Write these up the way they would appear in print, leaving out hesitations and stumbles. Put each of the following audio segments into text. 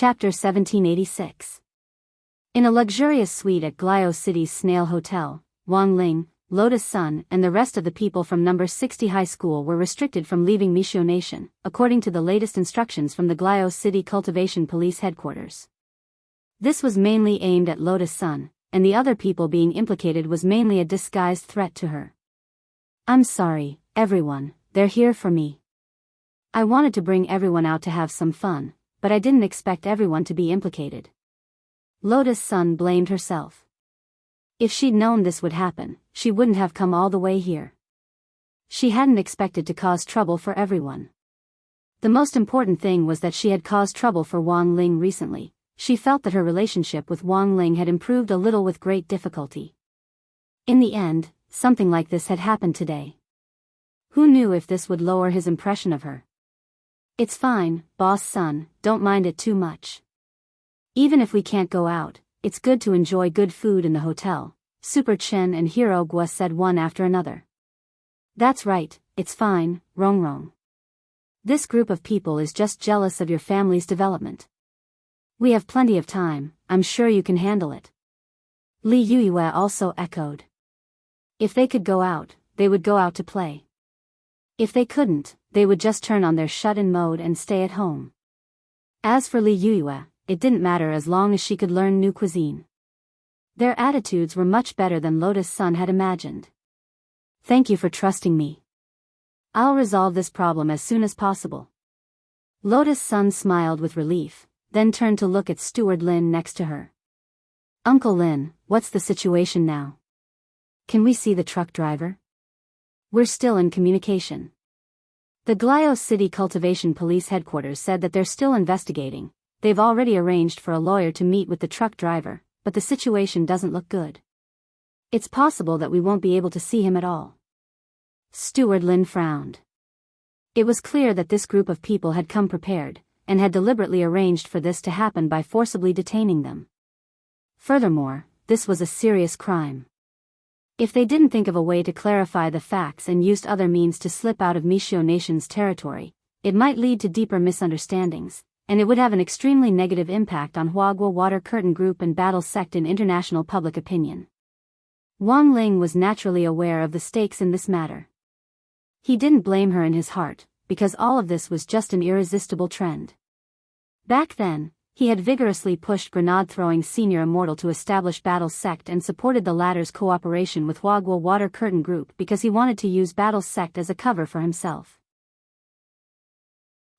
Chapter 1786. In a luxurious suite at Glio City's Snail Hotel, Wang Ling, Lotus Sun, and the rest of the people from number 60 high school were restricted from leaving Mishio Nation, according to the latest instructions from the Glio City Cultivation Police Headquarters. This was mainly aimed at Lotus Sun, and the other people being implicated was mainly a disguised threat to her. "I'm sorry, everyone, they're here for me. I wanted to bring everyone out to have some fun, but I didn't expect everyone to be implicated." Lotus Sun blamed herself. If she'd known this would happen, she wouldn't have come all the way here. She hadn't expected to cause trouble for everyone. The most important thing was that she had caused trouble for Wang Ling recently. She felt that her relationship with Wang Ling had improved a little with great difficulty. In the end, something like this had happened today. Who knew if this would lower his impression of her? "It's fine, boss son, don't mind it too much. Even if we can't go out, it's good to enjoy good food in the hotel," Super Chen and Hero Gua said one after another. "That's right, it's fine, Rongrong. This group of people is just jealous of your family's development. We have plenty of time, I'm sure you can handle it." Li Yuyue also echoed. If they could go out, they would go out to play. If they couldn't, they would just turn on their shut-in mode and stay at home. As for Li Yuyue, it didn't matter as long as she could learn new cuisine. Their attitudes were much better than Lotus Sun had imagined. "Thank you for trusting me. I'll resolve this problem as soon as possible." Lotus Sun smiled with relief, then turned to look at Steward Lin next to her. "Uncle Lin, what's the situation now? Can we see the truck driver?" "We're still in communication. The Glio City Cultivation Police Headquarters said that they're still investigating. They've already arranged for a lawyer to meet with the truck driver, but the situation doesn't look good. It's possible that we won't be able to see him at all." Steward Lin frowned. It was clear that this group of people had come prepared, and had deliberately arranged for this to happen by forcibly detaining them. Furthermore, this was a serious crime. If they didn't think of a way to clarify the facts and used other means to slip out of Mishio Nation's territory, it might lead to deeper misunderstandings, and it would have an extremely negative impact on Huagua Water Curtain Group and Battle Sect in international public opinion. Wang Ling was naturally aware of the stakes in this matter. He didn't blame her in his heart, because all of this was just an irresistible trend. Back then, he had vigorously pushed grenade-throwing senior Immortal to establish Battle Sect and supported the latter's cooperation with Huagua Water Curtain Group because he wanted to use Battle Sect as a cover for himself.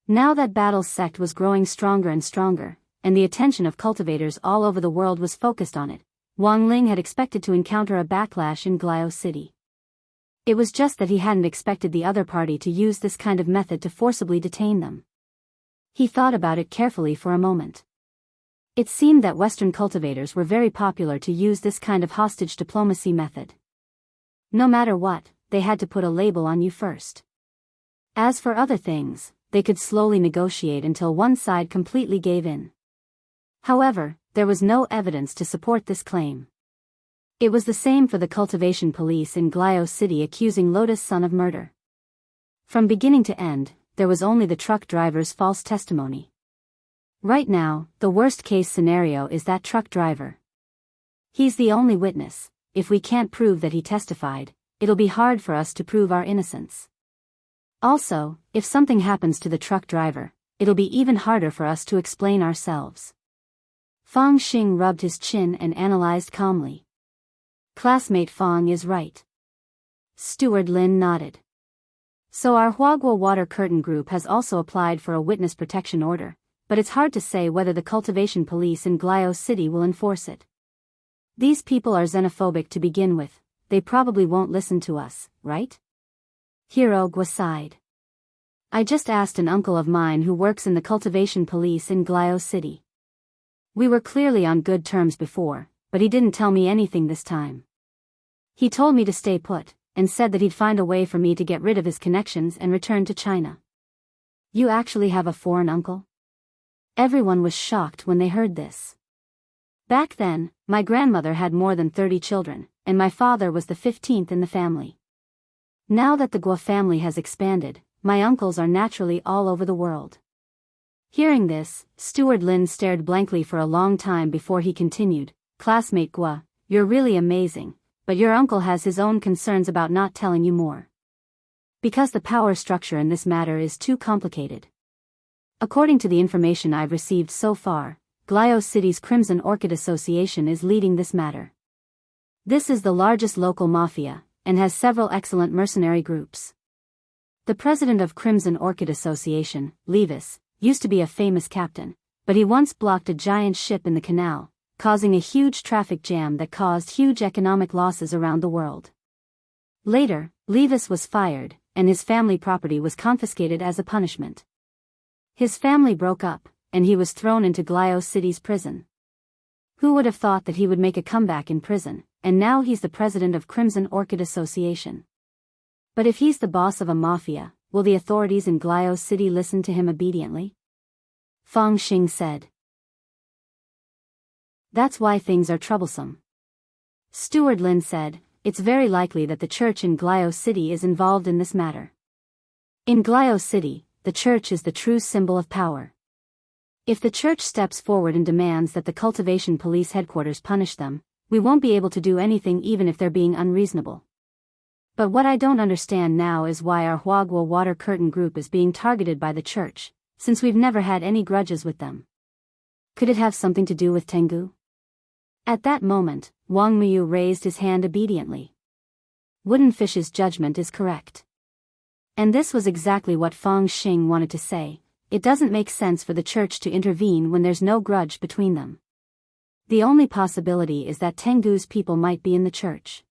Now that Battle Sect was growing stronger and stronger, and the attention of cultivators all over the world was focused on it, Wang Ling had expected to encounter a backlash in Glio City. It was just that he hadn't expected the other party to use this kind of method to forcibly detain them. He thought about it carefully for a moment. It seemed that Western cultivators were very popular to use this kind of hostage diplomacy method. No matter what, they had to put a label on you first. As for other things, they could slowly negotiate until one side completely gave in. However, there was no evidence to support this claim. It was the same for the cultivation police in Glio City accusing Lotus Sun of murder. From beginning to end, there was only the truck driver's false testimony. Right now, the worst-case scenario is that truck driver. He's the only witness. If we can't prove that he testified, it'll be hard for us to prove our innocence. Also, if something happens to the truck driver, it'll be even harder for us to explain ourselves." Fang Xing rubbed his chin and analyzed calmly. "Classmate Fang is right." Steward Lin nodded. "So our Huagua Water Curtain Group has also applied for a witness protection order, but it's hard to say whether the cultivation police in Glio City will enforce it. These people are xenophobic to begin with, they probably won't listen to us, right?" Hero Gua sighed. "I just asked an uncle of mine who works in the cultivation police in Glio City. We were clearly on good terms before, but he didn't tell me anything this time. He told me to stay put, and said that he'd find a way for me to get rid of his connections and return to China." "You actually have a foreign uncle?" Everyone was shocked when they heard this. "Back then, my grandmother had more than 30 children, and my father was the 15th in the family. Now that the Gua family has expanded, my uncles are naturally all over the world. Hearing this, Steward Lin stared blankly for a long time before he continued, "Classmate Gua, you're really amazing, but your uncle has his own concerns about not telling you more. Because the power structure in this matter is too complicated. According to the information I've received so far, Glio City's Crimson Orchid Association is leading this matter. This is the largest local mafia, and has several excellent mercenary groups. The president of Crimson Orchid Association, Levis, used to be a famous captain, but he once blocked a giant ship in the canal, causing a huge traffic jam that caused huge economic losses around the world. Later, Levis was fired, and his family property was confiscated as a punishment. His family broke up, and he was thrown into Glio City's prison. Who would have thought that he would make a comeback in prison, and now he's the president of Crimson Orchid Association. But if he's the boss of a mafia, will the authorities in Glio City listen to him obediently? Fang Xing said. That's why things are troublesome. Steward Lin said, it's very likely that the church in Glio City is involved in this matter. In Glio City, the church is the true symbol of power. If the church steps forward and demands that the cultivation police headquarters punish them, we won't be able to do anything even if they're being unreasonable. But what I don't understand now is why our Huagua Water Curtain group is being targeted by the church, since we've never had any grudges with them. Could it have something to do with Tengu? At that moment, Wang Miyu raised his hand obediently. Wooden Fish's judgment is correct. And this was exactly what Fang Xing wanted to say. It doesn't make sense for the church to intervene when there's no grudge between them. The only possibility is that Tengu's people might be in the church.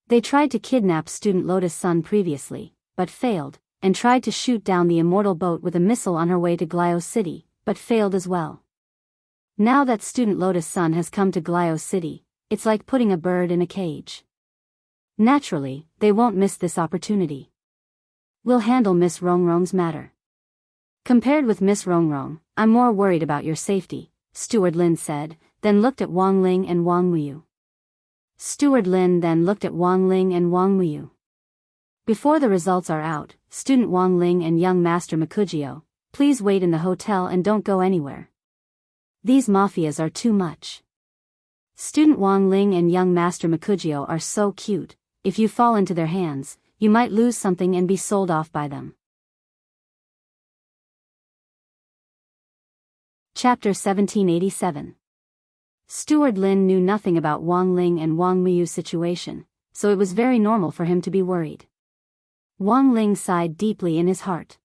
They tried to kidnap student Lotus Sun previously, but failed, and tried to shoot down the Immortal boat with a missile on her way to Glio City, but failed as well. Now that student Lotus Sun has come to Glio City, it's like putting a bird in a cage. Naturally, they won't miss this opportunity. We'll handle Miss Rongrong's matter. Compared with Miss Rongrong, I'm more worried about your safety, Steward Lin said, then looked at Wang Ling and Wang Muyu. Steward Lin then looked at Wang Ling and Wang Muyu. Before the results are out, student Wang Ling and young master Makujio, please wait in the hotel and don't go anywhere. These mafias are too much. Student Wang Ling and young master Makujio are so cute, if you fall into their hands, you might lose something and be sold off by them. Chapter 1787. Steward Lin knew nothing about Wang Ling and Wang Miyu's situation, so it was very normal for him to be worried. Wang Ling sighed deeply in his heart.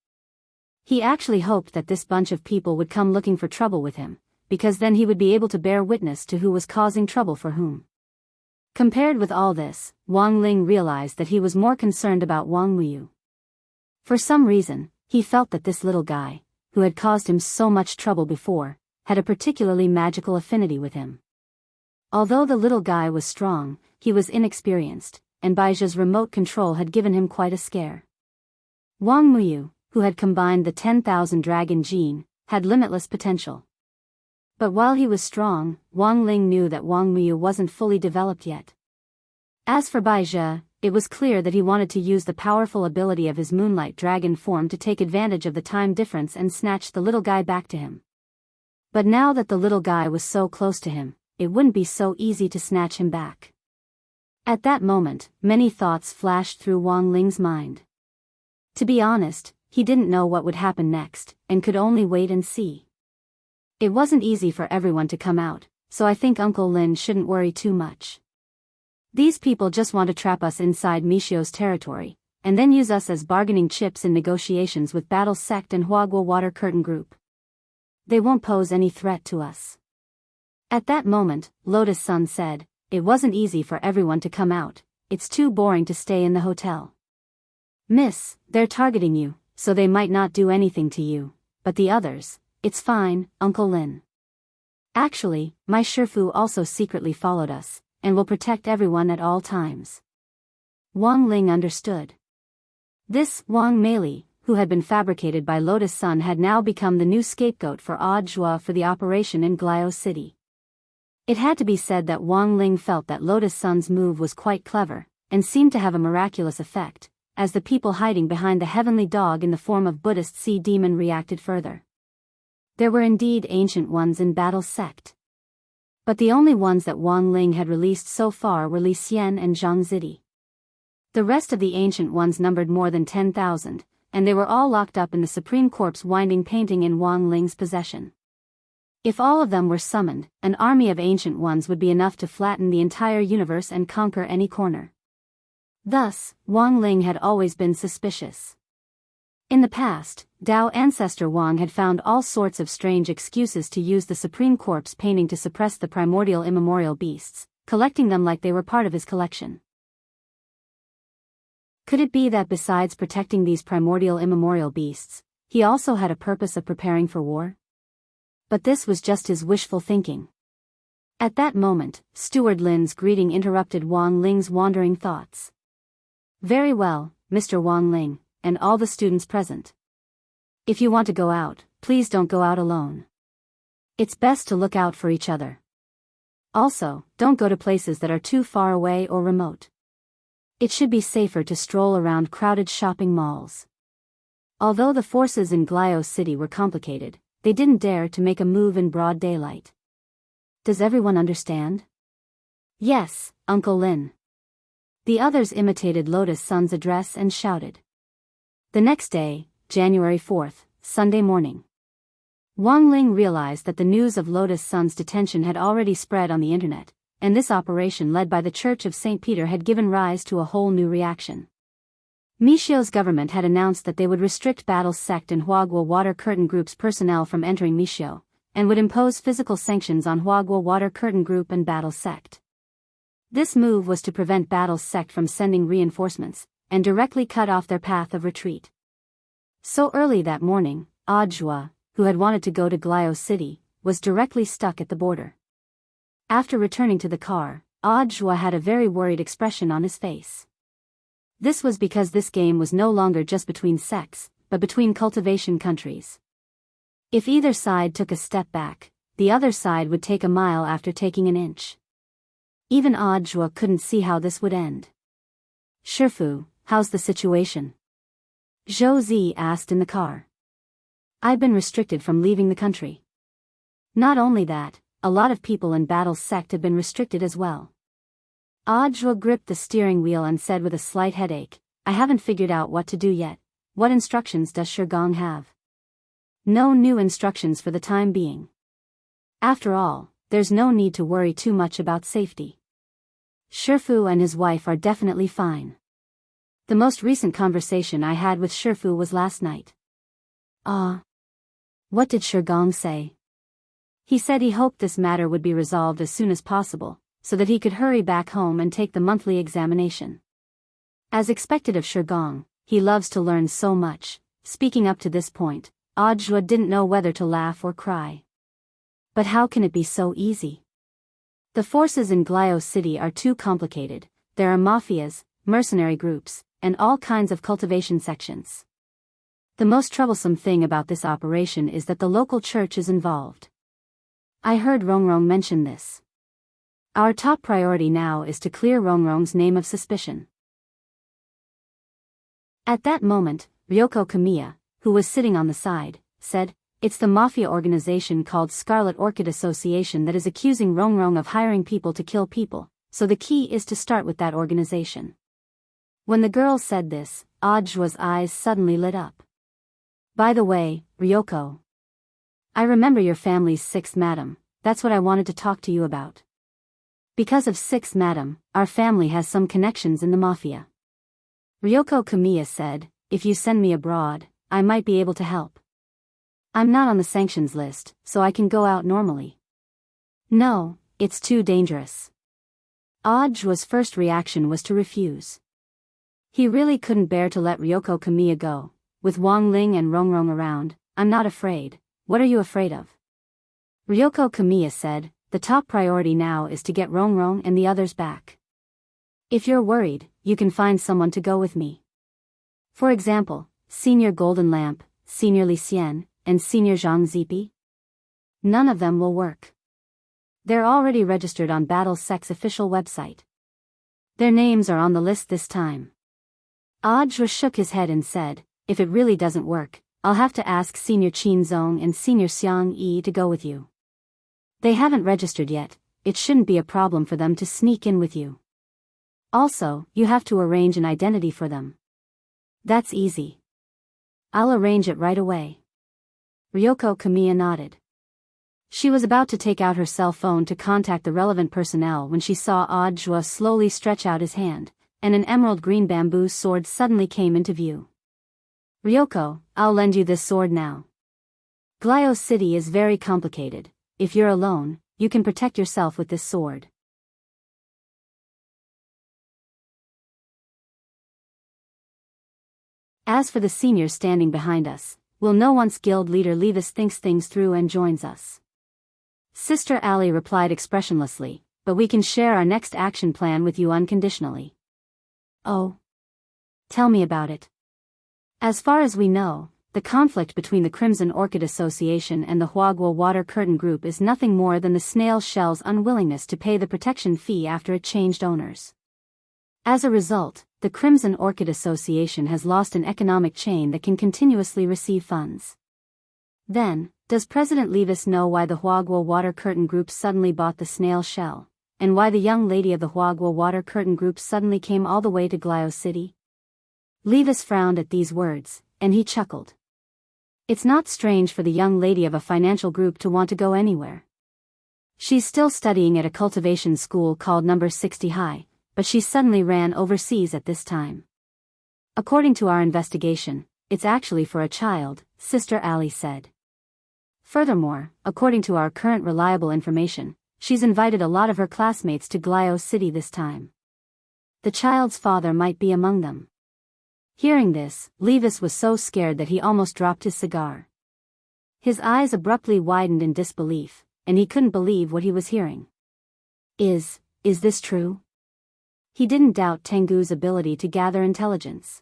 He actually hoped that this bunch of people would come looking for trouble with him, because then he would be able to bear witness to who was causing trouble for whom. Compared with all this, Wang Ling realized that he was more concerned about Wang Miyu. For some reason, he felt that this little guy, who had caused him so much trouble before, had a particularly magical affinity with him. Although the little guy was strong, he was inexperienced, and Baijia's remote control had given him quite a scare. Wang Miyu, who had combined the 10,000 dragon gene, had limitless potential. But while he was strong, Wang Ling knew that Wang Miyu wasn't fully developed yet. As for Baizhi, it was clear that he wanted to use the powerful ability of his moonlight dragon form to take advantage of the time difference and snatch the little guy back to him. But now that the little guy was so close to him, it wouldn't be so easy to snatch him back. At that moment, many thoughts flashed through Wang Ling's mind. To be honest, he didn't know what would happen next, and could only wait and see. It wasn't easy for everyone to come out, so I think Uncle Lin shouldn't worry too much. These people just want to trap us inside Michio's territory, and then use us as bargaining chips in negotiations with Battle Sect and Huagua Water Curtain Group. They won't pose any threat to us. At that moment, Lotus Sun said, it wasn't easy for everyone to come out, it's too boring to stay in the hotel. Miss, they're targeting you, so they might not do anything to you, but the others, it's fine, Uncle Lin. Actually, my Shifu also secretly followed us, and will protect everyone at all times. Wang Ling understood. This Wang Meili, who had been fabricated by Lotus Sun, had now become the new scapegoat for Odd Zhua for the operation in Glio City. It had to be said that Wang Ling felt that Lotus Sun's move was quite clever, and seemed to have a miraculous effect, as the people hiding behind the heavenly dog in the form of Buddhist sea demon reacted further. There were indeed ancient ones in Battle Sect. But the only ones that Wang Ling had released so far were Li Xian and Zhang Zidi. The rest of the ancient ones numbered more than 10,000, and they were all locked up in the Supreme Corp's winding painting in Wang Ling's possession. If all of them were summoned, an army of ancient ones would be enough to flatten the entire universe and conquer any corner. Thus, Wang Ling had always been suspicious. In the past, Dao ancestor Wang had found all sorts of strange excuses to use the Supreme Corp's painting to suppress the primordial immemorial beasts, collecting them like they were part of his collection. Could it be that besides protecting these primordial immemorial beasts, he also had a purpose of preparing for war? But this was just his wishful thinking. At that moment, Steward Lin's greeting interrupted Wang Ling's wandering thoughts. "Very well, Mr. Wang Ling, and all the students present. If you want to go out, please don't go out alone. It's best to look out for each other. Also, don't go to places that are too far away or remote. It should be safer to stroll around crowded shopping malls." Although the forces in Glio City were complicated, they didn't dare to make a move in broad daylight. Does everyone understand? Yes, Uncle Lin. The others imitated Lotus Sun's address and shouted. The next day, January 4th, Sunday morning. Wang Ling realized that the news of Lotus Sun's detention had already spread on the internet, and this operation led by the Church of St. Peter had given rise to a whole new reaction. Mishio's government had announced that they would restrict Battle Sect and Huaguo Water Curtain Group's personnel from entering Mishio, and would impose physical sanctions on Huaguo Water Curtain Group and Battle Sect. This move was to prevent Battle Sect from sending reinforcements, and directly cut off their path of retreat. So early that morning, Audiobook, who had wanted to go to Glio City, was directly stuck at the border. After returning to the car, Audiobook had a very worried expression on his face. This was because this game was no longer just between sects, but between cultivation countries. If either side took a step back, the other side would take a mile after taking an inch. Even Audiobook couldn't see how this would end. "Shifu, how's the situation?" Zhou Zi asked in the car. "I've been restricted from leaving the country." Not only that, a lot of people in Battle Sect have been restricted as well. Audiobook gripped the steering wheel and said with a slight headache, "I haven't figured out what to do yet. What instructions does Shigong have?" "No new instructions for the time being. After all, there's no need to worry too much about safety. Shifu and his wife are definitely fine. The most recent conversation I had with Shifu was last night." What did Shigong say?" "He said he hoped this matter would be resolved as soon as possible, so that he could hurry back home and take the monthly examination. As expected of Shigong, he loves to learn so much." Speaking up to this point, Audiobook didn't know whether to laugh or cry. But how can it be so easy? The forces in Glio City are too complicated. There are mafias, mercenary groups, and all kinds of cultivation sections. The most troublesome thing about this operation is that the local church is involved. I heard Rongrong mention this. Our top priority now is to clear Rongrong's name of suspicion." At that moment, Ryoko Kamiya, who was sitting on the side, said, "It's the mafia organization called Scarlet Orchid Association that is accusing Rongrong of hiring people to kill people, so the key is to start with that organization." When the girl said this, Audiobook's eyes suddenly lit up. "By the way, Ryoko, I remember your family's 6th madam. That's what I wanted to talk to you about. Because of 6th madam, our family has some connections in the mafia." Ryoko Kamiya said, "If you send me abroad, I might be able to help. I'm not on the sanctions list, so I can go out normally." "No, it's too dangerous." Audiobook's first reaction was to refuse. He really couldn't bear to let Ryoko Kamiya go. "With Wang Ling and Rongrong around, I'm not afraid. What are you afraid of?" Ryoko Kamiya said, "The top priority now is to get Rongrong and the others back. If you're worried, you can find someone to go with me. For example, Senior Golden Lamp, Senior Li Xian, and Senior Zhang Zipi. None of them will work. They're already registered on Battle Sect's official website. Their names are on the list this time." Audiobook shook his head and said, "If it really doesn't work, I'll have to ask Senior Qin Zong and Senior Xiang Yi to go with you. They haven't registered yet, it shouldn't be a problem for them to sneak in with you. Also, you have to arrange an identity for them. That's easy. I'll arrange it right away. Ryoko Kamiya nodded. She was about to take out her cell phone to contact the relevant personnel when she saw Odd Jua slowly stretch out his hand, and an emerald green bamboo sword suddenly came into view. Ryoko, I'll lend you this sword now. Glio City is very complicated. If you're alone, you can protect yourself with this sword. As for the seniors standing behind us, we'll know once guild leader Levis thinks things through and joins us. Sister Ali replied expressionlessly, but we can share our next action plan with you unconditionally. Oh. Tell me about it. As far as we know, the conflict between the Crimson Orchid Association and the Huaguo Water Curtain Group is nothing more than the snail shell's unwillingness to pay the protection fee after it changed owners. As a result, the Crimson Orchid Association has lost an economic chain that can continuously receive funds. Then, does President Levis know why the Huaguo Water Curtain Group suddenly bought the snail shell, and why the young lady of the Huaguo Water Curtain Group suddenly came all the way to Glio City? Levis frowned at these words, and he chuckled. It's not strange for the young lady of a financial group to want to go anywhere. She's still studying at a cultivation school called Number 60 High, but she suddenly ran overseas at this time. According to our investigation, it's actually for a child, Sister Ali said. Furthermore, according to our current reliable information, she's invited a lot of her classmates to Glio City this time. The child's father might be among them. Hearing this, Levis was so scared that he almost dropped his cigar. His eyes abruptly widened in disbelief, and he couldn't believe what he was hearing. Is this true? He didn't doubt Tengu's ability to gather intelligence.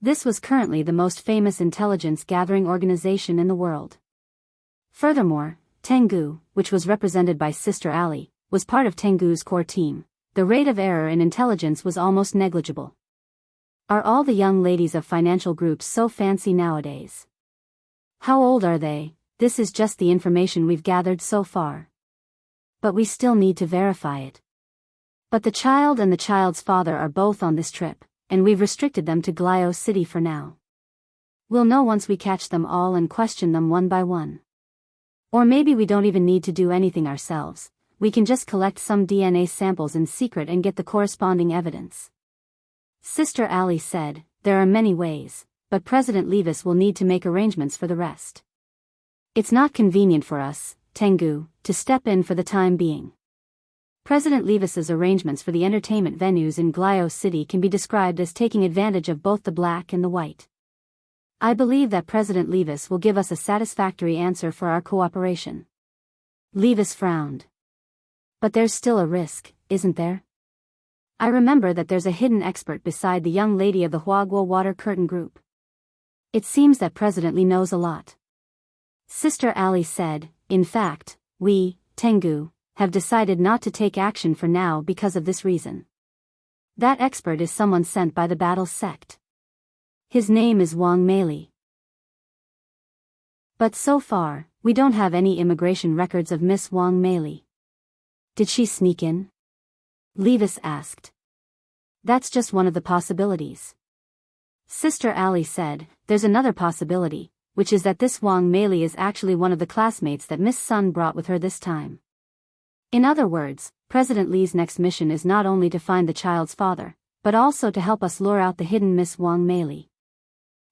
This was currently the most famous intelligence-gathering organization in the world. Furthermore, Tengu, which was represented by Sister Ali, was part of Tengu's core team. The rate of error in intelligence was almost negligible. Are all the young ladies of financial groups so fancy nowadays? How old are they? This is just the information we've gathered so far. But we still need to verify it. But the child and the child's father are both on this trip, and we've restricted them to Glio City for now. We'll know once we catch them all and question them one by one. Or maybe we don't even need to do anything ourselves, we can just collect some DNA samples in secret and get the corresponding evidence. Sister Ali said, there are many ways, but President Levis will need to make arrangements for the rest. It's not convenient for us, Tengu, to step in for the time being. President Levis's arrangements for the entertainment venues in Glio City can be described as taking advantage of both the black and the white. I believe that President Levis will give us a satisfactory answer for our cooperation. Levis frowned. But there's still a risk, isn't there? I remember that there's a hidden expert beside the young lady of the Huaguo Water Curtain Group. It seems that President Lee knows a lot. Sister Ali said, in fact, we, Tengu, have decided not to take action for now because of this reason. That expert is someone sent by the battle sect. His name is Wang Meili. But so far, we don't have any immigration records of Miss Wang Meili. Did she sneak in? Levis asked. That's just one of the possibilities. Sister Ali said, there's another possibility, which is that this Wang Meili is actually one of the classmates that Miss Sun brought with her this time. In other words, President Lee's next mission is not only to find the child's father, but also to help us lure out the hidden Miss Wang Meili.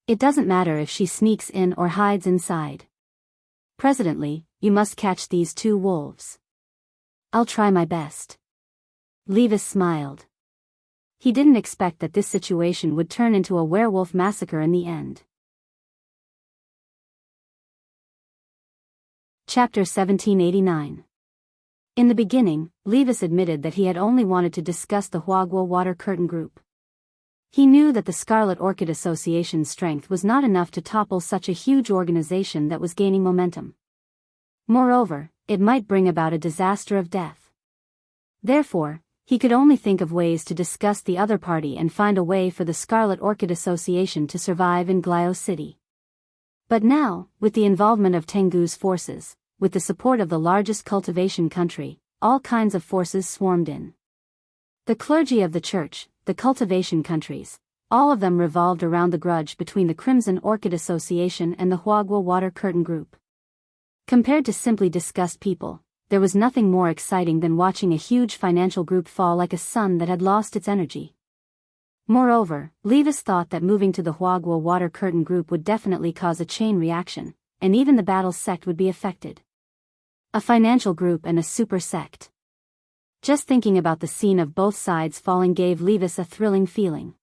It doesn't matter if she sneaks in or hides inside. President Lee, you must catch these two wolves. I'll try my best. Levis smiled. He didn't expect that this situation would turn into a werewolf massacre in the end. Chapter 1789. In the beginning, Levis admitted that he had only wanted to discuss the Huaguo Water Curtain Group. He knew that the Scarlet Orchid Association's strength was not enough to topple such a huge organization that was gaining momentum. Moreover, it might bring about a disaster of death. Therefore, he could only think of ways to discuss the other party and find a way for the Scarlet Orchid Association to survive in Glio City. But now, with the involvement of Tengu's forces, with the support of the largest cultivation country, all kinds of forces swarmed in. The clergy of the church, the cultivation countries, all of them revolved around the grudge between the Crimson Orchid Association and the Huagua Water Curtain Group. Compared to simply disgust people, there was nothing more exciting than watching a huge financial group fall like a sun that had lost its energy. Moreover, Levis thought that moving to the Huagua Water Curtain Group would definitely cause a chain reaction, and even the battle sect would be affected. A financial group and a super sect. Just thinking about the scene of both sides falling gave Levis a thrilling feeling.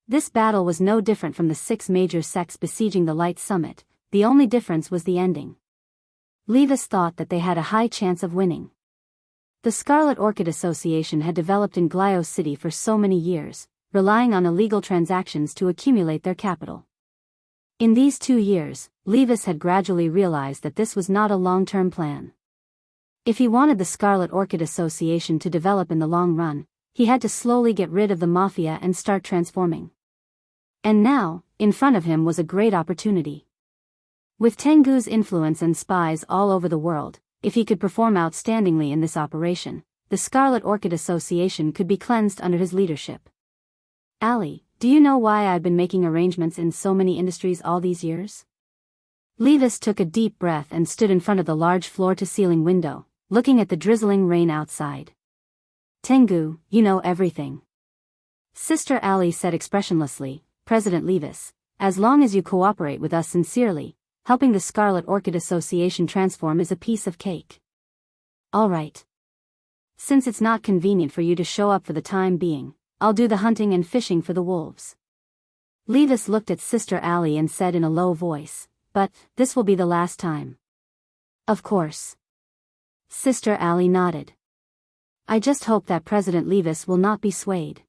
This battle was no different from the 6 major sects besieging the Light Summit, the only difference was the ending. Levis thought that they had a high chance of winning. The Scarlet Orchid Association had developed in Glio City for so many years, relying on illegal transactions to accumulate their capital. In these 2 years, Levis had gradually realized that this was not a long-term plan. If he wanted the Scarlet Orchid Association to develop in the long run, he had to slowly get rid of the mafia and start transforming. And now, in front of him was a great opportunity. With Tengu's influence and spies all over the world, if he could perform outstandingly in this operation, the Scarlet Orchid Association could be cleansed under his leadership. Ali, do you know why I've been making arrangements in so many industries all these years? Levis took a deep breath and stood in front of the large floor-to-ceiling window, looking at the drizzling rain outside. Tengu, you know everything. Sister Ali said expressionlessly, President Levis, as long as you cooperate with us sincerely, helping the Scarlet Orchid Association transform is a piece of cake. All right. Since it's not convenient for you to show up for the time being, I'll do the hunting and fishing for the wolves. Levis looked at Sister Ali and said in a low voice, but this will be the last time. Of course. Sister Ali nodded. I just hope that President Levis will not be swayed.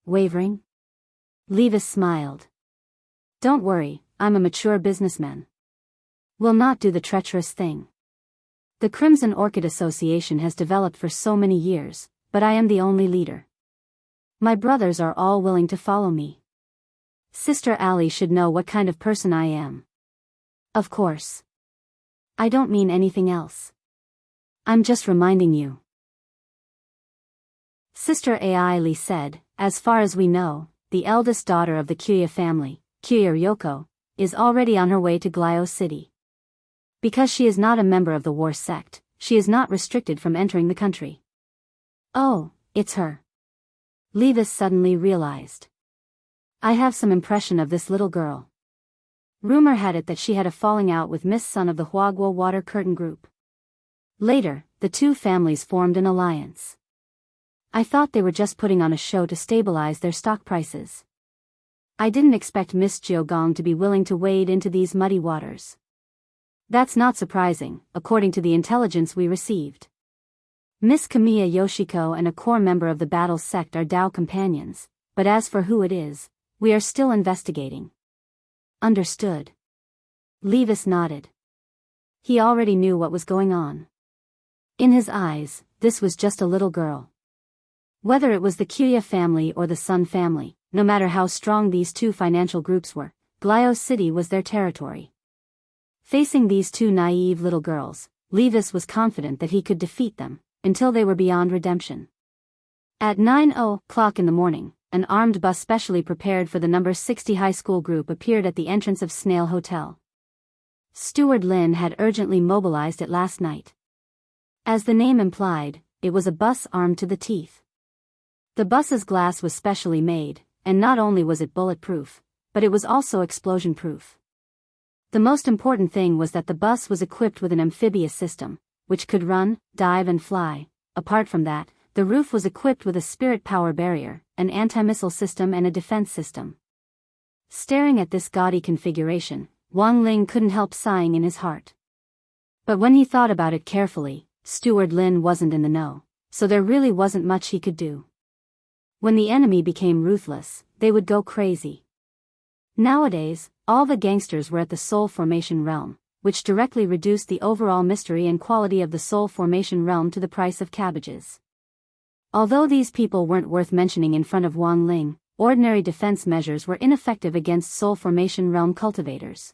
Wavering? Levis smiled. Don't worry, I'm a mature businessman. Will not do the treacherous thing. The Crimson Orchid Association has developed for so many years, but I am the only leader. My brothers are all willing to follow me. Sister Ali should know what kind of person I am. Of course. I don't mean anything else. I'm just reminding you. Sister Ali said, as far as we know, the eldest daughter of the Kyoya family, Kyoya Ryoko, is already on her way to Glio City. Because she is not a member of the war sect, she is not restricted from entering the country. Oh, it's her. Levis suddenly realized. I have some impression of this little girl. Rumor had it that she had a falling out with Miss Sun of the Huagua Water Curtain Group. Later, the 2 families formed an alliance. I thought they were just putting on a show to stabilize their stock prices. I didn't expect Miss Jiogong to be willing to wade into these muddy waters. That's not surprising, according to the intelligence we received. Miss Kamiya Yoshiko and a core member of the battle sect are Dao companions, but as for who it is, we are still investigating. Understood. Levis nodded. He already knew what was going on. In his eyes, this was just a little girl. Whether it was the Kyoya family or the Sun family, no matter how strong these 2 financial groups were, Glio City was their territory. Facing these 2 naive little girls, Levis was confident that he could defeat them, until they were beyond redemption. At 9:00 in the morning, an armed bus specially prepared for the number 60 high school group appeared at the entrance of Snail Hotel. Steward Lin had urgently mobilized it last night. As the name implied, it was a bus armed to the teeth. The bus's glass was specially made, and not only was it bulletproof, but it was also explosion-proof. The most important thing was that the bus was equipped with an amphibious system, which could run, dive and fly. Apart from that, the roof was equipped with a spirit power barrier, an anti-missile system and a defense system. Staring at this gaudy configuration, Wang Ling couldn't help sighing in his heart. But when he thought about it carefully, Steward Lin wasn't in the know, so there really wasn't much he could do. When the enemy became ruthless, they would go crazy. Nowadays, all the gangsters were at the Soul Formation realm, which directly reduced the overall mystery and quality of the Soul Formation realm to the price of cabbages. Although these people weren't worth mentioning in front of Wang Ling, ordinary defense measures were ineffective against Soul Formation realm cultivators.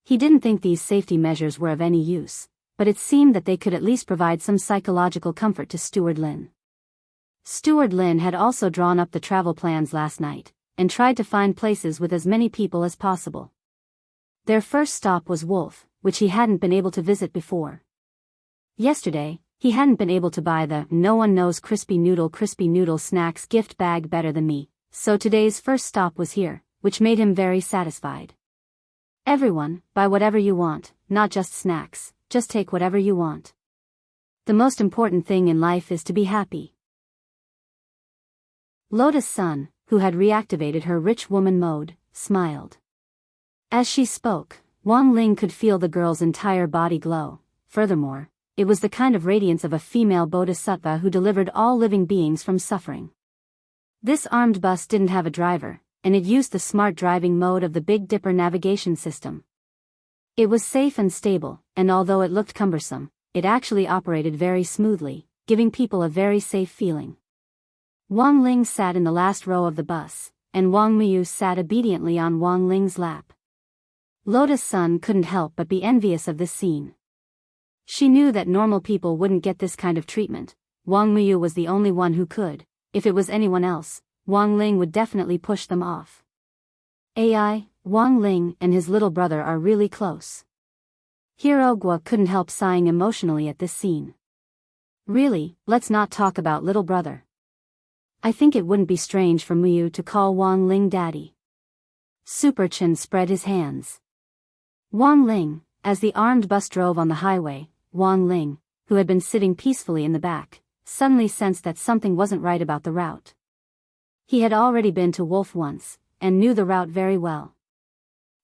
He didn't think these safety measures were of any use, but it seemed that they could at least provide some psychological comfort to Steward Lin. Steward Lin had also drawn up the travel plans last night, and tried to find places with as many people as possible. Their first stop was Wolf, which he hadn't been able to visit before. Yesterday, he hadn't been able to buy the "No one knows crispy noodle snacks gift bag better than me," so today's first stop was here, which made him very satisfied. Everyone, buy whatever you want, not just snacks, just take whatever you want. The most important thing in life is to be happy. Lotus Sun, who had reactivated her rich woman mode, smiled. As she spoke, Wang Ling could feel the girl's entire body glow. Furthermore, it was the kind of radiance of a female bodhisattva who delivered all living beings from suffering. This armed bus didn't have a driver, and it used the smart driving mode of the Big Dipper navigation system. It was safe and stable, and although it looked cumbersome, it actually operated very smoothly, giving people a very safe feeling. Wang Ling sat in the last row of the bus, and Wang Miyu sat obediently on Wang Ling's lap. Lotus Sun couldn't help but be envious of this scene. She knew that normal people wouldn't get this kind of treatment. Wang Miyu was the only one who could. If it was anyone else, Wang Ling would definitely push them off. Wang Ling and his little brother are really close. Hirogwa couldn't help sighing emotionally at this scene. Really, let's not talk about little brother. I think it wouldn't be strange for Miyu to call Wang Ling daddy. Super Chin spread his hands. Wang Ling, as the armed bus drove on the highway, Wang Ling, who had been sitting peacefully in the back, suddenly sensed that something wasn't right about the route. He had already been to Wolf once, and knew the route very well.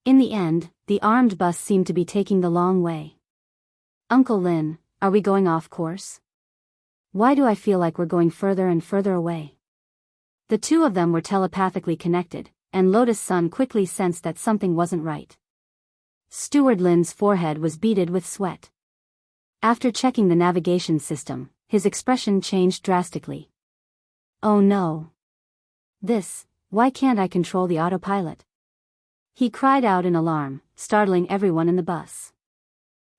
In the end, the armed bus seemed to be taking the long way. Uncle Lin, are we going off course? Why do I feel like we're going further and further away? The two of them were telepathically connected, and Lotus Sun quickly sensed that something wasn't right. Steward Lin's forehead was beaded with sweat. After checking the navigation system, his expression changed drastically. Oh no. Why can't I control the autopilot? He cried out in alarm, startling everyone in the bus.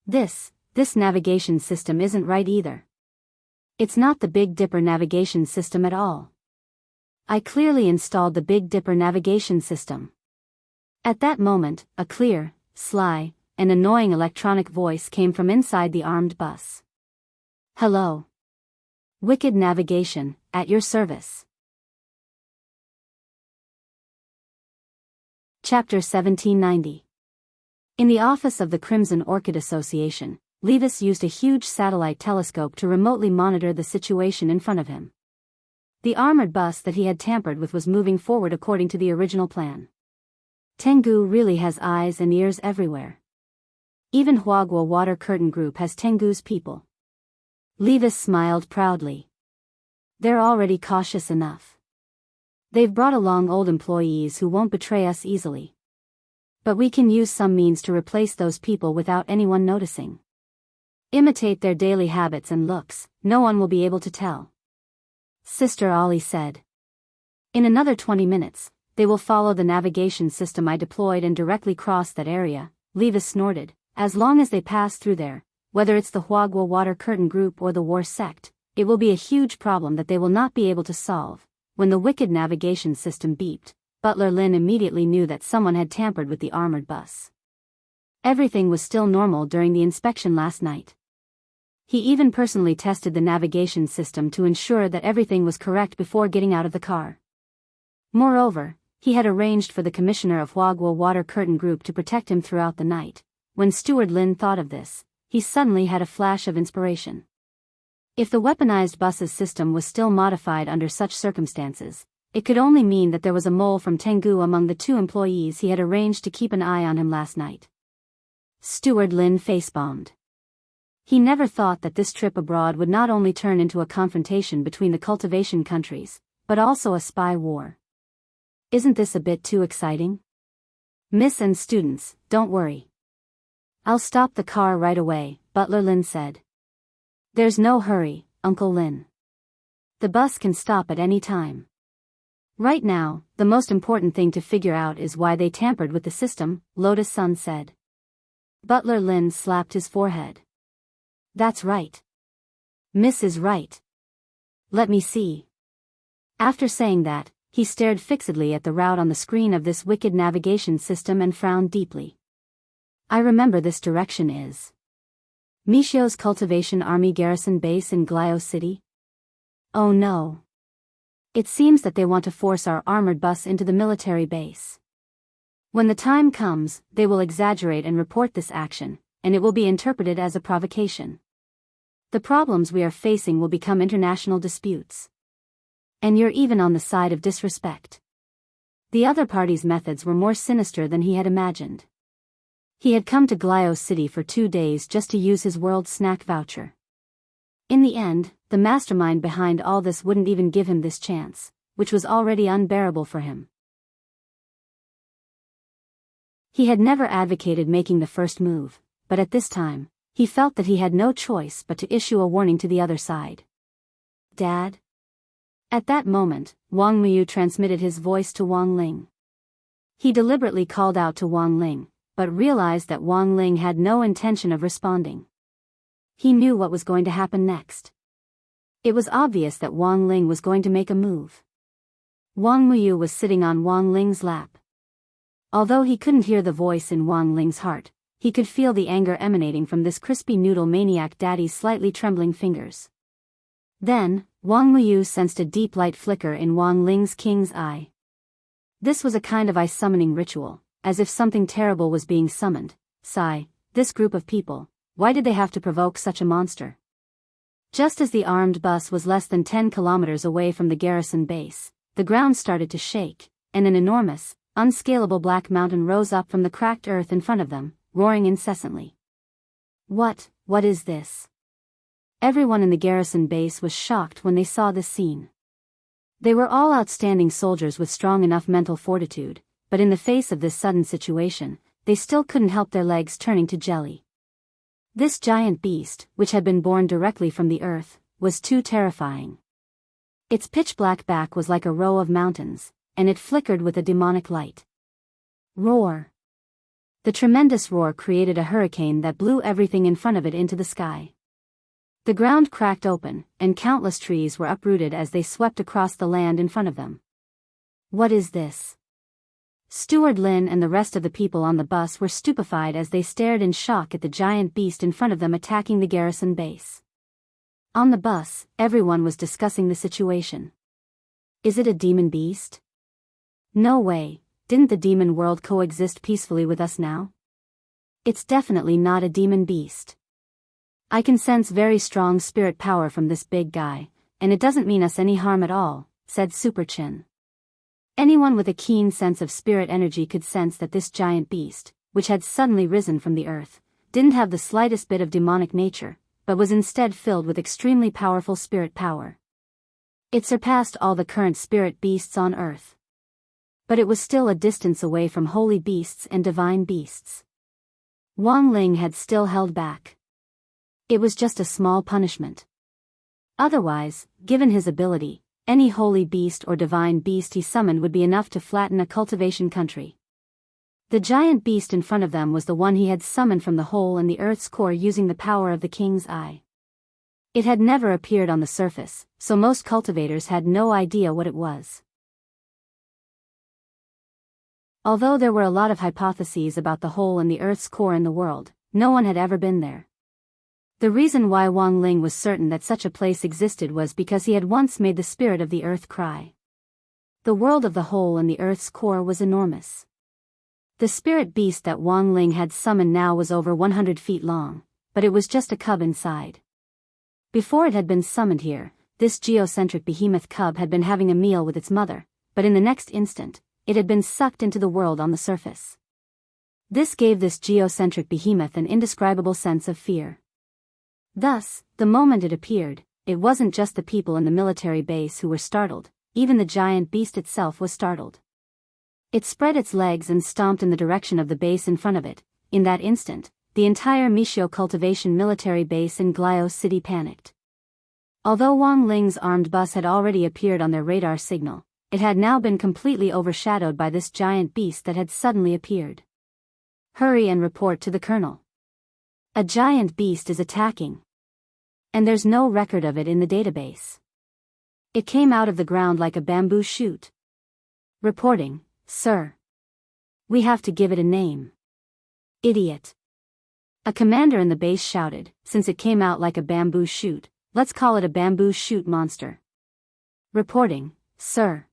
This navigation system isn't right either. It's not the Big Dipper navigation system at all. I clearly installed the Big Dipper navigation system. At that moment, a clear, sly, and annoying electronic voice came from inside the armed bus. Hello. Wicked Navigation, at your service. Chapter 1790. In the office of the Crimson Orchid Association, Levis used a huge satellite telescope to remotely monitor the situation in front of him. The armored bus that he had tampered with was moving forward according to the original plan. Tengu really has eyes and ears everywhere. Even Huagua Water Curtain Group has Tengu's people. Levis smiled proudly. They're already cautious enough. They've brought along old employees who won't betray us easily. But we can use some means to replace those people without anyone noticing. Imitate their daily habits and looks, no one will be able to tell. Sister Ollie said. In another 20 minutes, they will follow the navigation system I deployed and directly cross that area, Levis snorted. As long as they pass through there, whether it's the Huagua Water Curtain Group or the War Sect, it will be a huge problem that they will not be able to solve. When the wicked navigation system beeped, Butler Lin immediately knew that someone had tampered with the armored bus. Everything was still normal during the inspection last night. He even personally tested the navigation system to ensure that everything was correct before getting out of the car. Moreover, he had arranged for the commissioner of Huagua Water Curtain Group to protect him throughout the night. When Steward Lin thought of this, he suddenly had a flash of inspiration. If the weaponized bus's system was still modified under such circumstances, it could only mean that there was a mole from Tengu among the two employees he had arranged to keep an eye on him last night. Steward Lin facebombed. He never thought that this trip abroad would not only turn into a confrontation between the cultivation countries, but also a spy war. Isn't this a bit too exciting? Miss and students, don't worry. I'll stop the car right away, Butler Lin said. There's no hurry, Uncle Lin. The bus can stop at any time. Right now, the most important thing to figure out is why they tampered with the system, Lotus Sun said. Butler Lin slapped his forehead. That's right. Miss is right. Let me see. After saying that, he stared fixedly at the route on the screen of this wicked navigation system and frowned deeply. I remember this direction is Mishio's Cultivation Army Garrison Base in Glio City? Oh no. It seems that they want to force our armored bus into the military base. When the time comes, they will exaggerate and report this action, and it will be interpreted as a provocation. The problems we are facing will become international disputes. And you're even on the side of disrespect. The other party's methods were more sinister than he had imagined. He had come to Glio City for 2 days just to use his world snack voucher. In the end, the mastermind behind all this wouldn't even give him this chance, which was already unbearable for him. He had never advocated making the first move, but at this time, he felt that he had no choice but to issue a warning to the other side. Dad? At that moment, Wang Muyu transmitted his voice to Wang Ling. He deliberately called out to Wang Ling, but realized that Wang Ling had no intention of responding. He knew what was going to happen next. It was obvious that Wang Ling was going to make a move. Wang Muyu was sitting on Wang Ling's lap. Although he couldn't hear the voice in Wang Ling's heart, he could feel the anger emanating from this crispy noodle maniac daddy's slightly trembling fingers. Then, Wang Muyu sensed a deep light flicker in Wang Ling's king's eye. This was a kind of eye-summoning ritual, as if something terrible was being summoned. Sigh, this group of people, why did they have to provoke such a monster? Just as the armed bus was less than 10 kilometers away from the garrison base, the ground started to shake, and an enormous, unscalable black mountain rose up from the cracked earth in front of them, roaring incessantly. What is this? Everyone in the garrison base was shocked when they saw this scene. They were all outstanding soldiers with strong enough mental fortitude, but in the face of this sudden situation, they still couldn't help their legs turning to jelly. This giant beast, which had been born directly from the earth, was too terrifying. Its pitch-black back was like a row of mountains, and it flickered with a demonic light. Roar! The tremendous roar created a hurricane that blew everything in front of it into the sky. The ground cracked open, and countless trees were uprooted as they swept across the land in front of them. What is this? Steward Lin and the rest of the people on the bus were stupefied as they stared in shock at the giant beast in front of them attacking the garrison base. On the bus, everyone was discussing the situation. Is it a demon beast? No way, didn't the demon world coexist peacefully with us now? It's definitely not a demon beast. I can sense very strong spirit power from this big guy, and it doesn't mean us any harm at all, said Super Chin. Anyone with a keen sense of spirit energy could sense that this giant beast, which had suddenly risen from the earth, didn't have the slightest bit of demonic nature, but was instead filled with extremely powerful spirit power. It surpassed all the current spirit beasts on earth. But it was still a distance away from holy beasts and divine beasts. Wang Ling had still held back. It was just a small punishment. Otherwise, given his ability, any holy beast or divine beast he summoned would be enough to flatten a cultivation country. The giant beast in front of them was the one he had summoned from the hole in the earth's core using the power of the king's eye. It had never appeared on the surface, so most cultivators had no idea what it was. Although there were a lot of hypotheses about the hole in the earth's core in the world, no one had ever been there. The reason why Wang Ling was certain that such a place existed was because he had once made the spirit of the earth cry. The world of the hole in the earth's core was enormous. The spirit beast that Wang Ling had summoned now was over 100 feet long, but it was just a cub inside. Before it had been summoned here, this geocentric behemoth cub had been having a meal with its mother, but in the next instant, it had been sucked into the world on the surface. This gave this geocentric behemoth an indescribable sense of fear. Thus, the moment it appeared, it wasn't just the people in the military base who were startled, even the giant beast itself was startled. It spread its legs and stomped in the direction of the base in front of it. In that instant, the entire Mishio cultivation military base in Glio City panicked. Although Wang Ling's armed bus had already appeared on their radar signal, it had now been completely overshadowed by this giant beast that had suddenly appeared. Hurry and report to the colonel. A giant beast is attacking. And there's no record of it in the database. It came out of the ground like a bamboo shoot. Reporting, sir. We have to give it a name. Idiot. A commander in the base shouted, since it came out like a bamboo shoot, let's call it a bamboo shoot monster. Reporting, sir.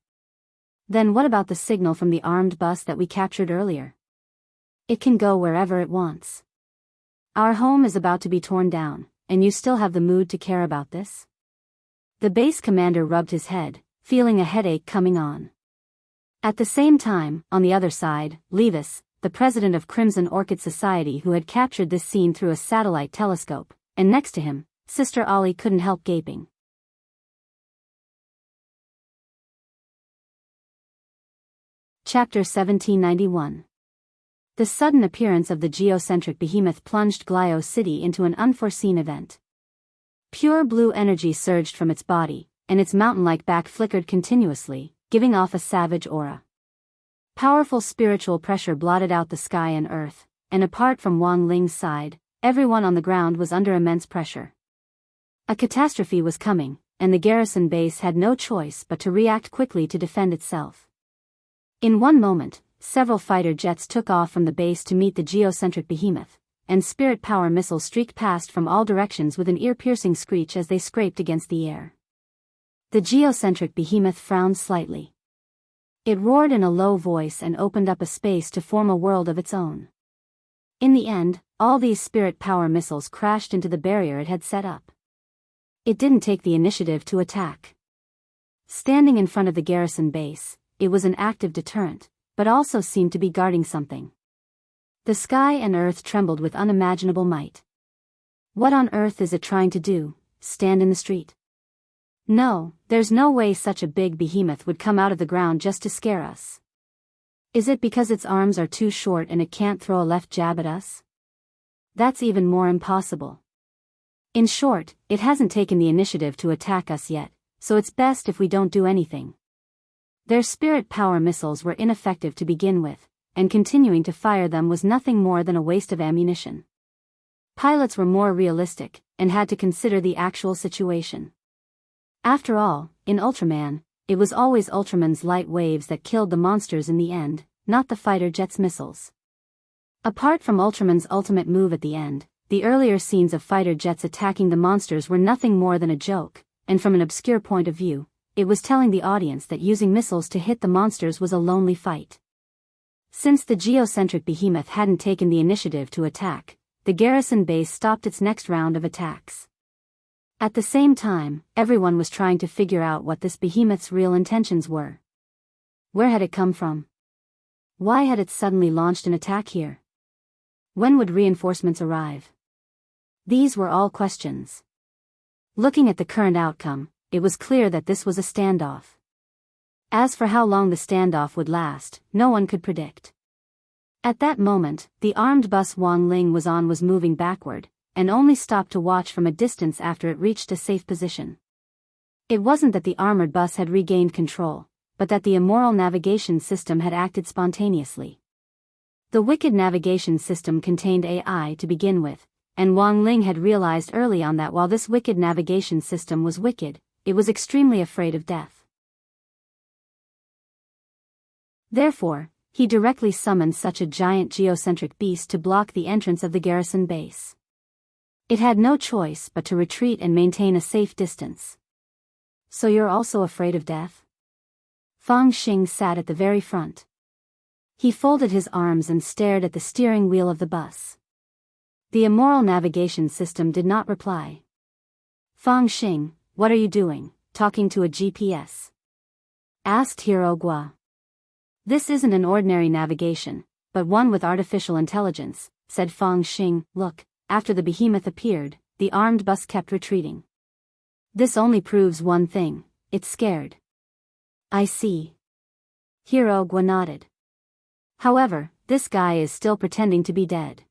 Then what about the signal from the armed bus that we captured earlier? It can go wherever it wants. Our home is about to be torn down, and you still have the mood to care about this? The base commander rubbed his head, feeling a headache coming on. At the same time, on the other side, Levis, the president of Crimson Orchid Society, who had captured this scene through a satellite telescope, and next to him, Sister Ollie couldn't help gaping. Chapter 1791. The sudden appearance of the geocentric behemoth plunged Glio City into an unforeseen event. Pure blue energy surged from its body, and its mountain-like back flickered continuously, giving off a savage aura. Powerful spiritual pressure blotted out the sky and earth, and apart from Wang Ling's side, everyone on the ground was under immense pressure. A catastrophe was coming, and the garrison base had no choice but to react quickly to defend itself. In one moment, several fighter jets took off from the base to meet the geocentric behemoth, and spirit power missiles streaked past from all directions with an ear-piercing screech as they scraped against the air. The geocentric behemoth frowned slightly. It roared in a low voice and opened up a space to form a world of its own. In the end, all these spirit power missiles crashed into the barrier it had set up. It didn't take the initiative to attack. Standing in front of the garrison base, it was an active deterrent, but also seemed to be guarding something. The sky and earth trembled with unimaginable might. What on earth is it trying to do, stand in the street? No, there's no way such a big behemoth would come out of the ground just to scare us. Is it because its arms are too short and it can't throw a left jab at us? That's even more impossible. In short, it hasn't taken the initiative to attack us yet, so it's best if we don't do anything. Their spirit power missiles were ineffective to begin with, and continuing to fire them was nothing more than a waste of ammunition. Pilots were more realistic, and had to consider the actual situation. After all, in Ultraman, it was always Ultraman's light waves that killed the monsters in the end, not the fighter jet's missiles. Apart from Ultraman's ultimate move at the end, the earlier scenes of fighter jets attacking the monsters were nothing more than a joke, and from an obscure point of view, it was telling the audience that using missiles to hit the monsters was a lonely fight. Since the geocentric behemoth hadn't taken the initiative to attack, the garrison base stopped its next round of attacks. At the same time, everyone was trying to figure out what this behemoth's real intentions were. Where had it come from? Why had it suddenly launched an attack here? When would reinforcements arrive? These were all questions. Looking at the current outcome, it was clear that this was a standoff. As for how long the standoff would last, no one could predict. At that moment, the armed bus Wang Ling was on was moving backward, and only stopped to watch from a distance after it reached a safe position. It wasn't that the armored bus had regained control, but that the Immortal navigation system had acted spontaneously. The wicked navigation system contained AI to begin with, and Wang Ling had realized early on that while this wicked navigation system was wicked, it was extremely afraid of death. Therefore, he directly summoned such a giant geocentric beast to block the entrance of the garrison base. It had no choice but to retreat and maintain a safe distance. So you're also afraid of death? Fang Xing sat at the very front. He folded his arms and stared at the steering wheel of the bus. The Immortal navigation system did not reply. Fang Xing, what are you doing, talking to a GPS? Asked Hirogua. This isn't an ordinary navigation, but one with artificial intelligence, said Fang Xing. Look, after the behemoth appeared, the armed bus kept retreating. This only proves one thing, it's scared. I see. Hirogua nodded. However, this guy is still pretending to be dead.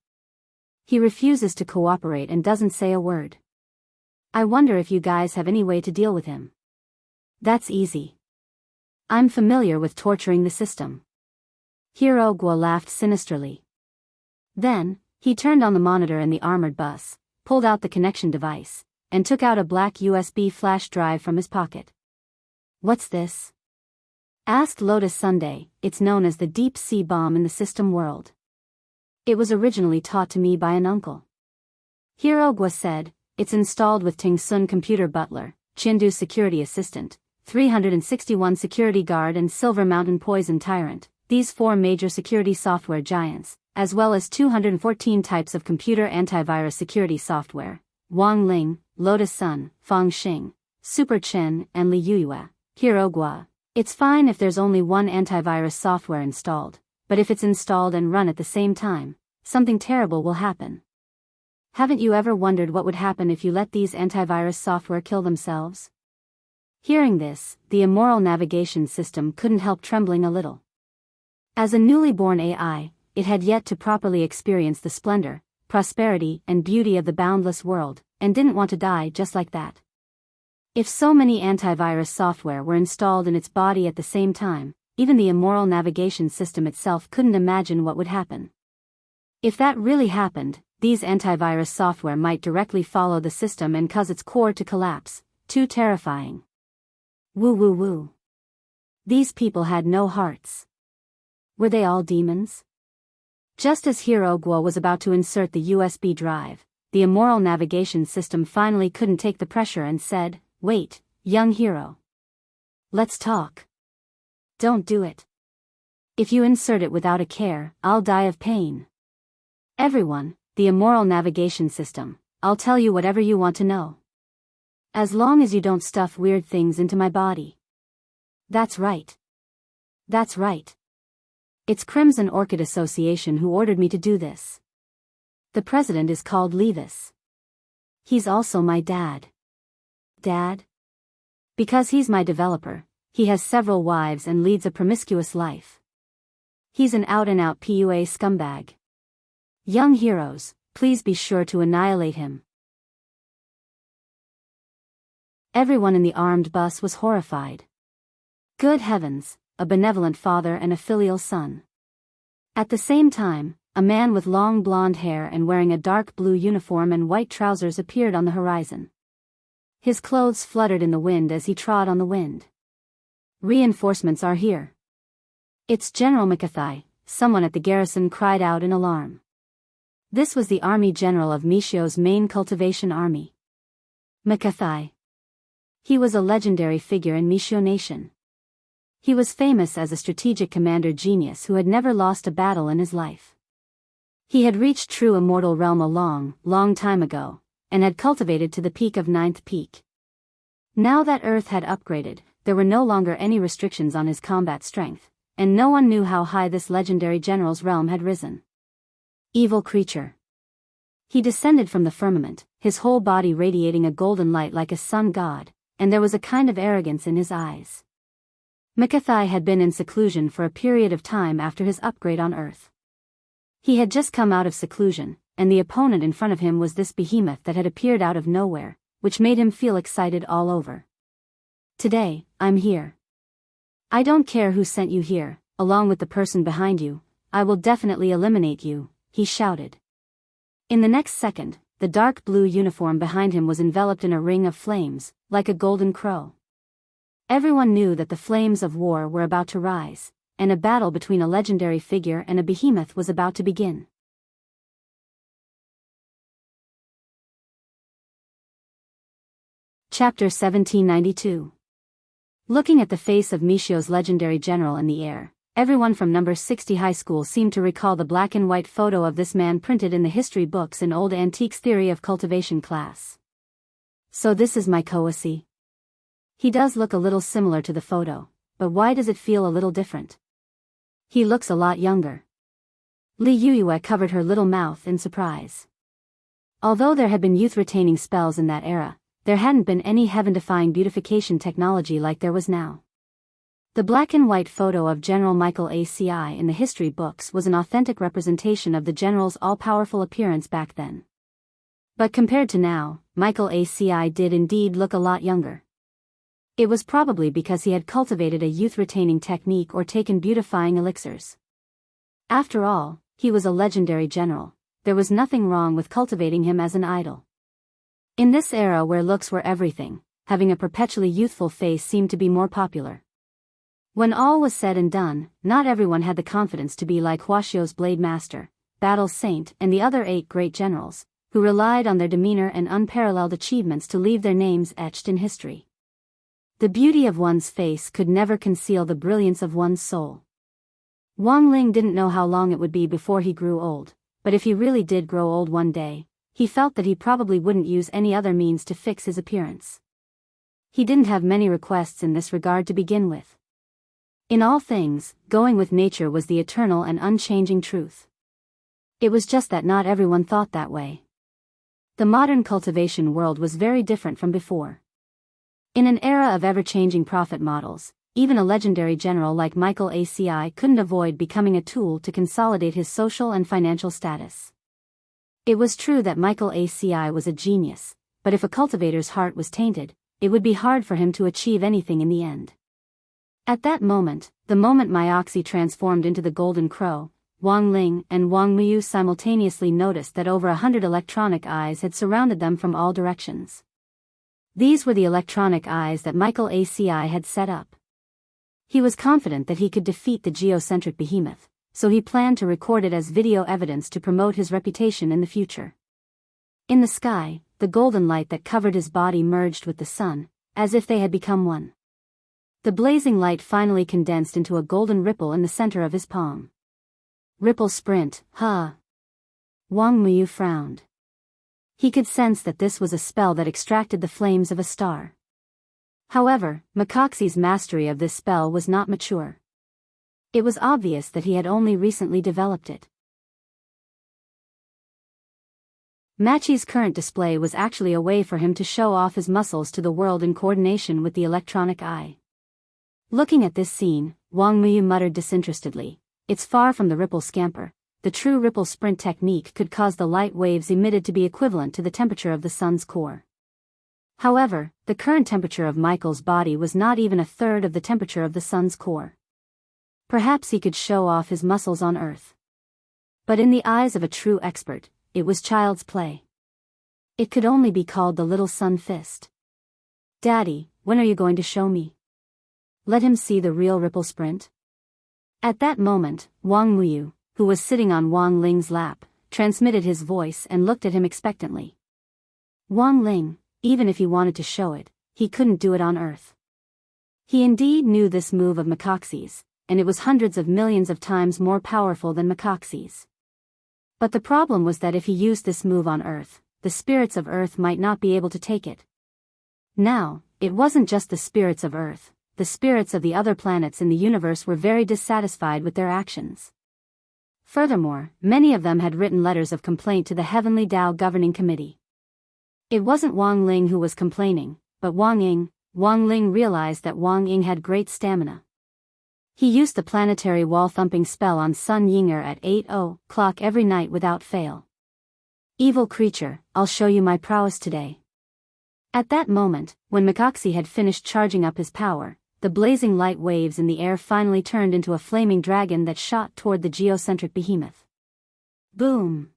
He refuses to cooperate and doesn't say a word. I wonder if you guys have any way to deal with him. That's easy. I'm familiar with torturing the system. Hirogua laughed sinisterly. Then, He turned on the monitor in the armored bus, pulled out the connection device, and took out a black USB flash drive from his pocket. "What's this?" asked Lotus Sunday. "It's known as the deep sea bomb in the system world. It was originally taught to me by an uncle." Hirogwa said, "It's installed with Ting Sun Computer Butler, Chindu Security Assistant, 361 Security Guard and Silver Mountain Poison Tyrant, these 4 major security software giants, as well as 214 types of computer antivirus security software, Wang Ling, Lotus Sun, Feng Xing, Super Chen and Li Yuyue, Hirogwa. It's fine if there's only one antivirus software installed, but if it's installed and run at the same time, something terrible will happen. Haven't you ever wondered what would happen if you let these antivirus software kill themselves?" Hearing this, the Immortal navigation system couldn't help trembling a little. As a newly born AI, it had yet to properly experience the splendor, prosperity and beauty of the boundless world, and didn't want to die just like that. If so many antivirus software were installed in its body at the same time, even the Immortal navigation system itself couldn't imagine what would happen. If that really happened, these antivirus software might directly follow the system and cause its core to collapse. Too terrifying. Woo woo woo. These people had no hearts. Were they all demons? Just as Hirogwa was about to insert the USB drive, the Immortal navigation system finally couldn't take the pressure and said, "Wait, young hero. Let's talk. Don't do it. If you insert it without a care, I'll die of pain." "Everyone, the Immortal navigation system, I'll tell you whatever you want to know. As long as you don't stuff weird things into my body." "That's right. That's right. It's Crimson Orchid Association who ordered me to do this. The president is called Levis. He's also my dad." "Dad?" "Because he's my developer, he has several wives and leads a promiscuous life. He's an out-and-out PUA scumbag. Young heroes, please be sure to annihilate him." Everyone in the armed bus was horrified. Good heavens, a benevolent father and a filial son. At the same time, a man with long blonde hair and wearing a dark blue uniform and white trousers appeared on the horizon. His clothes fluttered in the wind as he trod on the wind. "Reinforcements are here." "It's General Mikathai," someone at the garrison cried out in alarm. This was the army general of Mishio's main cultivation army. Mikathai. He was a legendary figure in Mishio Nation. He was famous as a strategic commander genius who had never lost a battle in his life. He had reached true immortal realm a long time ago, and had cultivated to the peak of 9th peak. Now that Earth had upgraded, there were no longer any restrictions on his combat strength, and no one knew how high this legendary general's realm had risen. Evil creature. He descended from the firmament, his whole body radiating a golden light like a sun god, and there was a kind of arrogance in his eyes. Mikathai had been in seclusion for a period of time after his upgrade on Earth. He had just come out of seclusion, and the opponent in front of him was this behemoth that had appeared out of nowhere, which made him feel excited all over. "Today, I'm here. I don't care who sent you here, along with the person behind you, I will definitely eliminate you," he shouted. In the next second, the dark blue uniform behind him was enveloped in a ring of flames, like a golden crow. Everyone knew that the flames of war were about to rise, and a battle between a legendary figure and a behemoth was about to begin. Chapter 1792. Looking at the face of Mishio's legendary general in the air, everyone from number 60 high school seemed to recall the black and white photo of this man printed in the history books in old antiques theory of cultivation class. "So this is my Kawasi. He does look a little similar to the photo, but why does it feel a little different? He looks a lot younger." Li Yuyue covered her little mouth in surprise. Although there had been youth-retaining spells in that era, there hadn't been any heaven-defying beautification technology like there was now. The black and white photo of General Michael ACI in the history books was an authentic representation of the general's all-powerful appearance back then. But compared to now, Michael ACI did indeed look a lot younger. It was probably because he had cultivated a youth-retaining technique or taken beautifying elixirs. After all, he was a legendary general. there was nothing wrong with cultivating him as an idol. In this era where looks were everything, having a perpetually youthful face seemed to be more popular. When all was said and done, not everyone had the confidence to be like Huashio's Blade Master, Battle Saint, and the other 8 great generals, who relied on their demeanor and unparalleled achievements to leave their names etched in history. The beauty of one's face could never conceal the brilliance of one's soul. Wang Ling didn't know how long it would be before he grew old, but if he really did grow old one day, he felt that he probably wouldn't use any other means to fix his appearance. He didn't have many requests in this regard to begin with. In all things, going with nature was the eternal and unchanging truth. It was just that not everyone thought that way. The modern cultivation world was very different from before. In an era of ever-changing profit models, even a legendary general like Michael ACI couldn't avoid becoming a tool to consolidate his social and financial status. It was true that Michael ACI was a genius, but if a cultivator's heart was tainted, it would be hard for him to achieve anything in the end. At that moment, the moment Myoxi transformed into the Golden Crow, Wang Ling and Wang Muyu simultaneously noticed that over 100 electronic eyes had surrounded them from all directions. These were the electronic eyes that Michael ACI had set up. He was confident that he could defeat the geocentric behemoth, so he planned to record it as video evidence to promote his reputation in the future. In the sky, the golden light that covered his body merged with the sun, as if they had become one. The blazing light finally condensed into a golden ripple in the center of his palm. Ripple sprint, huh? Wang Muyu frowned. He could sense that this was a spell that extracted the flames of a star. However, Mikoxi's mastery of this spell was not mature. It was obvious that he had only recently developed it. Machi's current display was actually a way for him to show off his muscles to the world in coordination with the electronic eye. Looking at this scene, Wang Muyu muttered disinterestedly, "It's far from the ripple scamper. The true ripple sprint technique could cause the light waves emitted to be equivalent to the temperature of the sun's core." However, the current temperature of Michael's body was not even a third of the temperature of the sun's core. Perhaps he could show off his muscles on Earth. But in the eyes of a true expert, it was child's play. It could only be called the little sun fist. "Daddy, when are you going to show me? Let him see the real ripple sprint." At that moment, Wang Muyu, who was sitting on Wang Ling's lap, transmitted his voice and looked at him expectantly. Wang Ling, even if he wanted to show it, he couldn't do it on Earth. He indeed knew this move of Mikoxi's, and it was hundreds of millions of times more powerful than Mikoxi's. But the problem was that if he used this move on Earth, the spirits of Earth might not be able to take it. Now, it wasn't just the spirits of Earth, the spirits of the other planets in the universe were very dissatisfied with their actions. Furthermore, many of them had written letters of complaint to the Heavenly Tao Governing Committee. It wasn't Wang Ling who was complaining, but Wang Ying. Wang Ling realized that Wang Ying had great stamina. He used the planetary wall-thumping spell on Sun Yinger at 8:00 every night without fail. "Evil creature, I'll show you my prowess today." At that moment, when Mikoxi had finished charging up his power, the blazing light waves in the air finally turned into a flaming dragon that shot toward the geocentric behemoth. Boom!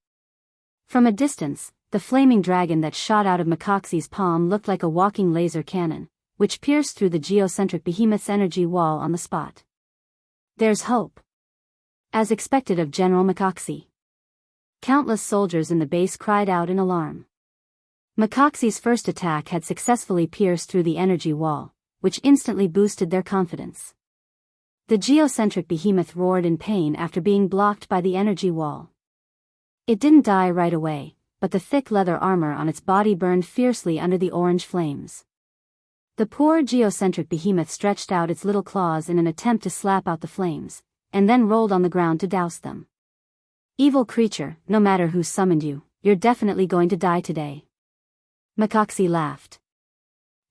From a distance, the flaming dragon that shot out of Mikoxi's palm looked like a walking laser cannon, which pierced through the geocentric behemoth's energy wall on the spot. "There's hope." As expected of General Mikoxi. Countless soldiers in the base cried out in alarm. Mikoxi's first attack had successfully pierced through the energy wall, which instantly boosted their confidence. The geocentric behemoth roared in pain after being blocked by the energy wall. It didn't die right away, but the thick leather armor on its body burned fiercely under the orange flames. The poor geocentric behemoth stretched out its little claws in an attempt to slap out the flames, and then rolled on the ground to douse them. "Evil creature, no matter who summoned you, you're definitely going to die today." Mikoxi laughed.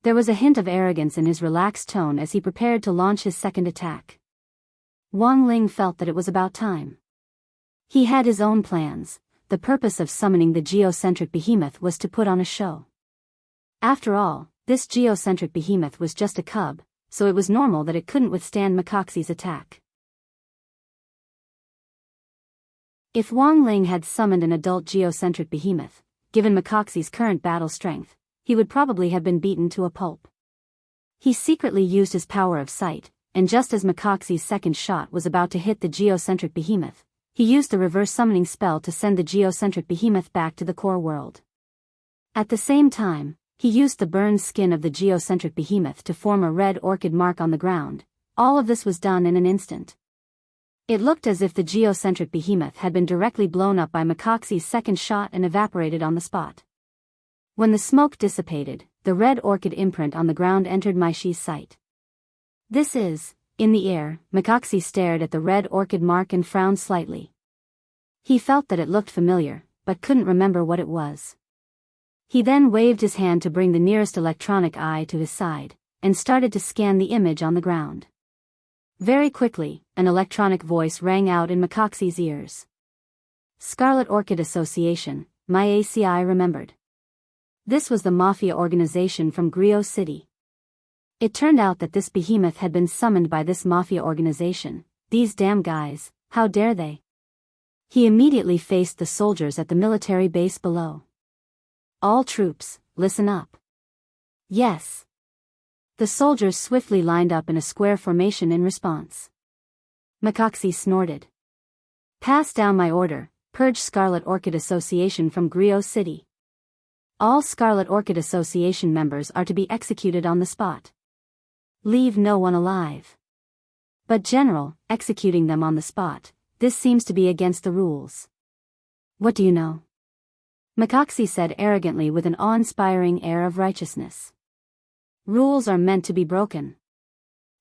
There was a hint of arrogance in his relaxed tone as he prepared to launch his second attack. Wang Ling felt that it was about time. He had his own plans. The purpose of summoning the geocentric behemoth was to put on a show. After all, this geocentric behemoth was just a cub, so it was normal that it couldn't withstand Mikoxi's attack. If Wang Ling had summoned an adult geocentric behemoth, given Mekaxi's current battle strength, he would probably have been beaten to a pulp. He secretly used his power of sight, and just as Mekaxi's second shot was about to hit the geocentric behemoth, he used the reverse summoning spell to send the geocentric behemoth back to the core world. At the same time, he used the burned skin of the geocentric behemoth to form a red orchid mark on the ground. All of this was done in an instant. It looked as if the geocentric behemoth had been directly blown up by Mekaxi's second shot and evaporated on the spot. When the smoke dissipated, the red orchid imprint on the ground entered Maishi's sight. This is, in the air. Mekaxi stared at the red orchid mark and frowned slightly. He felt that it looked familiar, but couldn't remember what it was. He then waved his hand to bring the nearest electronic eye to his side, and started to scan the image on the ground. Very quickly, an electronic voice rang out in Mekaxi's ears. Scarlet Orchid Association, my ACI remembered. This was the mafia organization from Griot City. It turned out that this behemoth had been summoned by this mafia organization. These damn guys, how dare they? He immediately faced the soldiers at the military base below. All troops, listen up. Yes. The soldiers swiftly lined up in a square formation in response. Mekaxi snorted. Pass down my order, purge Scarlet Orchid Association from Griot City. All Scarlet Orchid Association members are to be executed on the spot. Leave no one alive. But General, executing them on the spot, this seems to be against the rules. What do you know? Mekaxi said arrogantly with an awe-inspiring air of righteousness. Rules are meant to be broken.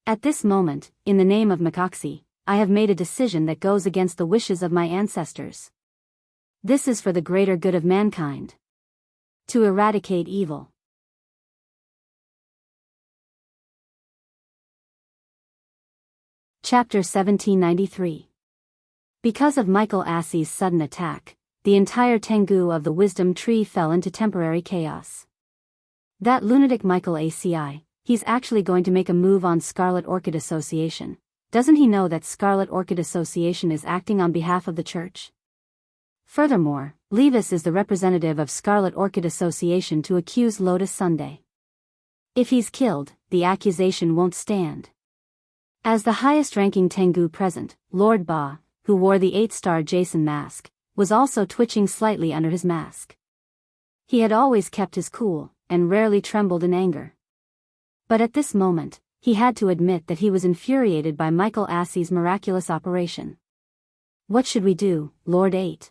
At this moment, in the name of Mekaxi, I have made a decision that goes against the wishes of my ancestors. This is for the greater good of mankind. To eradicate evil. Chapter 1793. Because of Michael Assey's sudden attack, the entire Tengu of the Wisdom Tree fell into temporary chaos. That lunatic Michael ACI, he's actually going to make a move on Scarlet Orchid Association. Doesn't he know that Scarlet Orchid Association is acting on behalf of the church? Furthermore, Levis is the representative of Scarlet Orchid Association to accuse Lotus Sunday. If he's killed, the accusation won't stand. As the highest-ranking Tengu present, Lord Ba, who wore the 8-star Jason mask, was also twitching slightly under his mask. He had always kept his cool, and rarely trembled in anger. But at this moment, he had to admit that he was infuriated by Michael Assey's miraculous operation. What should we do, Lord 8?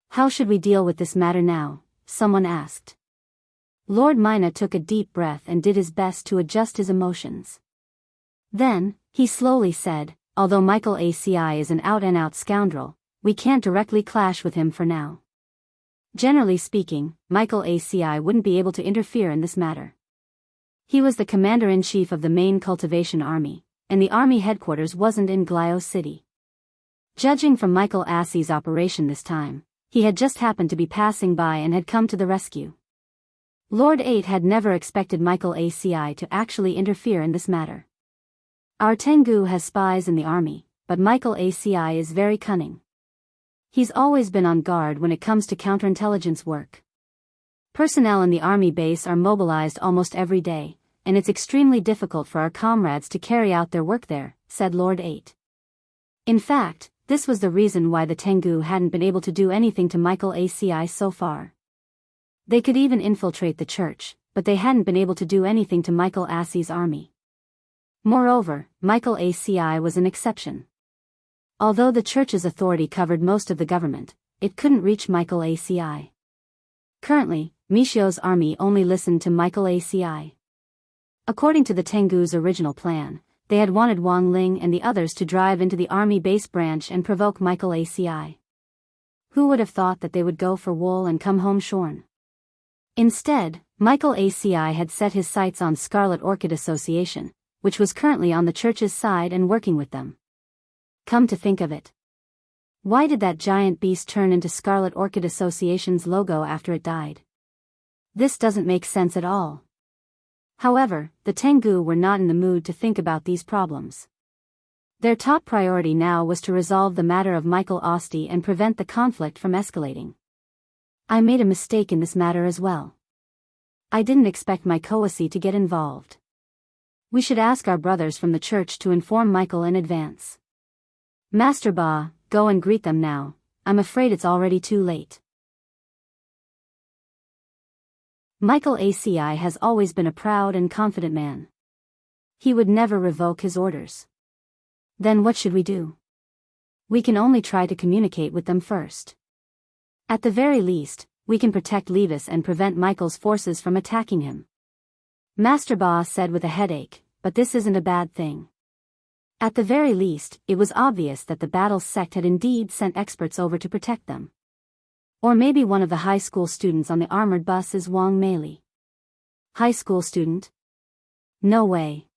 How should we deal with this matter now? Someone asked. Lord Mina took a deep breath and did his best to adjust his emotions. Then, he slowly said, although Michael ACI is an out-and-out scoundrel, we can't directly clash with him for now. Generally speaking, Michael ACI wouldn't be able to interfere in this matter. He was the commander-in-chief of the main cultivation army, and the army headquarters wasn't in Griot City. Judging from Michael Assey's operation this time, he had just happened to be passing by and had come to the rescue. Lord 8 had never expected Michael ACI to actually interfere in this matter. Our Tengu has spies in the army, but Michael ACI is very cunning. He's always been on guard when it comes to counterintelligence work. Personnel in the army base are mobilized almost every day, and it's extremely difficult for our comrades to carry out their work there, said Lord 8. In fact, this was the reason why the Tengu hadn't been able to do anything to Michael ACI so far. They could even infiltrate the church, but they hadn't been able to do anything to Michael Assey's army. Moreover, Michael ACI was an exception. Although the church's authority covered most of the government, it couldn't reach Michael ACI. Currently, Michio's army only listened to Michael ACI. According to the Tengu's original plan, they had wanted Wang Ling and the others to drive into the army base branch and provoke Michael ACI. Who would have thought that they would go for wool and come home shorn? Instead, Michael ACI had set his sights on Scarlet Orchid Association, which was currently on the church's side and working with them. Come to think of it. Why did that giant beast turn into Scarlet Orchid Association's logo after it died? This doesn't make sense at all. However, the Tengu were not in the mood to think about these problems. Their top priority now was to resolve the matter of Michael Osti and prevent the conflict from escalating. I made a mistake in this matter as well. I didn't expect my Koasi to get involved. We should ask our brothers from the church to inform Michael in advance. Master Ba, go and greet them now. I'm afraid it's already too late. Michael Aci has always been a proud and confident man. He would never revoke his orders. Then what should we do? We can only try to communicate with them first. At the very least, we can protect Levis and prevent Michael's forces from attacking him. Master Ba said with a headache, but this isn't a bad thing. At the very least, it was obvious that the battle sect had indeed sent experts over to protect them. Or maybe one of the high school students on the armored bus is Wang Meili. High school student? No way.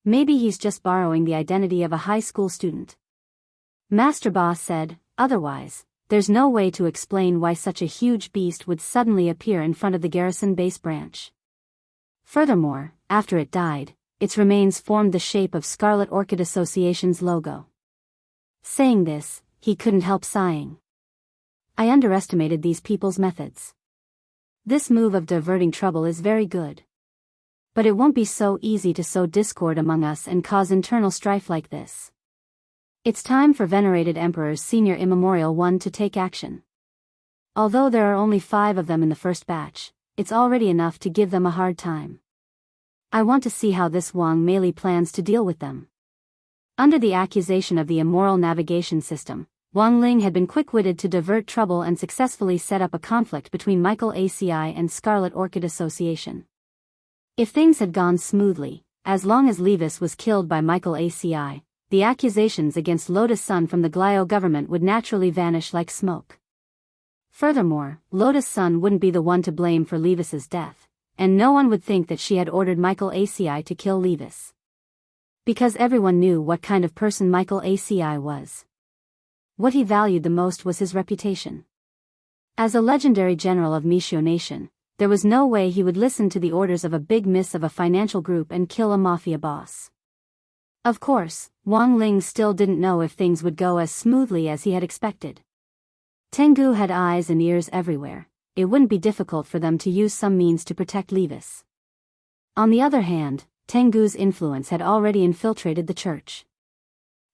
Maybe he's just borrowing the identity of a high school student. Master Ba said, otherwise, there's no way to explain why such a huge beast would suddenly appear in front of the garrison base branch. Furthermore, after it died, its remains formed the shape of Scarlet Orchid Association's logo. Saying this, he couldn't help sighing. I underestimated these people's methods. This move of diverting trouble is very good. But it won't be so easy to sow discord among us and cause internal strife like this. It's time for venerated Emperor's Senior Immemorial One to take action. Although there are only 5 of them in the first batch, it's already enough to give them a hard time. I want to see how this Wang Meili plans to deal with them. Under the accusation of the immoral navigation system, Wang Ling had been quick-witted to divert trouble and successfully set up a conflict between Michael Aci and Scarlet Orchid Association. If things had gone smoothly, as long as Levis was killed by Michael Aci, the accusations against Lotus Sun from the Glio government would naturally vanish like smoke. Furthermore, Lotus Sun wouldn't be the one to blame for Levis's death, and no one would think that she had ordered Michael Aci to kill Levis. Because everyone knew what kind of person Michael Aci was. What he valued the most was his reputation. As a legendary general of Mishio Nation, there was no way he would listen to the orders of a big miss of a financial group and kill a mafia boss. Of course, Wang Ling still didn't know if things would go as smoothly as he had expected. Tengu had eyes and ears everywhere. It wouldn't be difficult for them to use some means to protect Levis. On the other hand, Tengu's influence had already infiltrated the church.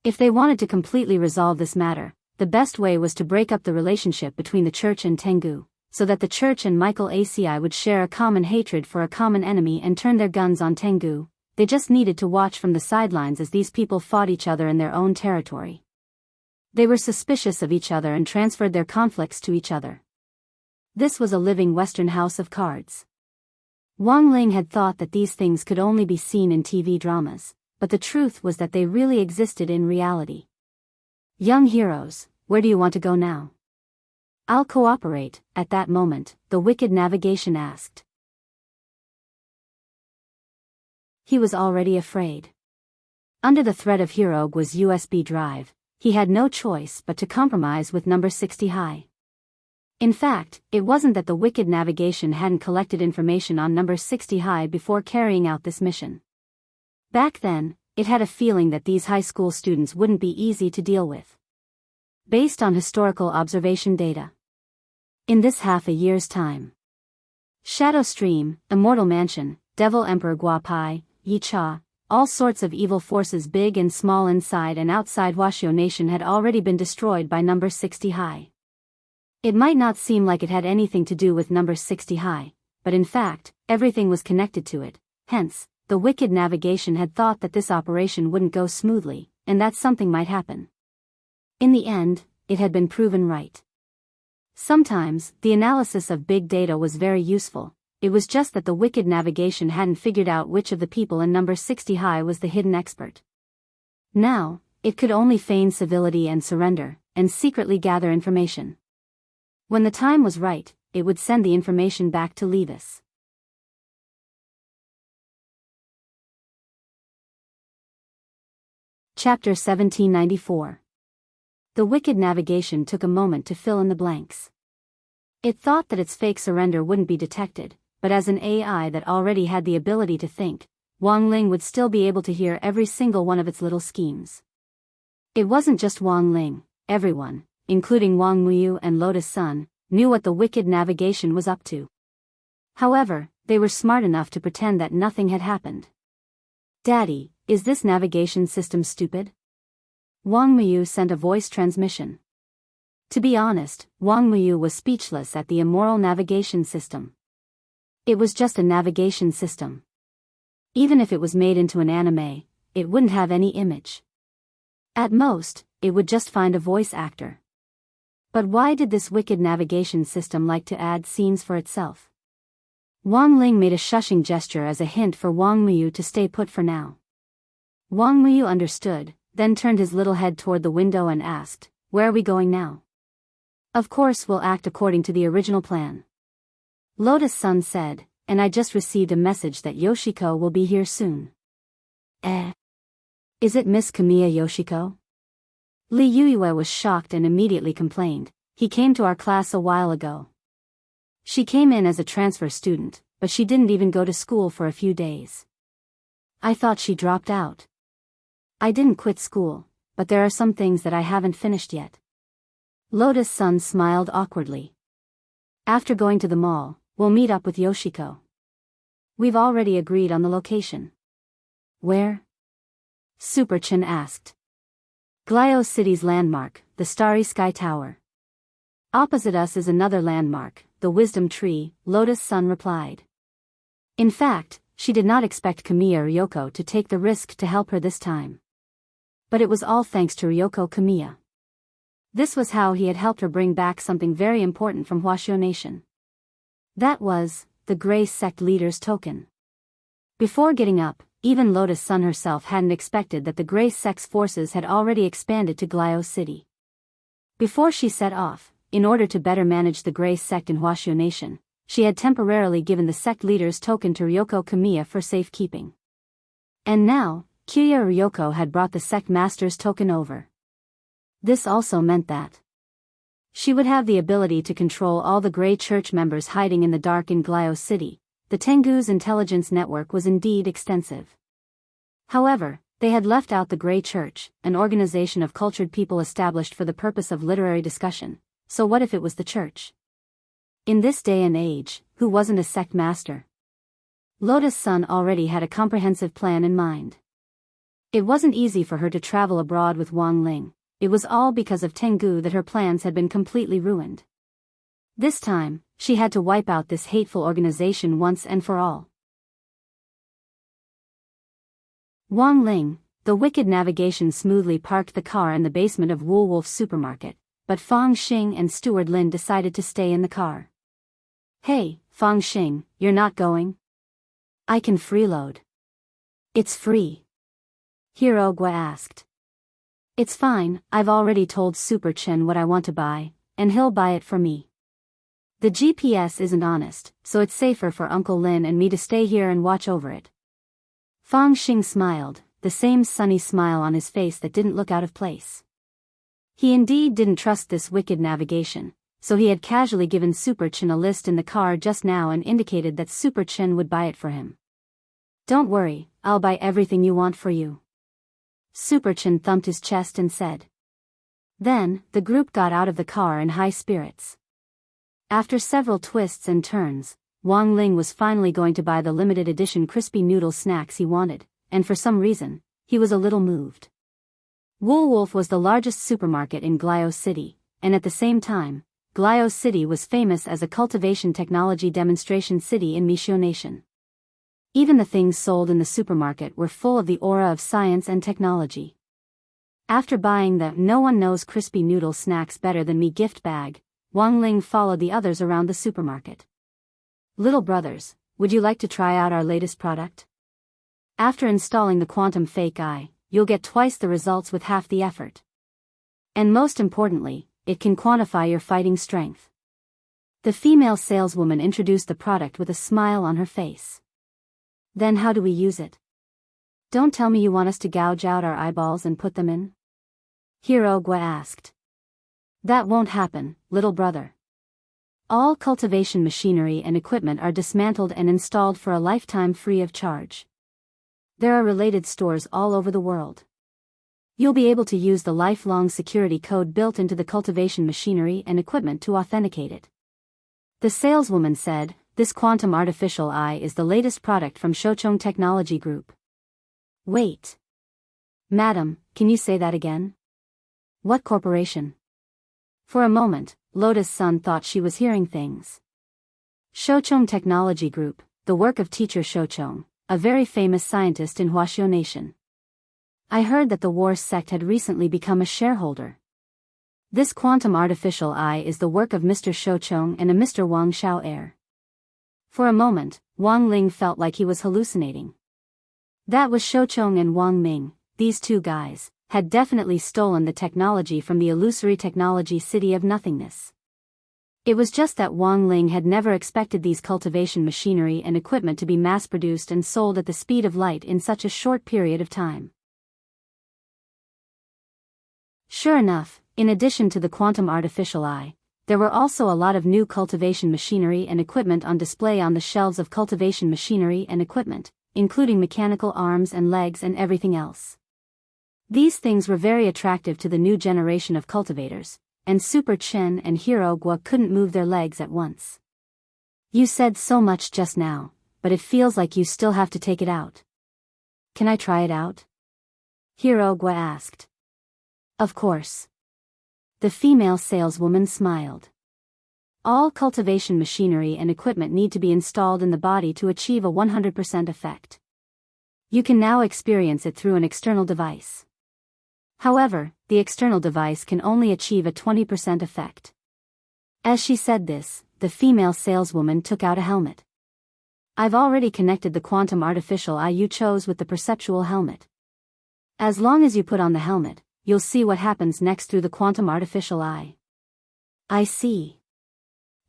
If they wanted to completely resolve this matter, the best way was to break up the relationship between the church and Tengu, so that the church and Michael Aci would share a common hatred for a common enemy and turn their guns on Tengu. They just needed to watch from the sidelines as these people fought each other in their own territory. They were suspicious of each other and transferred their conflicts to each other. This was a living Western house of cards. Wang Ling had thought that these things could only be seen in TV dramas, but the truth was that they really existed in reality. Young heroes, where do you want to go now? I'll cooperate, at that moment, the wicked navigation asked. He was already afraid. Under the threat of Hirogwa's USB drive, he had no choice but to compromise with number 60 high. In fact, it wasn't that the wicked navigation hadn't collected information on number 60 high before carrying out this mission. Back then, it had a feeling that these high school students wouldn't be easy to deal with. Based on historical observation data. In this half a year's time. Shadow Stream, Immortal Mansion, Devil Emperor Guapai, Yicha, all sorts of evil forces big and small inside and outside Washio Nation had already been destroyed by number 60 high. It might not seem like it had anything to do with number 60 high, but in fact, everything was connected to it. Hence, the wicked navigation had thought that this operation wouldn't go smoothly, and that something might happen. In the end, it had been proven right. Sometimes, the analysis of big data was very useful. It was just that the wicked navigation hadn't figured out which of the people in number 60 high was the hidden expert. Now, it could only feign civility and surrender, and secretly gather information. When the time was right, it would send the information back to Levis. Chapter 1794. The wicked navigation took a moment to fill in the blanks. It thought that its fake surrender wouldn't be detected, but as an AI that already had the ability to think, Wang Ling would still be able to hear every single one of its little schemes. It wasn't just Wang Ling, everyone, including Wang Muyu and Lotus Sun, knew what the wicked navigation was up to. However, they were smart enough to pretend that nothing had happened. "Daddy, is this navigation system stupid?" Wang Muyu sent a voice transmission. To be honest, Wang Muyu was speechless at the Immortal navigation system. It was just a navigation system. Even if it was made into an anime, it wouldn't have any image. At most, it would just find a voice actor. But why did this wicked navigation system like to add scenes for itself? Wang Ling made a shushing gesture as a hint for Wang Muyu to stay put for now. Wang Muyu understood, then turned his little head toward the window and asked, "Where are we going now?" "Of course we'll act according to the original plan," Lotus Sun said, "and I just received a message that Yoshiko will be here soon." Is it Miss Kamiya Yoshiko?" Li Yuyue was shocked and immediately complained, "He came to our class a while ago. She came in as a transfer student, but she didn't even go to school for a few days. I thought she dropped out." "I didn't quit school, but there are some things that I haven't finished yet." Lotus Sun smiled awkwardly. "After going to the mall, we'll meet up with Yoshiko. We've already agreed on the location." "Where?" Super Chin asked. "Glio City's landmark, the Starry Sky Tower. Opposite us is another landmark, the Wisdom Tree," Lotus Sun replied. In fact, she did not expect Kamiya Ryoko to take the risk to help her this time. But it was all thanks to Ryoko Kamiya. This was how he had helped her bring back something very important from Huashio Nation. That was, the Grey Sect leader's token. Before getting up, even Lotus Sun herself hadn't expected that the Grey Sect's forces had already expanded to Glio City. Before she set off, in order to better manage the Grey Sect in Huashio Nation, she had temporarily given the sect leader's token to Ryoko Kamiya for safekeeping. And now, Kiya Ryoko had brought the sect master's token over. This also meant that she would have the ability to control all the Grey Church members hiding in the dark in Glio City. The Tengu's intelligence network was indeed extensive. However, they had left out the Grey Church, an organization of cultured people established for the purpose of literary discussion. So what if it was the church? In this day and age, who wasn't a sect master? Lotus Sun already had a comprehensive plan in mind. It wasn't easy for her to travel abroad with Wang Ling. It was all because of Tengu that her plans had been completely ruined. This time, she had to wipe out this hateful organization once and for all. Wang Ling, the wicked navigation smoothly parked the car in the basement of Woolwolf Supermarket, but Fang Xing and Steward Lin decided to stay in the car. "Hey, Fang Xing, you're not going?" "I can freeload." "It's free?" Hirogwa asked. "It's fine, I've already told Super Chen what I want to buy, and he'll buy it for me. The GPS isn't honest, so it's safer for Uncle Lin and me to stay here and watch over it." Fang Xing smiled, the same sunny smile on his face that didn't look out of place. He indeed didn't trust this wicked navigation, so he had casually given Super Chen a list in the car just now and indicated that Super Chen would buy it for him. "Don't worry, I'll buy everything you want for you." Super Chen thumped his chest and said. Then, the group got out of the car in high spirits. After several twists and turns, Wang Ling was finally going to buy the limited edition crispy noodle snacks he wanted, and for some reason, he was a little moved. Woolwolf was the largest supermarket in Glio City, and at the same time, Glio City was famous as a cultivation technology demonstration city in Mishio Nation. Even the things sold in the supermarket were full of the aura of science and technology. After buying the "No One Knows Crispy Noodle Snacks Better Than Me" gift bag, Wang Ling followed the others around the supermarket. "Little brothers, would you like to try out our latest product? After installing the quantum fake eye, you'll get twice the results with half the effort. And most importantly, it can quantify your fighting strength." The female saleswoman introduced the product with a smile on her face. "Then how do we use it? Don't tell me you want us to gouge out our eyeballs and put them in?" Hirogwa asked. "That won't happen, little brother. All cultivation machinery and equipment are dismantled and installed for a lifetime free of charge. There are related stores all over the world. You'll be able to use the lifelong security code built into the cultivation machinery and equipment to authenticate it. The saleswoman said, "This quantum artificial eye is the latest product from Shochong Technology Group." Wait. Madam, can you say that again? What corporation? For a moment, Lotus Sun thought she was hearing things. Shochong Technology Group, the work of teacher Shochong, a very famous scientist in Huaxiao Nation. I heard that the war sect had recently become a shareholder. This quantum artificial eye is the work of Mr. Shochong and a Mr. Wang Xiao. For a moment, Wang Ling felt like he was hallucinating. That was Shochong and Wang Ming, these two guys, had definitely stolen the technology from the illusory technology city of nothingness. It was just that Wang Ling had never expected these cultivation machinery and equipment to be mass-produced and sold at the speed of light in such a short period of time. Sure enough, in addition to the quantum artificial eye, there were also a lot of new cultivation machinery and equipment on display on the shelves of cultivation machinery and equipment, including mechanical arms and legs and everything else. These things were very attractive to the new generation of cultivators, and Super Chen and Hero Gua couldn't move their legs at once. You said so much just now, but it feels like you still have to take it out. Can I try it out? Hero Gua asked. Of course. The female saleswoman smiled. All cultivation machinery and equipment need to be installed in the body to achieve a 100% effect. You can now experience it through an external device. However, the external device can only achieve a 20% effect. As she said this, the female saleswoman took out a helmet. I've already connected the quantum artificial eye you chose with the perceptual helmet. As long as you put on the helmet, you'll see what happens next through the quantum artificial eye. I see.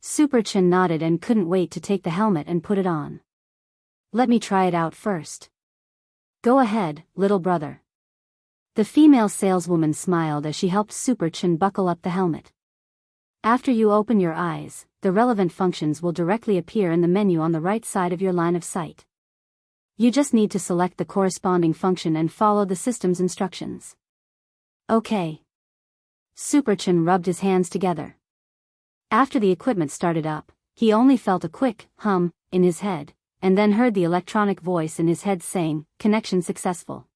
Super Chen nodded and couldn't wait to take the helmet and put it on. Let me try it out first. Go ahead, little brother. The female saleswoman smiled as she helped Super Chen buckle up the helmet. After you open your eyes, the relevant functions will directly appear in the menu on the right side of your line of sight. You just need to select the corresponding function and follow the system's instructions. Okay. Super Chen rubbed his hands together. After the equipment started up, he only felt a quick hum in his head, and then heard the electronic voice in his head saying, "Connection successful."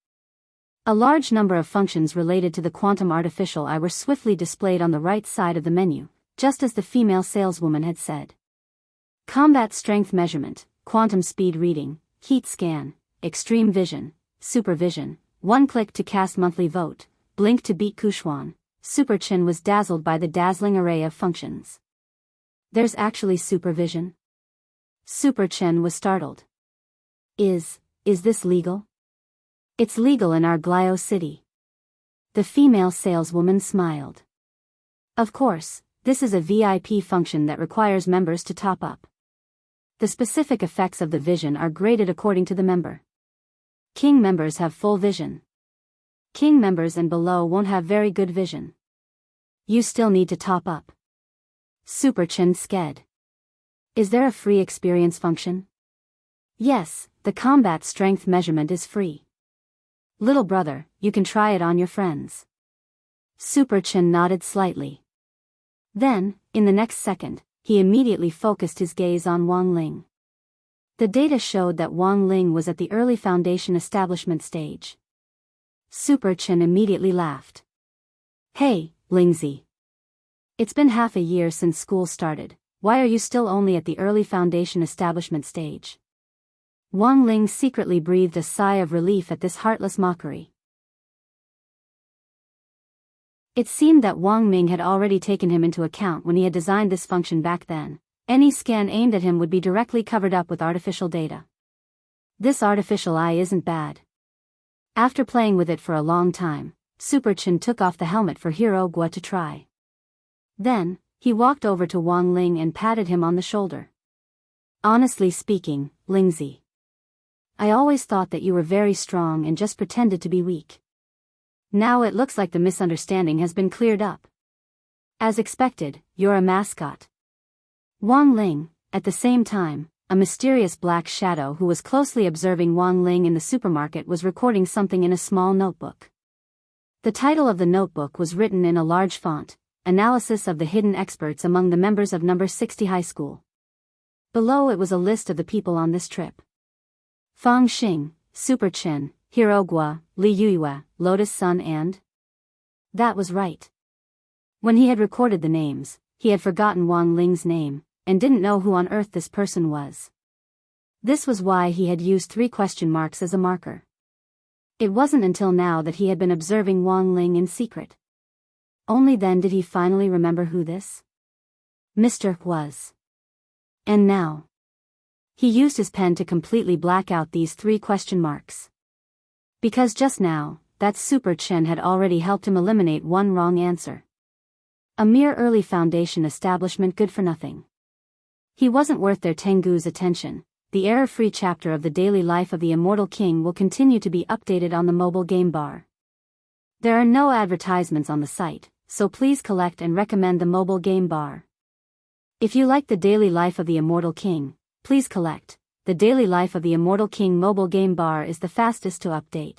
A large number of functions related to the quantum artificial eye were swiftly displayed on the right side of the menu, just as the female saleswoman had said. Combat strength measurement, quantum speed reading, heat scan, extreme vision, supervision, one click to cast monthly vote, blink to beat Kushuan. Super Chen was dazzled by the dazzling array of functions. There's actually supervision? Super Chen was startled. Is this legal? It's legal in our Glio city. The female saleswoman smiled. Of course, this is a VIP function that requires members to top up. The specific effects of the vision are graded according to the member. King members have full vision. King members and below won't have very good vision. You still need to top up. Super Chen sked. Is there a free experience function? Yes, the combat strength measurement is free. Little brother, you can try it on your friends. Super Chen nodded slightly. Then, in the next second, he immediately focused his gaze on Wang Ling. The data showed that Wang Ling was at the early foundation establishment stage. Super Chen immediately laughed. Hey, Lingzi. It's been half a year since school started, why are you still only at the early foundation establishment stage? Wang Ling secretly breathed a sigh of relief at this heartless mockery. It seemed that Wang Ming had already taken him into account when he had designed this function back then. Any scan aimed at him would be directly covered up with artificial data. This artificial eye isn't bad. After playing with it for a long time, Super Chen took off the helmet for Hero Gua to try. Then, he walked over to Wang Ling and patted him on the shoulder. Honestly speaking, Lingzi, I always thought that you were very strong and just pretended to be weak. Now it looks like the misunderstanding has been cleared up. As expected, you're a mascot. Wang Ling, at the same time, a mysterious black shadow who was closely observing Wang Ling in the supermarket was recording something in a small notebook. The title of the notebook was written in a large font, Analysis of the Hidden Experts Among the Members of Number 60 High School. Below it was a list of the people on this trip. Fang Xing, Super Chin, Hirogwa, Li Yuyue, Lotus Sun and... That was right. When he had recorded the names, he had forgotten Wang Ling's name, and didn't know who on earth this person was. This was why he had used 3 question marks as a marker. It wasn't until now that he had been observing Wang Ling in secret. Only then did he finally remember who this Mr. was. And now. He used his pen to completely black out these 3 question marks. Because just now, that Super Chen had already helped him eliminate one wrong answer. A mere early foundation establishment good for nothing. He wasn't worth their Tengu's attention. The error-free chapter of the daily life of the Immortal King will continue to be updated on the mobile game bar. There are no advertisements on the site, so please collect and recommend the mobile game bar. If you like the daily life of the Immortal King, please collect. The daily life of the Immortal King mobile game bar is the fastest to update.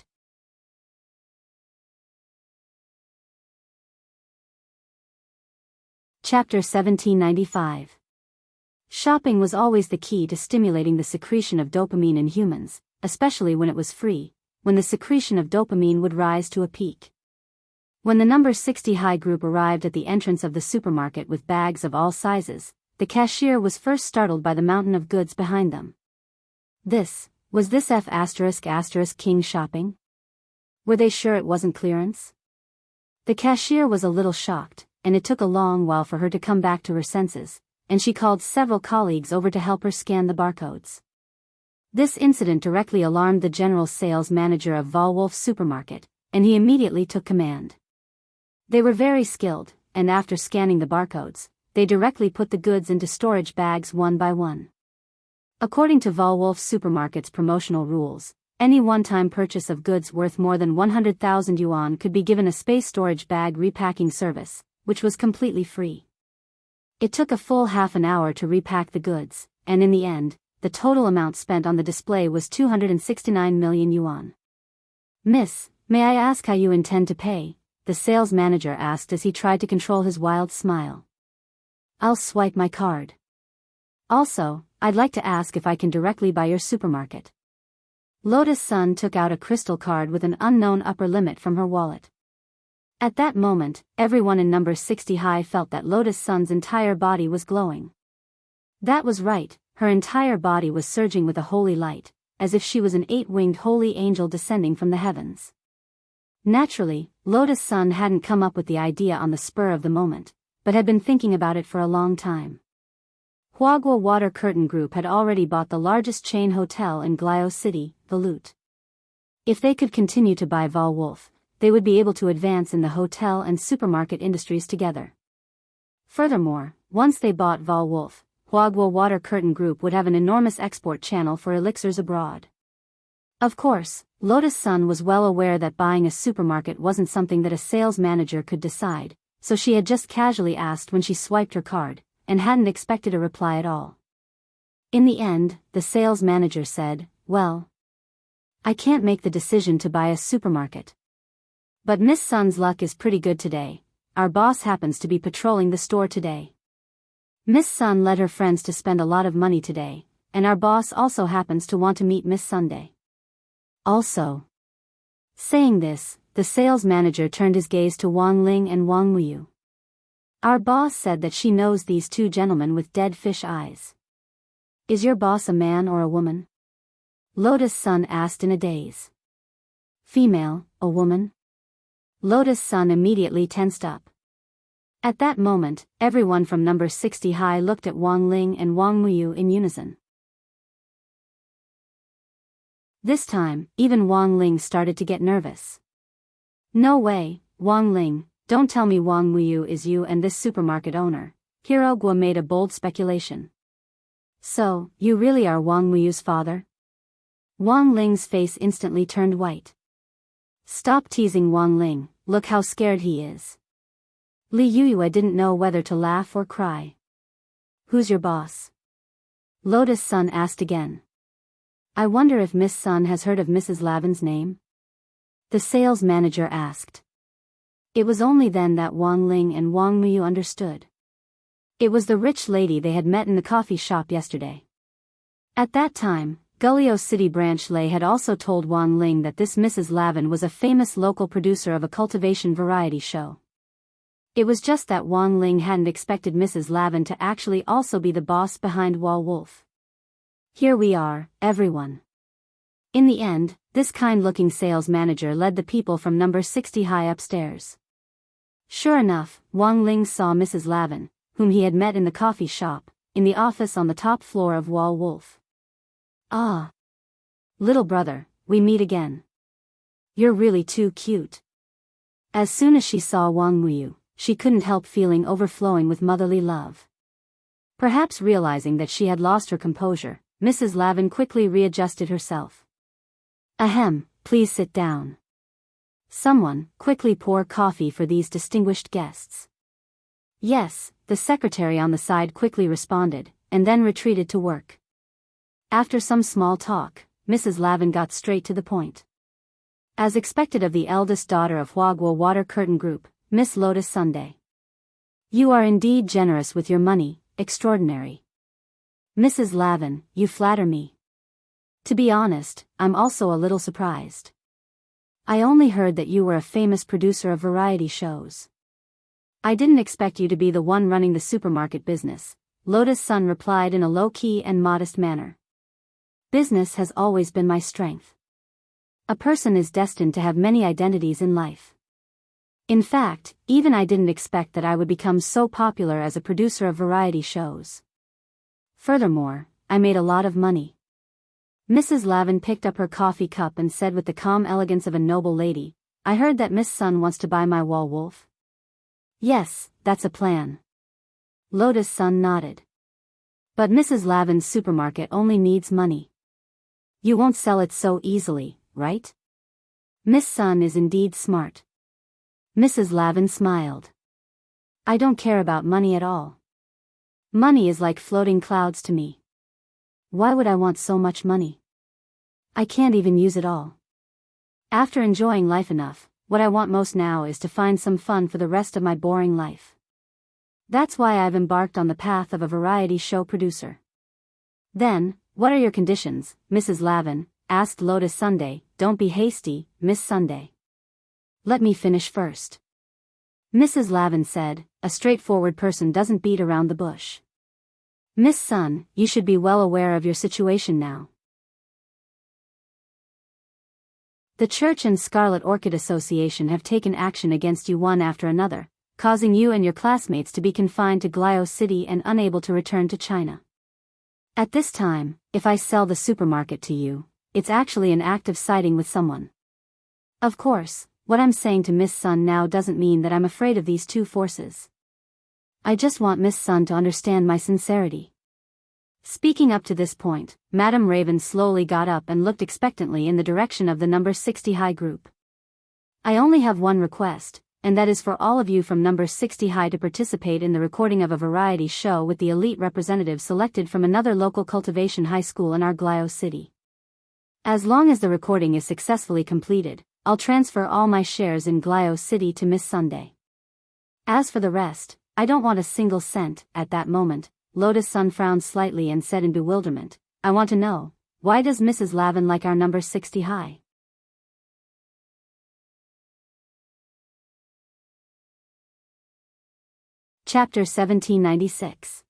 Chapter 1795. Shopping was always the key to stimulating the secretion of dopamine in humans, especially when it was free, when the secretion of dopamine would rise to a peak. When the number 60 high group arrived at the entrance of the supermarket with bags of all sizes, the cashier was first startled by the mountain of goods behind them. Was this F*** King shopping? Were they sure it wasn't clearance? The cashier was a little shocked, and it took a long while for her to come back to her senses, and she called several colleagues over to help her scan the barcodes. This incident directly alarmed the general sales manager of Volwolf Supermarket, and he immediately took command. They were very skilled, and after scanning the barcodes, they directly put the goods into storage bags one by one. According to Volwolf Supermarket's promotional rules, any one-time purchase of goods worth more than 100,000 yuan could be given a space storage bag repacking service, which was completely free. It took a full half an hour to repack the goods, and in the end, the total amount spent on the display was 269 million yuan. "Miss, may I ask how you intend to pay?" the sales manager asked as he tried to control his wild smile. "I'll swipe my card. Also, I'd like to ask if I can directly buy your supermarket." Lotus Sun took out a crystal card with an unknown upper limit from her wallet. At that moment, everyone in number 60 high felt that Lotus Sun's entire body was glowing. That was right, her entire body was surging with a holy light, as if she was an 8-winged holy angel descending from the heavens. Naturally, Lotus Sun hadn't come up with the idea on the spur of the moment, but had been thinking about it for a long time. Huagua Water Curtain Group had already bought the largest chain hotel in Glio City, the Loot. If they could continue to buy Volwolf, they would be able to advance in the hotel and supermarket industries together. Furthermore, once they bought Volwolf, Huagua Water Curtain Group would have an enormous export channel for elixirs abroad. Of course, Lotus Sun was well aware that buying a supermarket wasn't something that a sales manager could decide, so she had just casually asked when she swiped her card, and hadn't expected a reply at all. In the end, the sales manager said, "Well, I can't make the decision to buy a supermarket. But Miss Sun's luck is pretty good today. Our boss happens to be patrolling the store today. Miss Sun led her friends to spend a lot of money today, and our boss also happens to want to meet Miss Sunday. Also." Saying this, the sales manager turned his gaze to Wang Ling and Wang Muyu. "Our boss said that she knows these 2 gentlemen with dead fish eyes. Is your boss a man or a woman?" Lotus Sun asked in a daze. "Female, a woman?" Lotus Sun immediately tensed up. At that moment, everyone from number 60 high looked at Wang Ling and Wang Muyu in unison. This time, even Wang Ling started to get nervous. "No way, Wang Ling, don't tell me Wang Muyu is you and this supermarket owner," Hirogwa made a bold speculation. "So, you really are Wang Muyu's father?" Wang Ling's face instantly turned white. "Stop teasing Wang Ling, look how scared he is." Li Yuyue didn't know whether to laugh or cry. "Who's your boss?" Lotus Sun asked again. "I wonder if Miss Sun has heard of Mrs. Lavin's name?" The sales manager asked. It was only then that Wang Ling and Wang Muyu understood. It was the rich lady they had met in the coffee shop yesterday. At that time, Gullio City branch Lei had also told Wang Ling that this Mrs. Lavin was a famous local producer of a cultivation variety show. It was just that Wang Ling hadn't expected Mrs. Lavin to actually also be the boss behind Wall Wolf. Here we are, everyone. In the end, this kind-looking sales manager led the people from number 60 high upstairs. Sure enough, Wang Ling saw Mrs. Lavin, whom he had met in the coffee shop, in the office on the top floor of Wall Wolf. Ah. Little brother, we meet again. You're really too cute. As soon as she saw Wang Muyu, she couldn't help feeling overflowing with motherly love. Perhaps realizing that she had lost her composure, Mrs. Lavin quickly readjusted herself. Ahem, please sit down. Someone, quickly pour coffee for these distinguished guests. Yes, the secretary on the side quickly responded, and then retreated to work. After some small talk, Mrs. Lavin got straight to the point. As expected of the eldest daughter of Huaguo Water Curtain Group, Miss Lotus Sunday. You are indeed generous with your money, extraordinary. Mrs. Lavin, you flatter me. To be honest, I'm also a little surprised. I only heard that you were a famous producer of variety shows. I didn't expect you to be the one running the supermarket business, Lotus Sun replied in a low-key and modest manner. Business has always been my strength. A person is destined to have many identities in life. In fact, even I didn't expect that I would become so popular as a producer of variety shows. Furthermore, I made a lot of money. Mrs. Lavin picked up her coffee cup and said with the calm elegance of a noble lady, I heard that Miss Sun wants to buy my Wall Wolf. Yes, that's a plan. Lotus Sun nodded. But Mrs. Lavin's supermarket only needs money. You won't sell it so easily, right? Miss Sun is indeed smart. Mrs. Lavin smiled. I don't care about money at all. Money is like floating clouds to me. Why would I want so much money? I can't even use it all. After enjoying life enough, what I want most now is to find some fun for the rest of my boring life. That's why I've embarked on the path of a variety show producer. Then, what are your conditions, Mrs. Lavin? Asked Lotus Sunday. Don't be hasty, Miss Sunday. Let me finish first. Mrs. Lavin said, a straightforward person doesn't beat around the bush. Miss Sun, you should be well aware of your situation now. The Church and Scarlet Orchid Association have taken action against you one after another, causing you and your classmates to be confined to Gullio City and unable to return to China. At this time, if I sell the supermarket to you, it's actually an act of siding with someone. Of course, what I'm saying to Miss Sun now doesn't mean that I'm afraid of these two forces. I just want Miss Sun to understand my sincerity. Speaking up to this point, Madame Raven slowly got up and looked expectantly in the direction of the number 60 high group. I only have one request, and that is for all of you from number 60 high to participate in the recording of a variety show with the elite representative selected from another local cultivation high school in our Gullio City. As long as the recording is successfully completed, I'll transfer all my shares in Gullio City to Miss Sunday. As for the rest, I don't want a single cent. At that moment, Lotus Sun frowned slightly and said in bewilderment, I want to know, why does Mrs. Lavin like our number 60 high? Chapter 1796.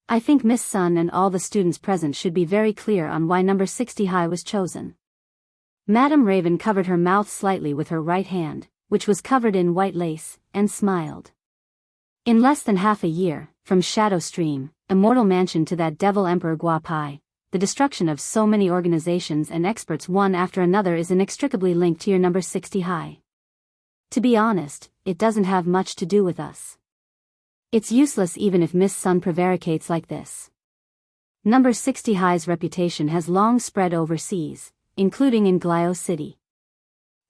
I think Miss Sun and all the students present should be very clear on why number 60 high was chosen. Madame Raven covered her mouth slightly with her right hand, which was covered in white lace, and smiled. In less than half a year, from Shadow Stream, Immortal Mansion to that devil Emperor Guapai, the destruction of so many organizations and experts one after another is inextricably linked to your number 60 high. To be honest, it doesn't have much to do with us. It's useless even if Miss Sun prevaricates like this. Number 60 high's reputation has long spread overseas, including in Gullio City.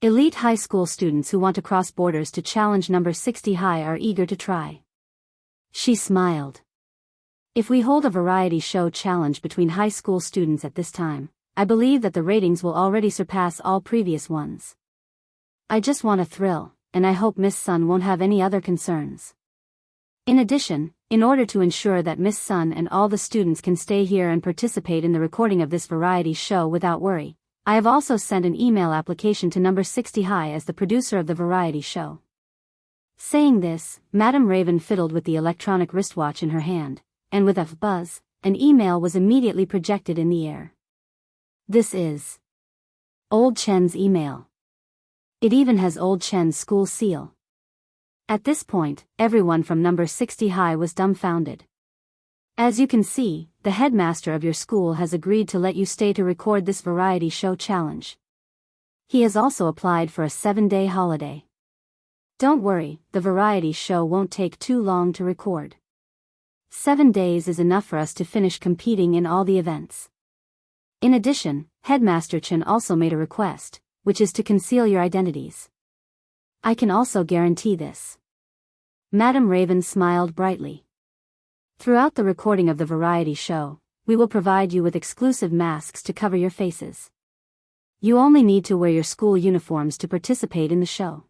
Elite high school students who want to cross borders to challenge number 60 high are eager to try. She smiled. If we hold a variety show challenge between high school students at this time, I believe that the ratings will already surpass all previous ones. I just want a thrill, and I hope Miss Sun won't have any other concerns. In addition, in order to ensure that Miss Sun and all the students can stay here and participate in the recording of this variety show without worry, I have also sent an email application to number 60 High as the producer of the variety show. Saying this, Madam Raven fiddled with the electronic wristwatch in her hand, and with a buzz, an email was immediately projected in the air. This is Old Chen's email. It even has Old Chen's school seal. At this point, everyone from number 60 High was dumbfounded. As you can see, the headmaster of your school has agreed to let you stay to record this variety show challenge. He has also applied for a 7-day holiday. Don't worry, the variety show won't take too long to record. 7 days is enough for us to finish competing in all the events. In addition, Headmaster Chen also made a request, which is to conceal your identities. I can also guarantee this. Madam Raven smiled brightly. Throughout the recording of the variety show, we will provide you with exclusive masks to cover your faces. You only need to wear your school uniforms to participate in the show.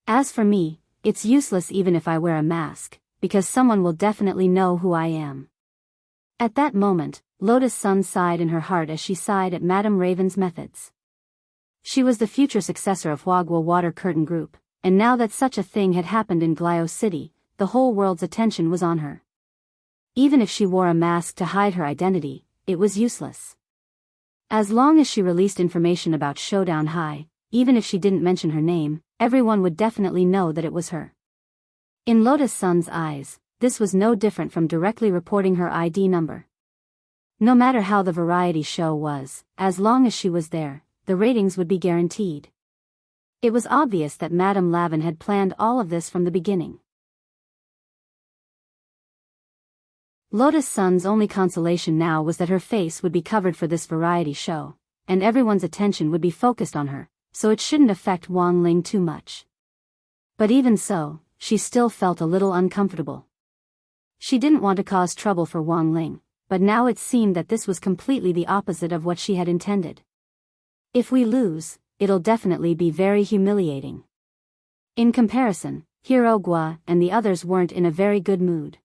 As for me, it's useless even if I wear a mask, because someone will definitely know who I am. At that moment, Lotus Sun sighed in her heart as she sighed at Madam Raven's methods. She was the future successor of Huagua Water Curtain Group, and now that such a thing had happened in Glio City, the whole world's attention was on her. Even if she wore a mask to hide her identity, it was useless. As long as she released information about Showdown High, even if she didn't mention her name, everyone would definitely know that it was her. In Lotus Sun's eyes, this was no different from directly reporting her ID number. No matter how the variety show was, as long as she was there, the ratings would be guaranteed. It was obvious that Madame Lavin had planned all of this from the beginning. Lotus Sun's only consolation now was that her face would be covered for this variety show, and everyone's attention would be focused on her, so it shouldn't affect Wang Ling too much. But even so, she still felt a little uncomfortable. She didn't want to cause trouble for Wang Ling, but now it seemed that this was completely the opposite of what she had intended. If we lose, it'll definitely be very humiliating. In comparison, Hero Gua and the others weren't in a very good mood.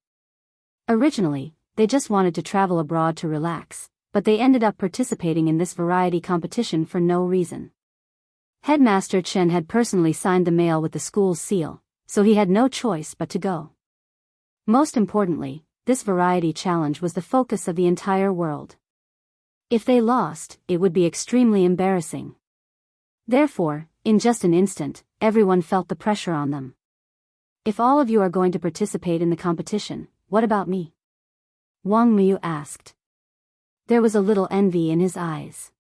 Originally, they just wanted to travel abroad to relax, but they ended up participating in this variety competition for no reason. Headmaster Chen had personally signed the mail with the school's seal, so he had no choice but to go. Most importantly, this variety challenge was the focus of the entire world. If they lost, it would be extremely embarrassing. Therefore, in just an instant, everyone felt the pressure on them. If all of you are going to participate in the competition, what about me? Wang Miyu asked. There was a little envy in his eyes.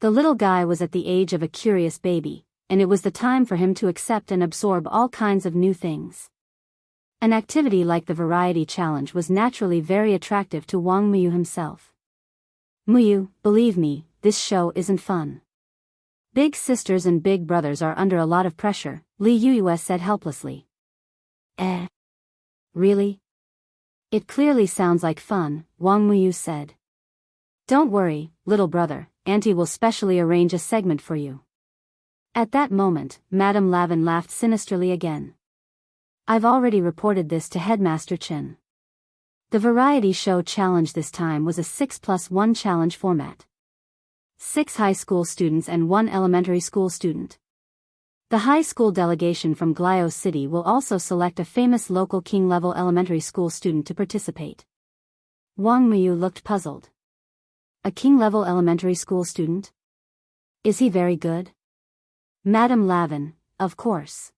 The little guy was at the age of a curious baby, and it was the time for him to accept and absorb all kinds of new things. An activity like the variety challenge was naturally very attractive to Wang Miyu himself. Miyu, believe me, this show isn't fun. Big sisters and big brothers are under a lot of pressure, Li Yuyue said helplessly. Really? It clearly sounds like fun, Wang Miyu said. Don't worry, little brother, Auntie will specially arrange a segment for you. At that moment, Madame Lavin laughed sinisterly again. I've already reported this to Headmaster Chen. The variety show challenge this time was a 6+1 challenge format. 6 high school students and 1 elementary school student. The high school delegation from Glio City will also select a famous local king-level elementary school student to participate. Wang Miyu looked puzzled. A king-level elementary school student? Is he very good? Madame Lavin, of course.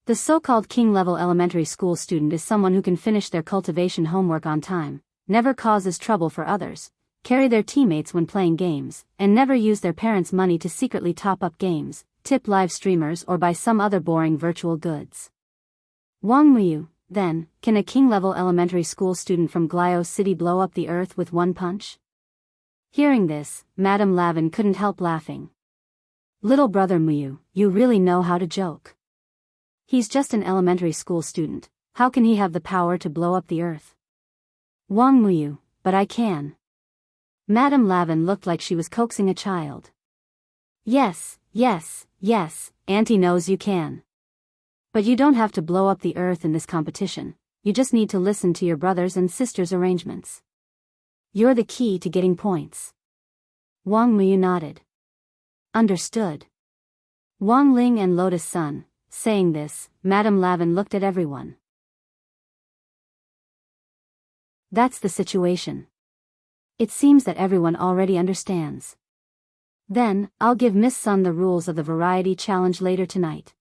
The so-called king-level elementary school student is someone who can finish their cultivation homework on time, never causes trouble for others, carry their teammates when playing games, and never use their parents' money to secretly top up games, tip live streamers or buy some other boring virtual goods. Wang Miyu, then, can a king-level elementary school student from Glio City blow up the earth with one punch? Hearing this, Madame Lavin couldn't help laughing. Little brother Miyu, you really know how to joke. He's just an elementary school student, how can he have the power to blow up the earth? Wang Miyu, but I can. Madame Lavin looked like she was coaxing a child. Yes, yes, yes, Auntie knows you can. But you don't have to blow up the earth in this competition, you just need to listen to your brothers and sisters' arrangements. You're the key to getting points. Wang Mu nodded. Understood. Wang Ling and Lotus Sun. Saying this, Madame Lavin looked at everyone. That's the situation. It seems that everyone already understands. Then, I'll give Miss Sun the rules of the variety challenge later tonight.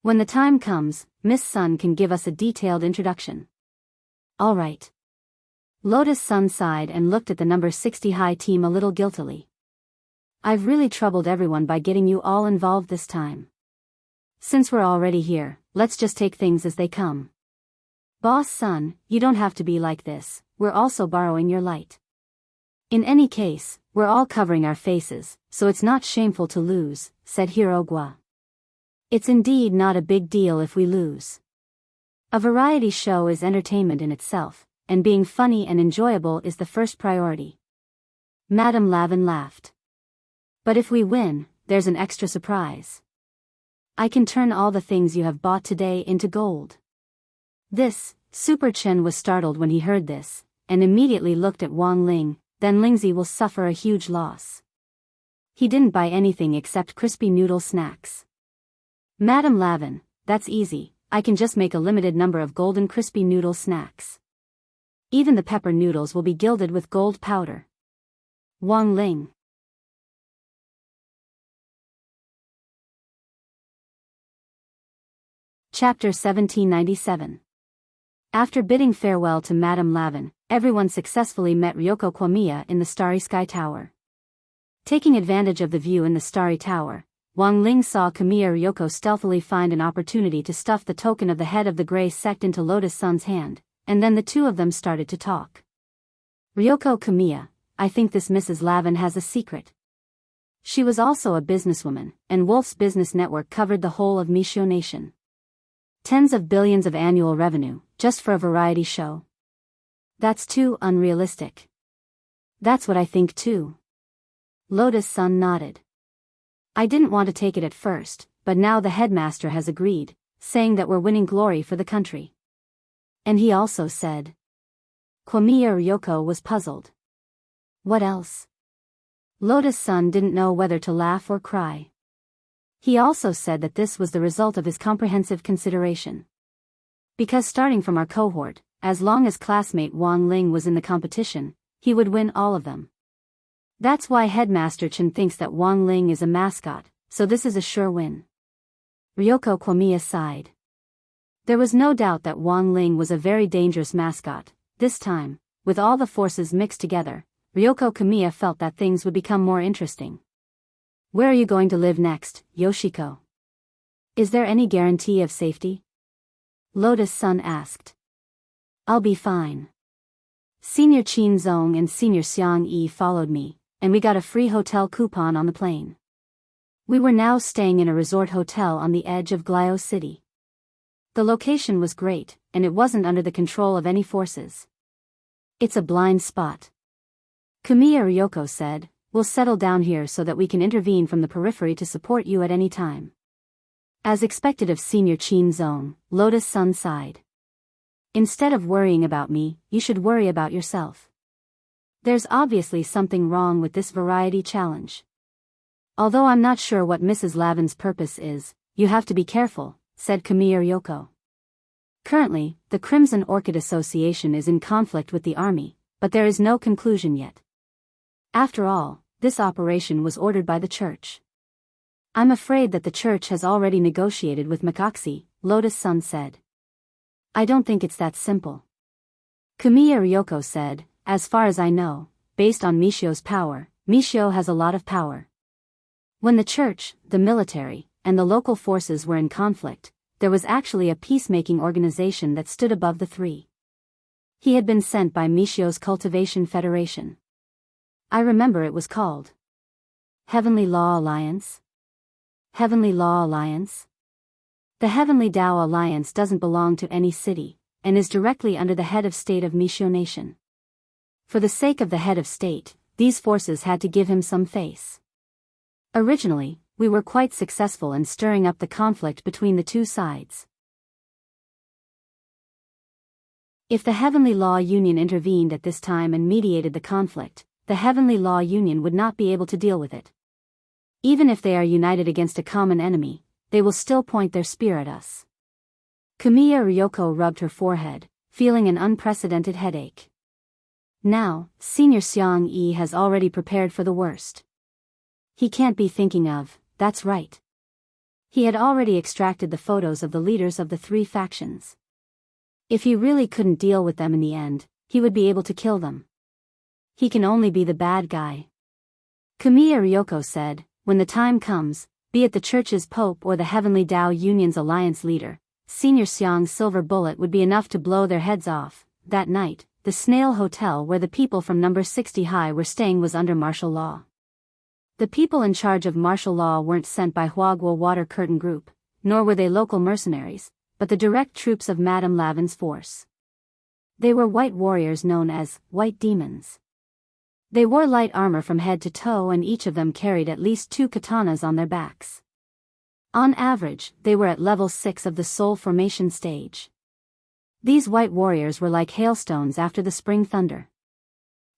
When the time comes, Miss Sun can give us a detailed introduction. All right. Lotus Sun sighed and looked at the number 60 high team a little guiltily. I've really troubled everyone by getting you all involved this time. Since we're already here, let's just take things as they come. Boss Sun, you don't have to be like this, we're also borrowing your light. In any case, we're all covering our faces, so it's not shameful to lose, said Hirogwa. It's indeed not a big deal if we lose. A variety show is entertainment in itself, and being funny and enjoyable is the first priority. Madame Lavin laughed. But if we win, there's an extra surprise. I can turn all the things you have bought today into gold. This, Super Chen was startled when he heard this, and immediately looked at Wang Ling, then Lingzi will suffer a huge loss. He didn't buy anything except crispy noodle snacks. Madame Lavin, that's easy, I can just make a limited number of golden crispy noodle snacks. Even the pepper noodles will be gilded with gold powder. Wang Ling. Chapter 1797. After bidding farewell to Madame Lavin, everyone successfully met Ryoko Kwamiya in the Starry Sky Tower. Taking advantage of the view in the Starry Tower, Wang Ling saw Kamiya Ryoko stealthily find an opportunity to stuff the token of the head of the Grey Sect into Lotus Sun's hand, and then the two of them started to talk. Ryoko Kamiya, I think this Mrs. Lavin has a secret. She was also a businesswoman, and Wolf's business network covered the whole of Mishio Nation. Tens of billions of annual revenue, just for a variety show. That's too unrealistic. That's what I think too. Lotus Sun nodded. I didn't want to take it at first, but now the headmaster has agreed, saying that we're winning glory for the country. And he also said. Kwamiya Ryoko was puzzled. What else? Lotus Sun didn't know whether to laugh or cry. He also said that this was the result of his comprehensive consideration. Because starting from our cohort, as long as classmate Wang Ling was in the competition, he would win all of them. That's why Headmaster Chen thinks that Wang Ling is a mascot, so this is a sure win. Ryoko Kwamiya sighed. There was no doubt that Wang Ling was a very dangerous mascot. This time, with all the forces mixed together, Ryoko Kwamiya felt that things would become more interesting. Where are you going to live next, Yoshiko? Is there any guarantee of safety? Lotus Sun asked. I'll be fine. Senior Qin Zong and Senior Xiang Yi followed me, and we got a free hotel coupon on the plane. We were now staying in a resort hotel on the edge of Glio City. The location was great, and it wasn't under the control of any forces. It's a blind spot. Kamiya Ryoko said, we'll settle down here so that we can intervene from the periphery to support you at any time. As expected of Senior Qin Zong, Lotus Sun sighed. Instead of worrying about me, you should worry about yourself. There's obviously something wrong with this variety challenge. Although I'm not sure what Mrs. Lavin's purpose is, you have to be careful, said Kamiya Ryoko. Currently, the Crimson Orchid Association is in conflict with the army, but there is no conclusion yet. After all, this operation was ordered by the church. I'm afraid that the church has already negotiated with Makaxi, Lotus Sun said. I don't think it's that simple. Kamiya Ryoko said, as far as I know, based on Mishio's power, Mishio has a lot of power. When the church, the military, and the local forces were in conflict, there was actually a peacemaking organization that stood above the three. He had been sent by Mishio's Cultivation Federation. I remember it was called Heavenly Law Alliance. Heavenly Law Alliance? The Heavenly Tao Alliance doesn't belong to any city, and is directly under the head of state of Mishio Nation. For the sake of the head of state, these forces had to give him some face. Originally, we were quite successful in stirring up the conflict between the two sides. If the Heavenly Law Union intervened at this time and mediated the conflict, the Heavenly Law Union would not be able to deal with it. Even if they are united against a common enemy, they will still point their spear at us. Kamiya Ryoko rubbed her forehead, feeling an unprecedented headache. Now, Senior Seong-e has already prepared for the worst. He can't be thinking of, that's right. He had already extracted the photos of the leaders of the three factions. If he really couldn't deal with them in the end, he would be able to kill them. He can only be the bad guy. Kamiya Ryoko said, when the time comes, be it the Church's Pope or the Heavenly Tao Union's alliance leader, Senior Seong's silver bullet would be enough to blow their heads off. That night, the Snail Hotel where the people from number 60 high were staying was under martial law. The people in charge of martial law weren't sent by Huagwa Water Curtain Group, nor were they local mercenaries, but the direct troops of Madame Lavin's force. They were white warriors known as White Demons. They wore light armor from head to toe and each of them carried at least 2 katanas on their backs. On average, they were at level 6 of the Soul Formation stage. These white warriors were like hailstones after the spring thunder.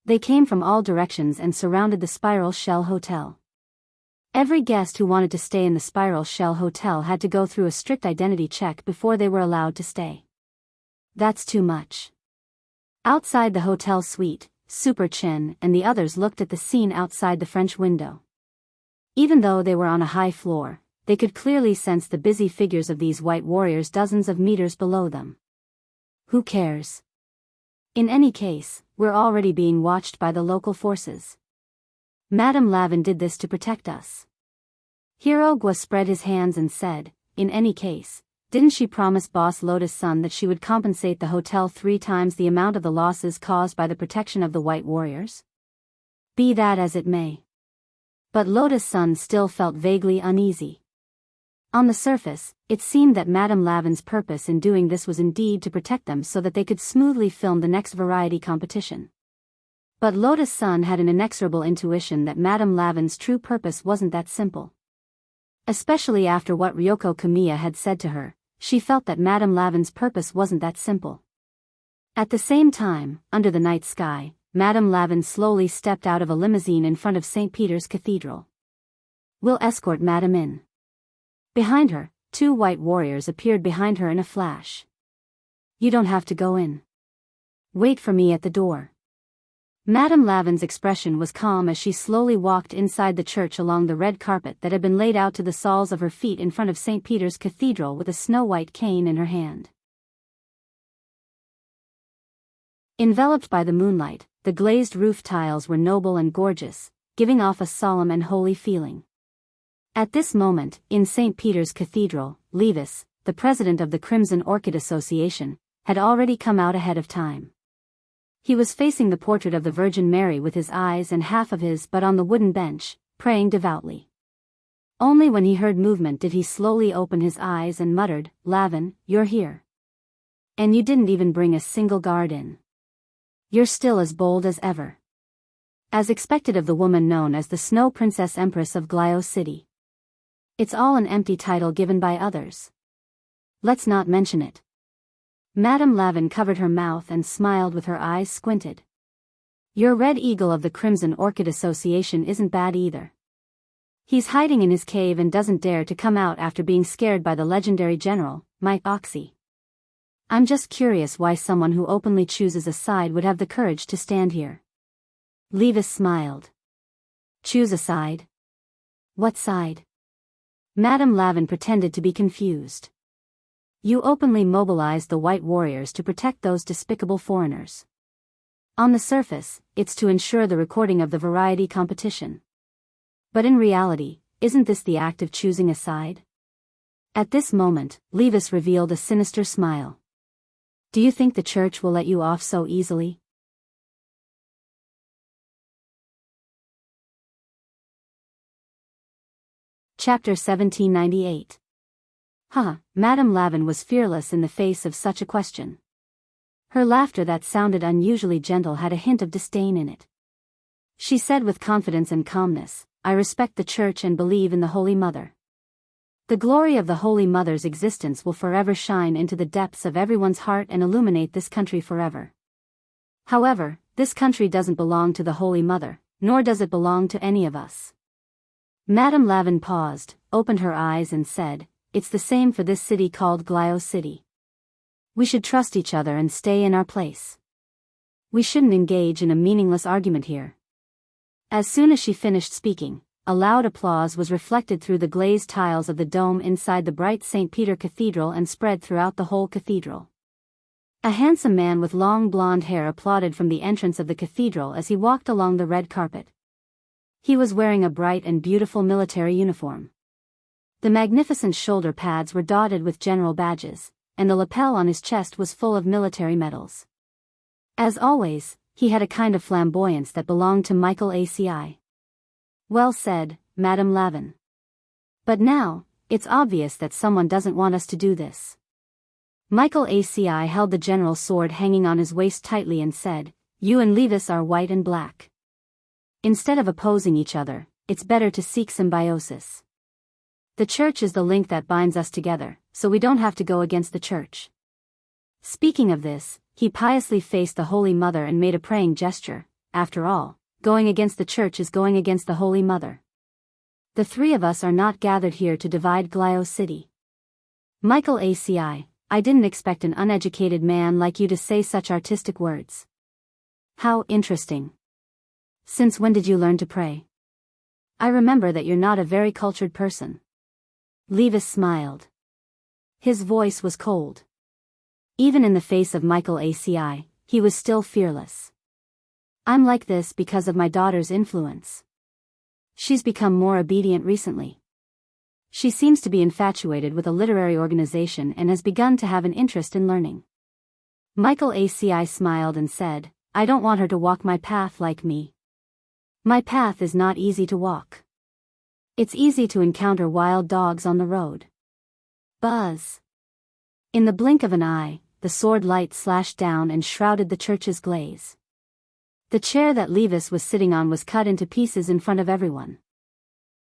They came from all directions and surrounded the Spiral Shell Hotel. Every guest who wanted to stay in the Spiral Shell Hotel had to go through a strict identity check before they were allowed to stay. That's too much. Outside the hotel suite, Super Chin and the others looked at the scene outside the French window. Even though they were on a high floor, they could clearly sense the busy figures of these white warriors dozens of meters below them. Who cares? In any case, we're already being watched by the local forces. Madame Lavin did this to protect us. Hirogwa spread his hands and said, in any case, didn't she promise Boss Lotus Sun that she would compensate the hotel 3 times the amount of the losses caused by the protection of the white warriors? Be that as it may. But Lotus Sun still felt vaguely uneasy. On the surface, it seemed that Madame Lavin's purpose in doing this was indeed to protect them so that they could smoothly film the next variety competition. But Lotus Sun had an inexorable intuition that Madame Lavin's true purpose wasn't that simple. Especially after what Ryoko Kamiya had said to her, she felt that Madame Lavin's purpose wasn't that simple. At the same time, under the night sky, Madame Lavin slowly stepped out of a limousine in front of St. Peter's Cathedral. We'll escort Madame in. Behind her, 2 white warriors appeared behind her in a flash. You don't have to go in. Wait for me at the door. Madame Lavin's expression was calm as she slowly walked inside the church along the red carpet that had been laid out to the soles of her feet in front of St. Peter's Cathedral with a snow-white cane in her hand. Enveloped by the moonlight, the glazed roof tiles were noble and gorgeous, giving off a solemn and holy feeling. At this moment, in St. Peter's Cathedral, Levis, the president of the Crimson Orchid Association, had already come out ahead of time. He was facing the portrait of the Virgin Mary with his eyes and half of his butt on the wooden bench, praying devoutly. Only when he heard movement did he slowly open his eyes and muttered, "Lavin, you're here. And you didn't even bring a single guard in. You're still as bold as ever." As expected of the woman known as the Snow Princess Empress of Glio City. It's all an empty title given by others. Let's not mention it. Madame Lavin covered her mouth and smiled with her eyes squinted. Your Red Eagle of the Crimson Orchid Association isn't bad either. He's hiding in his cave and doesn't dare to come out after being scared by the legendary general, Mike Oxy. I'm just curious why someone who openly chooses a side would have the courage to stand here. Levis smiled. Choose a side? What side? Madame Lavin pretended to be confused. You openly mobilized the white warriors to protect those despicable foreigners. On the surface, it's to ensure the recording of the variety competition. But in reality, isn't this the act of choosing a side? At this moment, Levis revealed a sinister smile. Do you think the church will let you off so easily? Chapter 1798. Madame Lavin was fearless in the face of such a question. Her laughter that sounded unusually gentle had a hint of disdain in it. She said with confidence and calmness, I respect the Church and believe in the Holy Mother. The glory of the Holy Mother's existence will forever shine into the depths of everyone's heart and illuminate this country forever. However, this country doesn't belong to the Holy Mother, nor does it belong to any of us. Madame Lavin paused, opened her eyes and said, "It's the same for this city called Glio City. We should trust each other and stay in our place. We shouldn't engage in a meaningless argument here." As soon as she finished speaking, a loud applause was reflected through the glazed tiles of the dome inside the bright St. Peter Cathedral and spread throughout the whole cathedral. A handsome man with long blonde hair applauded from the entrance of the cathedral as he walked along the red carpet. He was wearing a bright and beautiful military uniform. The magnificent shoulder pads were dotted with general badges, and the lapel on his chest was full of military medals. As always, he had a kind of flamboyance that belonged to Michael ACI. "Well said, Madame Lavin. But now, it's obvious that someone doesn't want us to do this." Michael ACI held the general's sword hanging on his waist tightly and said, "You and Levis are white and black. Instead of opposing each other, it's better to seek symbiosis. The Church is the link that binds us together, so we don't have to go against the Church." Speaking of this, he piously faced the Holy Mother and made a praying gesture. After all, going against the Church is going against the Holy Mother. The three of us are not gathered here to divide Glio City. Michael ACI, I didn't expect an uneducated man like you to say such artistic words. How interesting. Since when did you learn to pray? I remember that you're not a very cultured person. Levis smiled. His voice was cold. Even in the face of Michael ACI, he was still fearless. "I'm like this because of my daughter's influence. She's become more obedient recently. She seems to be infatuated with a literary organization and has begun to have an interest in learning." Michael ACI smiled and said, "I don't want her to walk my path like me. My path is not easy to walk. It's easy to encounter wild dogs on the road." Buzz. In the blink of an eye, the sword light slashed down and shrouded the Church's glaze. The chair that Levis was sitting on was cut into pieces in front of everyone.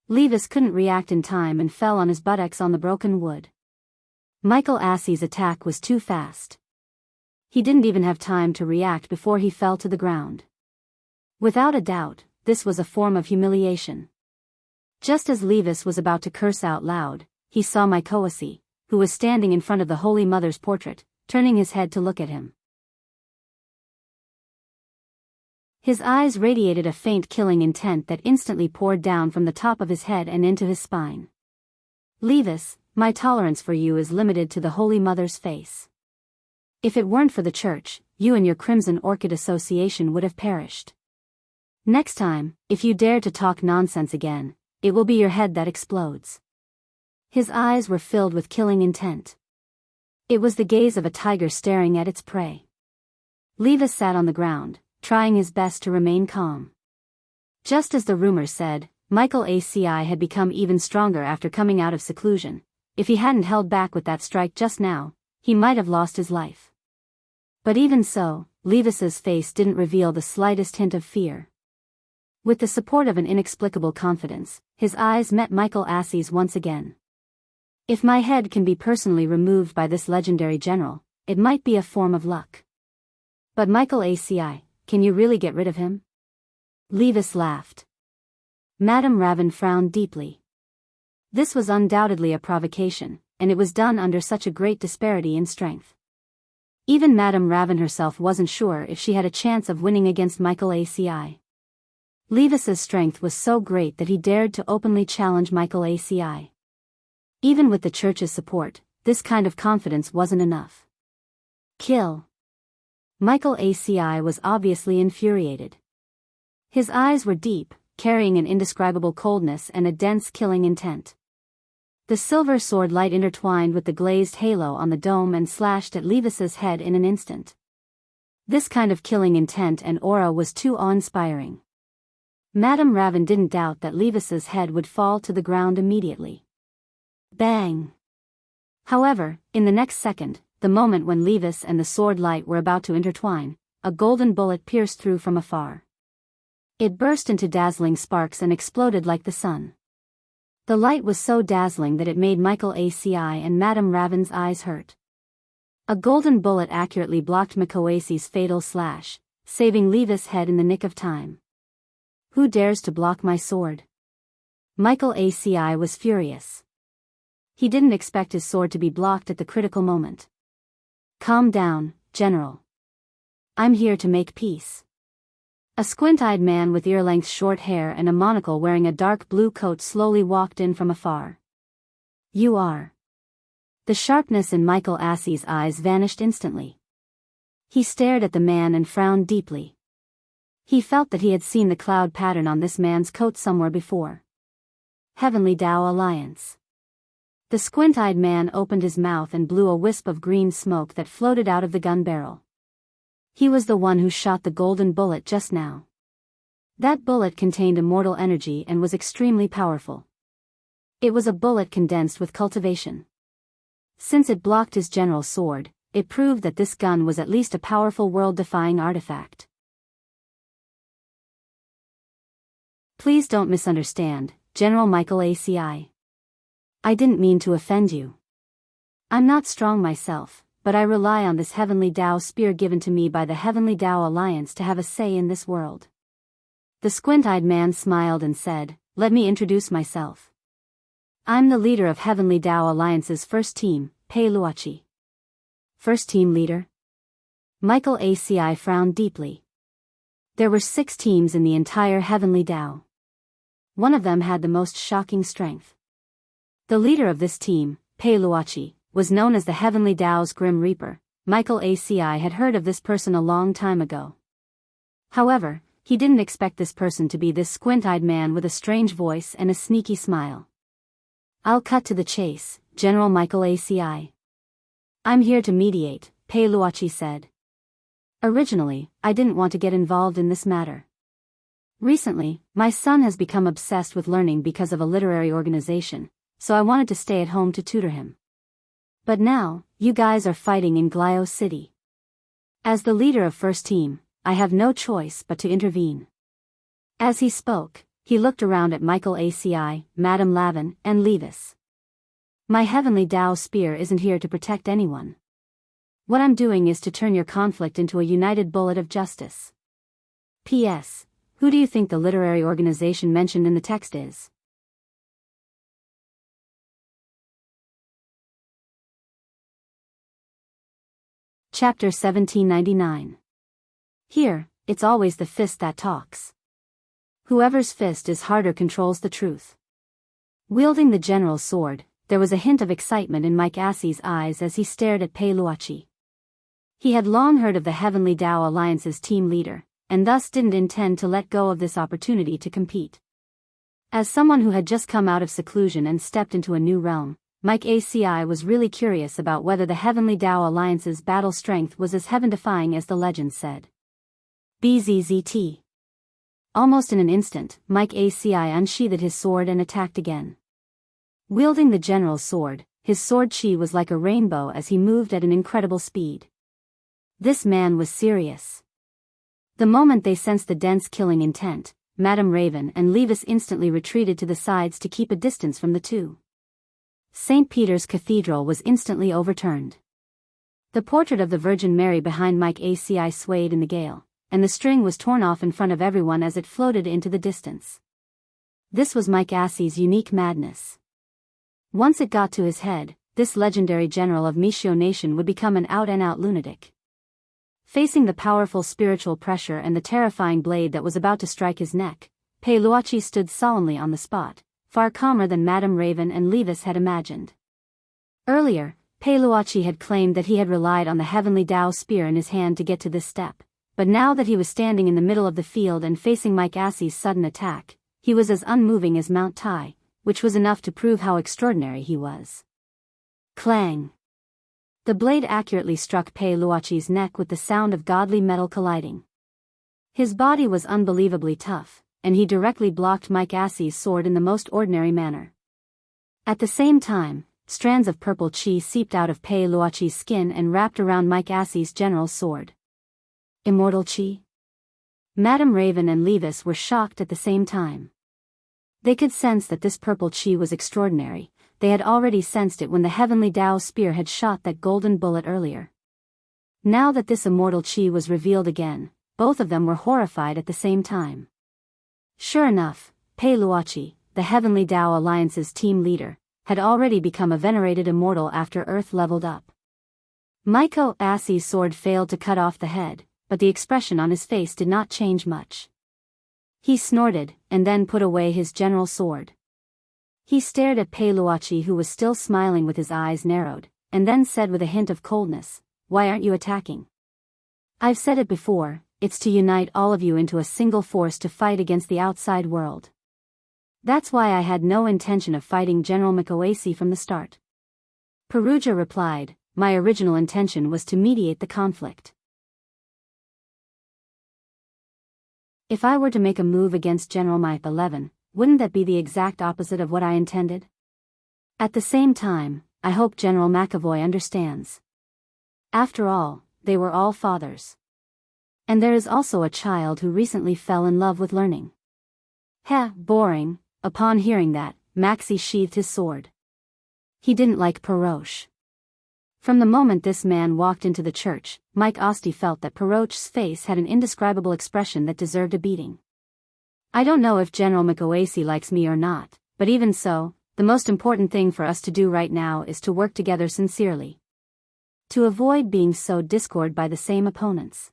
Levis couldn't react in time and fell on his buttocks on the broken wood. Michael ACI's attack was too fast. He didn't even have time to react before he fell to the ground. Without a doubt, this was a form of humiliation. Just as Levis was about to curse out loud, he saw Michael ACI, who was standing in front of the Holy Mother's portrait, turning his head to look at him. His eyes radiated a faint killing intent that instantly poured down from the top of his head and into his spine. "Levis, my tolerance for you is limited to the Holy Mother's face. If it weren't for the Church, you and your Crimson Orchid Association would have perished. Next time, if you dare to talk nonsense again, it will be your head that explodes." His eyes were filled with killing intent. It was the gaze of a tiger staring at its prey. Levis sat on the ground, trying his best to remain calm. Just as the rumor said, Michael ACI had become even stronger after coming out of seclusion. If he hadn't held back with that strike just now, he might have lost his life. But even so, Levis's face didn't reveal the slightest hint of fear. With the support of an inexplicable confidence, his eyes met Michael ACI's once again. "If my head can be personally removed by this legendary general, it might be a form of luck. But Michael ACI, can you really get rid of him?" Levis laughed. Madame Ravin frowned deeply. This was undoubtedly a provocation, and it was done under such a great disparity in strength. Even Madame Ravin herself wasn't sure if she had a chance of winning against Michael ACI. Levis's strength was so great that he dared to openly challenge Michael ACI. Even with the Church's support, this kind of confidence wasn't enough. "Kill." Michael ACI was obviously infuriated. His eyes were deep, carrying an indescribable coldness and a dense killing intent. The silver sword light intertwined with the glazed halo on the dome and slashed at Levis's head in an instant. This kind of killing intent and aura was too awe-inspiring. Madame Ravin didn't doubt that Levis's head would fall to the ground immediately. Bang! However, in the next second, the moment when Levis and the sword light were about to intertwine, a golden bullet pierced through from afar. It burst into dazzling sparks and exploded like the sun. The light was so dazzling that it made Michael ACI and Madame Raven's eyes hurt. A golden bullet accurately blocked Makoasi's fatal slash, saving Levis' head in the nick of time. Who dares to block my sword? Michael ACI was furious. He didn't expect his sword to be blocked at the critical moment. Calm down, General. I'm here to make peace. A squint-eyed man with ear-length short hair and a monocle wearing a dark blue coat slowly walked in from afar. You are. The sharpness in Michael ACI's eyes vanished instantly. He stared at the man and frowned deeply. He felt that he had seen the cloud pattern on this man's coat somewhere before. Heavenly Tao Alliance. The squint-eyed man opened his mouth and blew a wisp of green smoke that floated out of the gun barrel. He was the one who shot the golden bullet just now. That bullet contained immortal energy and was extremely powerful. It was a bullet condensed with cultivation. Since it blocked his general's sword, it proved that this gun was at least a powerful world-defying artifact. Please don't misunderstand, General Michael ACI. I didn't mean to offend you. I'm not strong myself, but I rely on this Heavenly Tao spear given to me by the Heavenly Tao Alliance to have a say in this world. The squint-eyed man smiled and said, let me introduce myself. I'm the leader of Heavenly Tao Alliance's first team, Pei Luochi. First team leader? Michael ACI frowned deeply. There were 6 teams in the entire Heavenly Tao. One of them had the most shocking strength. The leader of this team, Pei Luochi, was known as the Heavenly Tao's Grim Reaper. Michael ACI had heard of this person a long time ago. However, he didn't expect this person to be this squint-eyed man with a strange voice and a sneaky smile. I'll cut to the chase, General Michael ACI. I'm here to mediate, Pei Luochi said. Originally, I didn't want to get involved in this matter. Recently, my son has become obsessed with learning because of a literary organization, so I wanted to stay at home to tutor him. But now, you guys are fighting in Glio City. As the leader of First Team, I have no choice but to intervene. As he spoke, he looked around at Michael ACI, Madame Lavin, and Levis. My Heavenly Tao spear isn't here to protect anyone. What I'm doing is to turn your conflict into a united bullet of justice. P.S. Who do you think the literary organization mentioned in the text is? Chapter 1799. Here, it's always the fist that talks. Whoever's fist is harder controls the truth. Wielding the general's sword, there was a hint of excitement in Mike ACI's eyes as he stared at Pei Luochi. He had long heard of the Heavenly Tao Alliance's team leader, and thus didn't intend to let go of this opportunity to compete. As someone who had just come out of seclusion and stepped into a new realm, Mike ACI was really curious about whether the Heavenly Tao Alliance's battle strength was as heaven-defying as the legend said. BZZT. Almost in an instant, Mike ACI unsheathed his sword and attacked again. Wielding the general's sword, his sword chi was like a rainbow as he moved at an incredible speed. This man was serious. The moment they sensed the dense killing intent, Madame Raven and Levis instantly retreated to the sides to keep a distance from the two. St. Peter's Cathedral was instantly overturned. The portrait of the Virgin Mary behind Mike ACI swayed in the gale, and the string was torn off in front of everyone as it floated into the distance. This was Mike ACI's unique madness. Once it got to his head, this legendary general of Mishio Nation would become an out-and-out lunatic. Facing the powerful spiritual pressure and the terrifying blade that was about to strike his neck, Pei Luochi stood solemnly on the spot, far calmer than Madame Raven and Levis had imagined. Earlier, Pei Luochi had claimed that he had relied on the Heavenly Tao spear in his hand to get to this step, but now that he was standing in the middle of the field and facing Mike ACI's sudden attack, he was as unmoving as Mount Tai, which was enough to prove how extraordinary he was. Clang! The blade accurately struck Pei Luochi's neck with the sound of godly metal colliding. His body was unbelievably tough, and he directly blocked Mike ACI's sword in the most ordinary manner. At the same time, strands of purple chi seeped out of Pei Luochi's skin and wrapped around Mike ACI's general's sword. Immortal chi? Madame Raven and Levis were shocked at the same time. They could sense that this purple chi was extraordinary. They had already sensed it when the heavenly Tao spear had shot that golden bullet earlier. Now that this immortal chi was revealed again, both of them were horrified at the same time. Sure enough, Pei Luoqi, the Heavenly Tao Alliance's team leader, had already become a venerated immortal after Earth leveled up. Maiko Assie's sword failed to cut off the head, but the expression on his face did not change much. He snorted, and then put away his general sword. He stared at Pei Luoqi, who was still smiling with his eyes narrowed, and then said with a hint of coldness, "Why aren't you attacking? I've said it before, it's to unite all of you into a single force to fight against the outside world. That's why I had no intention of fighting General Mikoasi from the start." Perugia replied, "My original intention was to mediate the conflict. If I were to make a move against General Mike 11, wouldn't that be the exact opposite of what I intended? At the same time, I hope General McAvoy understands. After all, they were all fathers. And there is also a child who recently fell in love with learning." Heh, boring. Upon hearing that, Maxie sheathed his sword. He didn't like Peroche. From the moment this man walked into the church, Mike Osti felt that Peroche's face had an indescribable expression that deserved a beating. "I don't know if General Mikoasi likes me or not, but even so, the most important thing for us to do right now is to work together sincerely. To avoid being sowed discord by the same opponents."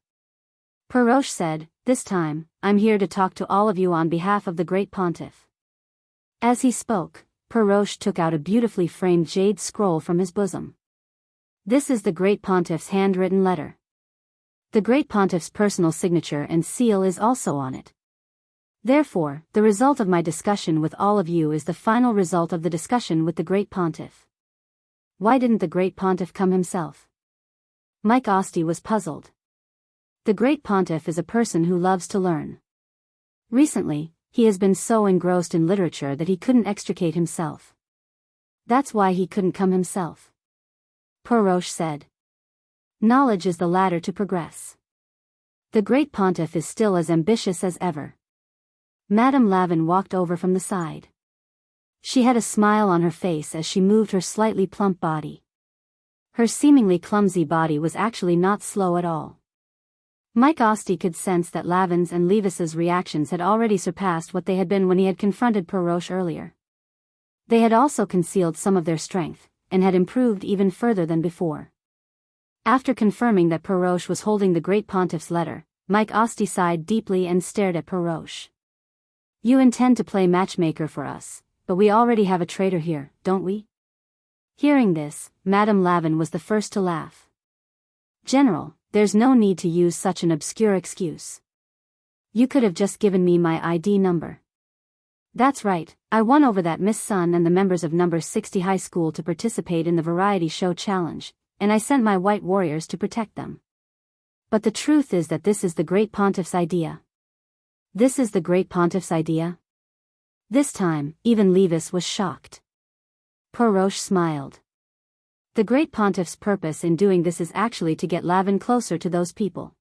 Peroche said, "This time, I'm here to talk to all of you on behalf of the Great Pontiff." As he spoke, Peroche took out a beautifully framed jade scroll from his bosom. This is the Great Pontiff's handwritten letter. The Great Pontiff's personal signature and seal is also on it. Therefore, the result of my discussion with all of you is the final result of the discussion with the Great Pontiff. Why didn't the Great Pontiff come himself? Mike Osti was puzzled. The Great Pontiff is a person who loves to learn. Recently, he has been so engrossed in literature that he couldn't extricate himself. That's why he couldn't come himself. Peroche said. Knowledge is the ladder to progress. The Great Pontiff is still as ambitious as ever. Madame Lavin walked over from the side. She had a smile on her face as she moved her slightly plump body. Her seemingly clumsy body was actually not slow at all. Mike Osti could sense that Lavin's and Levis's reactions had already surpassed what they had been when he had confronted Peroche earlier. They had also concealed some of their strength, and had improved even further than before. After confirming that Peroche was holding the Great Pontiff's letter, Mike Osti sighed deeply and stared at Peroche. You intend to play matchmaker for us, but we already have a traitor here, don't we? Hearing this, Madame Lavin was the first to laugh. General, there's no need to use such an obscure excuse. You could have just given me my ID number. That's right, I won over that Miss Sun and the members of number 60 high school to participate in the variety show challenge, and I sent my white warriors to protect them. But the truth is that this is the Great Pontiff's idea. This is the Great Pontiff's idea? This time, even Levis was shocked. Peroche smiled. The Great Pontiff's purpose in doing this is actually to get Lavin closer to those people.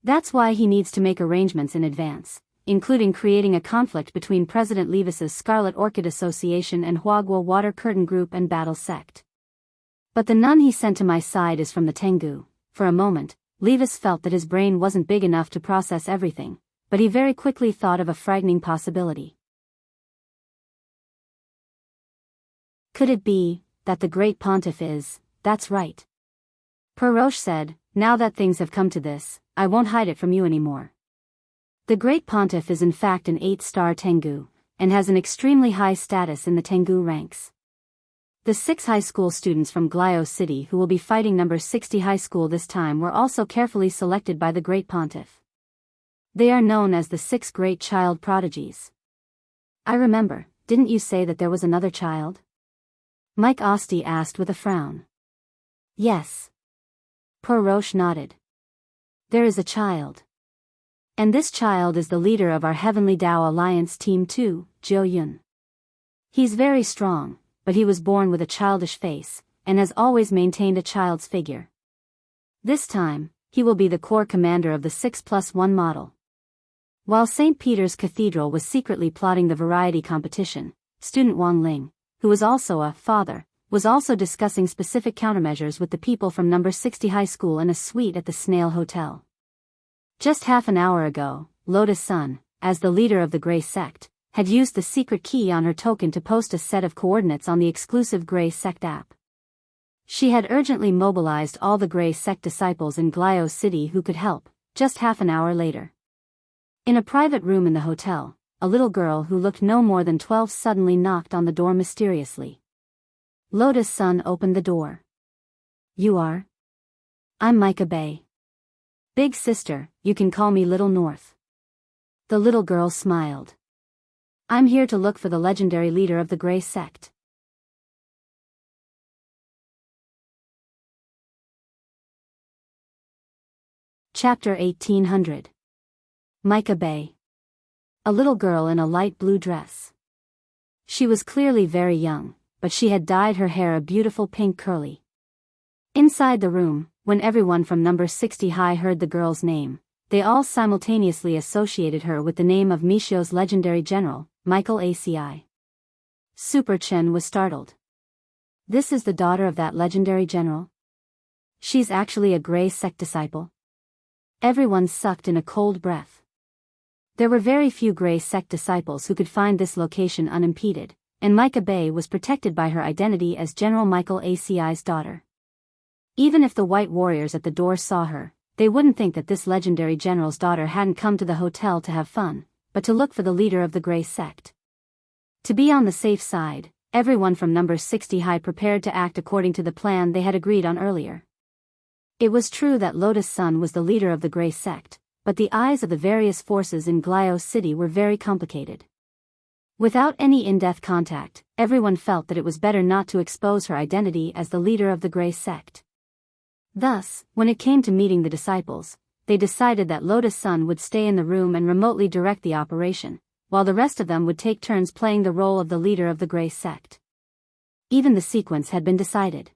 That's why he needs to make arrangements in advance, including creating a conflict between President Levis's Scarlet Orchid Association and Huagua Water Curtain Group and Battle Sect. But the nun he sent to my side is from the Tengu. For a moment, Levis felt that his brain wasn't big enough to process everything, but he very quickly thought of a frightening possibility. Could it be that the Great Pontiff is, that's right. Peroche said, now that things have come to this, I won't hide it from you anymore. The Great Pontiff is in fact an 8-star Tengu, and has an extremely high status in the Tengu ranks. The 6 high school students from Glio City who will be fighting number 60 high school this time were also carefully selected by the Great Pontiff. They are known as the 6 Great Child Prodigies. I remember, didn't you say that there was another child? Mike Osti asked with a frown. Yes. Peroche nodded. There is a child. And this child is the leader of our Heavenly Tao Alliance Team 2, Jiu Yun. He's very strong, but he was born with a childish face, and has always maintained a child's figure. This time, he will be the core commander of the 6+1 model. While St. Peter's Cathedral was secretly plotting the variety competition, student Wang Ling, who was also a father, was also discussing specific countermeasures with the people from number 60 high school in a suite at the Snail Hotel. Just half an hour ago, Lotus Sun, as the leader of the Grey Sect, had used the secret key on her token to post a set of coordinates on the exclusive Grey Sect app. She had urgently mobilized all the Grey Sect disciples in Glio City who could help, just half an hour later. In a private room in the hotel, a little girl who looked no more than 12 suddenly knocked on the door mysteriously. Lotus Sun opened the door. "You are?" "I'm Micah Bay. Big sister, you can call me Little North." The little girl smiled. "I'm here to look for the legendary leader of the Grey Sect." Chapter 1800. Micah Bay. A little girl in a light blue dress. She was clearly very young, but she had dyed her hair a beautiful pink curly. Inside the room, when everyone from number 60 high heard the girl's name, they all simultaneously associated her with the name of Mishio's legendary general, Michael ACI. Super Chen was startled. "This is the daughter of that legendary general? She's actually a Grey Sect disciple?" Everyone sucked in a cold breath. There were very few Grey Sect disciples who could find this location unimpeded, and Micah Bay was protected by her identity as General Michael ACI's daughter. Even if the white warriors at the door saw her, they wouldn't think that this legendary general's daughter hadn't come to the hotel to have fun, but to look for the leader of the Grey Sect. To be on the safe side, everyone from number 60 high prepared to act according to the plan they had agreed on earlier. It was true that Lotus Sun was the leader of the Grey Sect, but the eyes of the various forces in Glio City were very complicated. Without any in-depth contact, everyone felt that it was better not to expose her identity as the leader of the Grey Sect. Thus, when it came to meeting the disciples, they decided that Lotus Sun would stay in the room and remotely direct the operation, while the rest of them would take turns playing the role of the leader of the Grey Sect. Even the sequence had been decided.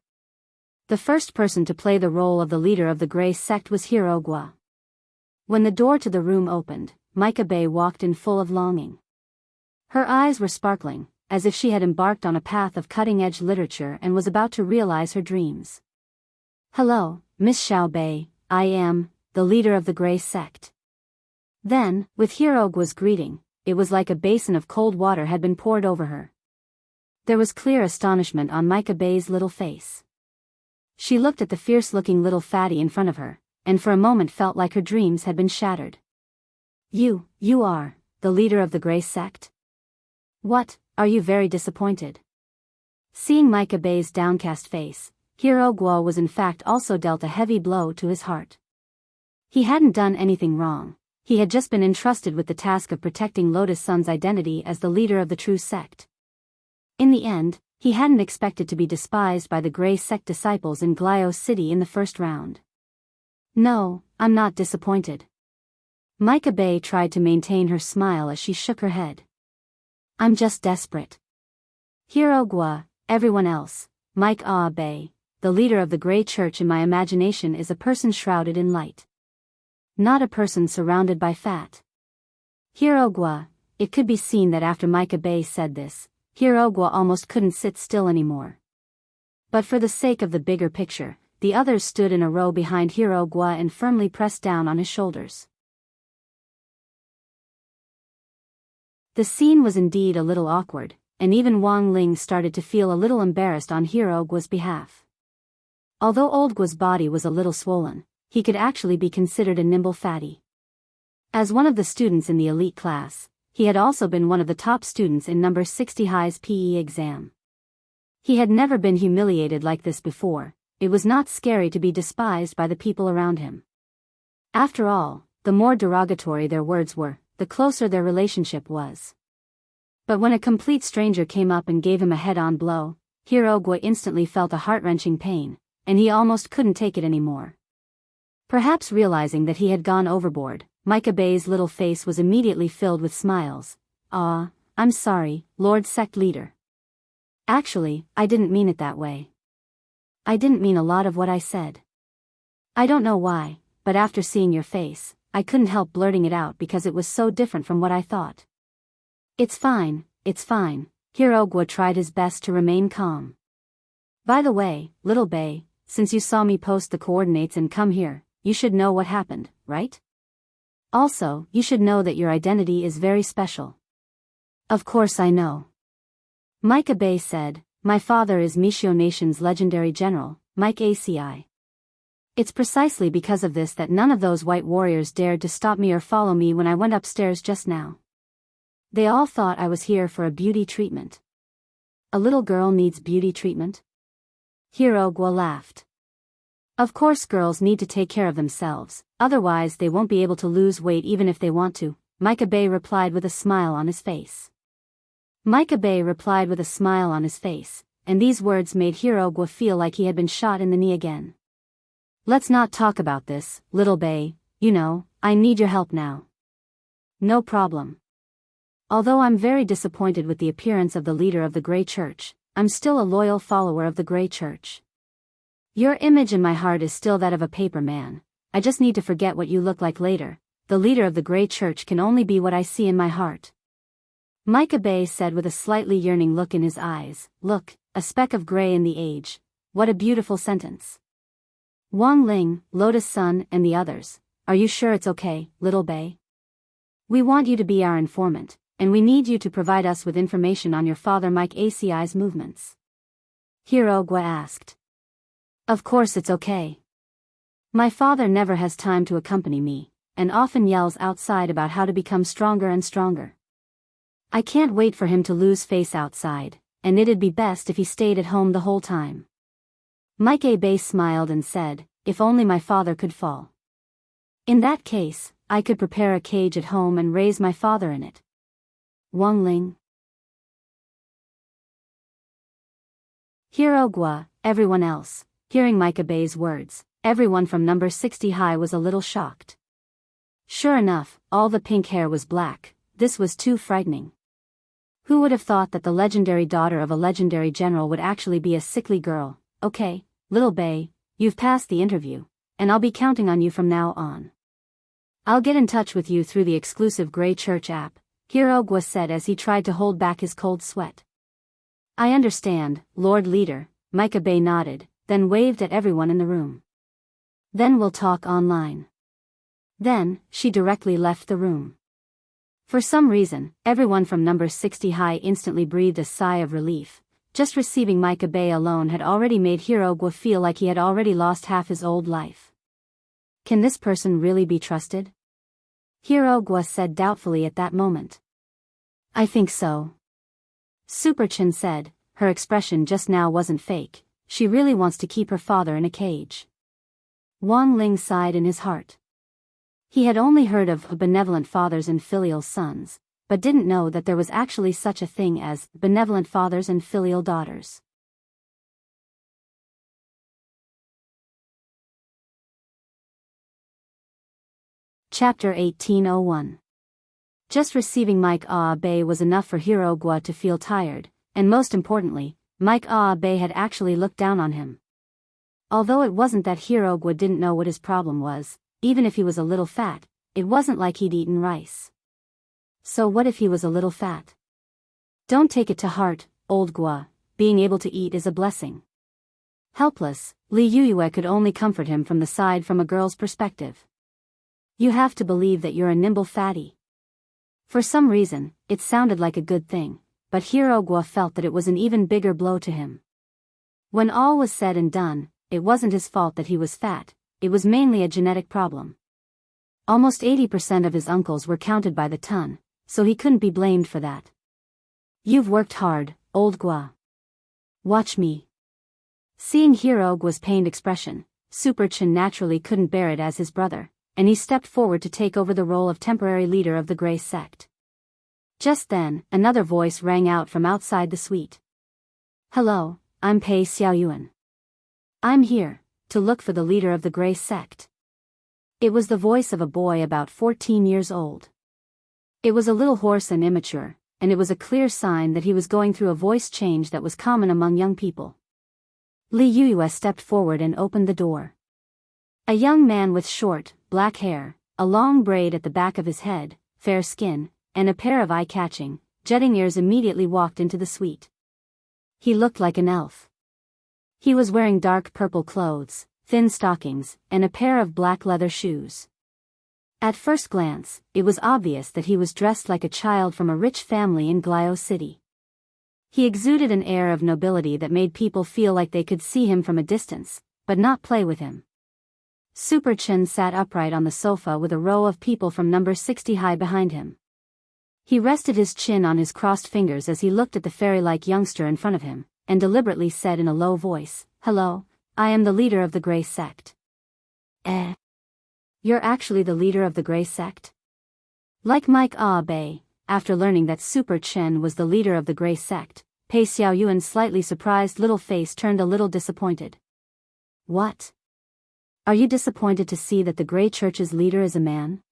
The first person to play the role of the leader of the Grey Sect was Hirogwa. When the door to the room opened, Micah Bay walked in full of longing. Her eyes were sparkling, as if she had embarked on a path of cutting-edge literature and was about to realize her dreams. "Hello, Miss Xiao Bei, I am the leader of the Grey Sect." Then, with Hirogwa's greeting, it was like a basin of cold water had been poured over her. There was clear astonishment on Micah Bay's little face. She looked at the fierce-looking little fatty in front of her, and for a moment felt like her dreams had been shattered. You are the leader of the Grey Sect? What, are you very disappointed?" Seeing Micah Bay's downcast face, Hirogwa was in fact also dealt a heavy blow to his heart. He hadn't done anything wrong, he had just been entrusted with the task of protecting Lotus Sun's identity as the leader of the true sect. In the end, he hadn't expected to be despised by the Grey Sect disciples in Glio City in the first round. "No, I'm not disappointed." Micah Bay tried to maintain her smile as she shook her head. "I'm just desperate." Hirogwa, everyone else, Mike Bay, the leader of the Grey Church in my imagination is a person shrouded in light. Not a person surrounded by fat. Hirogwa, it could be seen that after Micah Bay said this, Hirogwa almost couldn't sit still anymore. But for the sake of the bigger picture, the others stood in a row behind Hirogwa and firmly pressed down on his shoulders. The scene was indeed a little awkward, and even Wang Ling started to feel a little embarrassed on Hirogwa's behalf. Although Oldgua's body was a little swollen, he could actually be considered a nimble fatty. As one of the students in the elite class, he had also been one of the top students in number 60 high's PE exam. He had never been humiliated like this before. It was not scary to be despised by the people around him. After all, the more derogatory their words were, the closer their relationship was. But when a complete stranger came up and gave him a head-on blow, Hirogwa instantly felt a heart-wrenching pain, and he almost couldn't take it anymore. Perhaps realizing that he had gone overboard, Micah Bay's little face was immediately filled with smiles. I'm sorry, Lord Sect Leader. Actually, I didn't mean it that way. I didn't mean a lot of what I said. I don't know why, but after seeing your face, I couldn't help blurting it out because it was so different from what I thought. It's fine, Hirogwa tried his best to remain calm. By the way, little bae, since you saw me post the coordinates and come here, you should know what happened, right? Also, you should know that your identity is very special. Of course I know. Micah Bay said, my father is Mishio Nation's legendary general, Mike ACI. It's precisely because of this that none of those white warriors dared to stop me or follow me when I went upstairs just now. They all thought I was here for a beauty treatment. A little girl needs beauty treatment? Hirogwa laughed. Of course girls need to take care of themselves, otherwise they won't be able to lose weight even if they want to, Micah Bay replied with a smile on his face. And these words made Hirogwa feel like he had been shot in the knee again. Let's not talk about this, little bae, I need your help now. No problem. Although I'm very disappointed with the appearance of the leader of the Grey Church, I'm still a loyal follower of the Grey Church. Your image in my heart is still that of a paper man. I just need to forget what you look like later. The leader of the Grey Church can only be what I see in my heart. Micah Bay said with a slightly yearning look in his eyes, look, a speck of gray in the age. What a beautiful sentence. Wang Ling, Lotus Sun and the others, are you sure it's okay, little bae? We want you to be our informant, and we need you to provide us with information on your father Mike ACI's movements. Hirogwa asked. Of course it's okay. My father never has time to accompany me, and often yells outside about how to become stronger and stronger. I can't wait for him to lose face outside, and it'd be best if he stayed at home the whole time. Mike A. Bay smiled and said, if only my father could fall. In that case, I could prepare a cage at home and raise my father in it. Wang Ling. Hirogwa, everyone else, hearing Micah Bay's words, everyone from number 60 high was a little shocked. Sure enough, all the pink hair was black. This was too frightening. Who would have thought that the legendary daughter of a legendary general would actually be a sickly girl? Okay, little bae, you've passed the interview, and I'll be counting on you from now on. I'll get in touch with you through the exclusive Grey Church app, Hirogwa said as he tried to hold back his cold sweat. I understand, Lord Leader, Micah Bay nodded, then waved at everyone in the room. Then we'll talk online. Then, she directly left the room. For some reason, everyone from number 60 high instantly breathed a sigh of relief. Just receiving Micah Bay alone had already made Hirogwa feel like he had already lost half his old life. Can this person really be trusted? Hirogwa said doubtfully at that moment. I think so. Superchin said, her expression just now wasn't fake, she really wants to keep her father in a cage. Wang Ling sighed in his heart. He had only heard of benevolent fathers and filial sons, but didn't know that there was actually such a thing as benevolent fathers and filial daughters. Chapter 1801. Just receiving Mike Bay was enough for Hirogwa to feel tired, and most importantly, Mike Bay had actually looked down on him. Although it wasn't that Hirogwa didn't know what his problem was, even if he was a little fat, it wasn't like he'd eaten rice. So what if he was a little fat? Don't take it to heart, old Gua, being able to eat is a blessing. Helpless, Li Yuyue could only comfort him from the side from a girl's perspective. You have to believe that you're a nimble fatty. For some reason, it sounded like a good thing, but Hirogwa felt that it was an even bigger blow to him. When all was said and done, it wasn't his fault that he was fat. It was mainly a genetic problem. Almost 80% of his uncles were counted by the ton, so he couldn't be blamed for that. You've worked hard, old Gua. Watch me. Seeing Hirogwa's pained expression, Superchin naturally couldn't bear it as his brother, and he stepped forward to take over the role of temporary leader of the Grey Sect. Just then, another voice rang out from outside the suite. Hello, I'm Pei Xiaoyuan. I'm here to look for the leader of the Grey Sect. It was the voice of a boy about 14 years old. It was a little hoarse and immature, and it was a clear sign that he was going through a voice change that was common among young people. Li Yuyue stepped forward and opened the door. A young man with short, black hair, a long braid at the back of his head, fair skin, and a pair of eye-catching, jetting ears immediately walked into the suite. He looked like an elf. He was wearing dark purple clothes, thin stockings, and a pair of black leather shoes. At first glance, it was obvious that he was dressed like a child from a rich family in Glio City. He exuded an air of nobility that made people feel like they could see him from a distance, but not play with him. Super Chin sat upright on the sofa with a row of people from number 60 high behind him. He rested his chin on his crossed fingers as he looked at the fairy-like youngster in front of him, and deliberately said in a low voice, "Hello, I am the leader of the Grey Sect." "Eh? You're actually the leader of the Grey Sect?" Like Mike Abe, after learning that Super Chen was the leader of the Grey Sect, Pei Xiaoyuan's slightly surprised little face turned a little disappointed. "What? Are you disappointed to see that the Grey Church's leader is a man?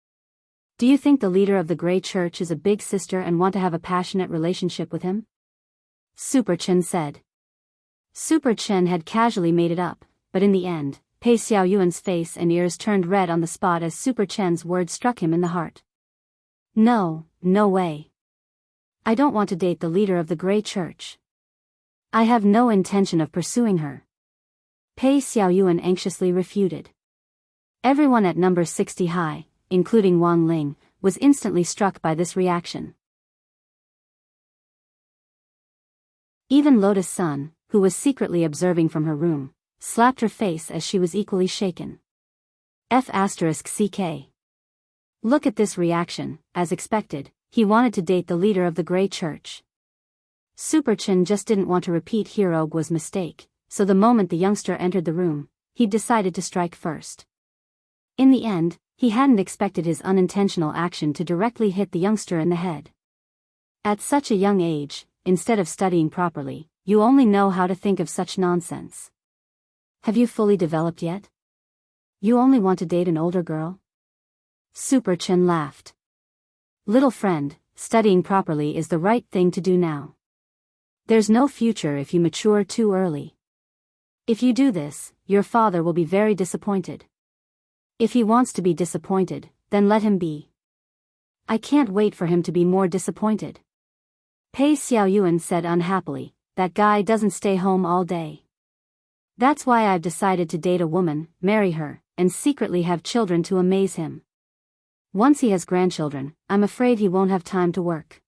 Do you think the leader of the Grey Church is a big sister and want to have a passionate relationship with him?" Super Chen said. Super Chen had casually made it up, but in the end, Pei Xiaoyuan's face and ears turned red on the spot as Super Chen's words struck him in the heart. "No, no way. I don't want to date the leader of the Grey Church. I have no intention of pursuing her," Pei Xiaoyuan anxiously refuted. Everyone at number 60 high, including Wang Ling, was instantly struck by this reaction. Even Lotus Sun, who was secretly observing from her room, slapped her face as she was equally shaken. F***CK. Look at this reaction, as expected, he wanted to date the leader of the Grey Church. Super Chen just didn't want to repeat Hirogwa's mistake, so the moment the youngster entered the room, he decided to strike first. In the end, he hadn't expected his unintentional action to directly hit the youngster in the head. At such a young age, instead of studying properly, you only know how to think of such nonsense. Have you fully developed yet? You only want to date an older girl? Super Chen laughed. Little friend, studying properly is the right thing to do now. There's no future if you mature too early. If you do this, your father will be very disappointed. If he wants to be disappointed, then let him be. I can't wait for him to be more disappointed. Pei Xiaoyuan said unhappily, that guy doesn't stay home all day. That's why I've decided to date a woman, marry her, and secretly have children to amaze him. Once he has grandchildren, I'm afraid he won't have time to work.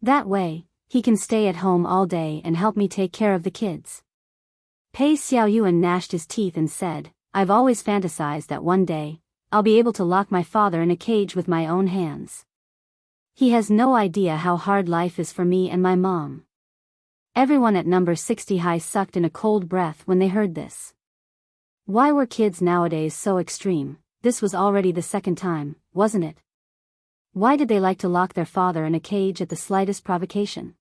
That way, he can stay at home all day and help me take care of the kids. Pei Xiaoyuan gnashed his teeth and said, I've always fantasized that one day, I'll be able to lock my father in a cage with my own hands. He has no idea how hard life is for me and my mom. Everyone at number 60 high sucked in a cold breath when they heard this. Why were kids nowadays so extreme? This was already the second time, wasn't it? Why did they like to lock their father in a cage at the slightest provocation?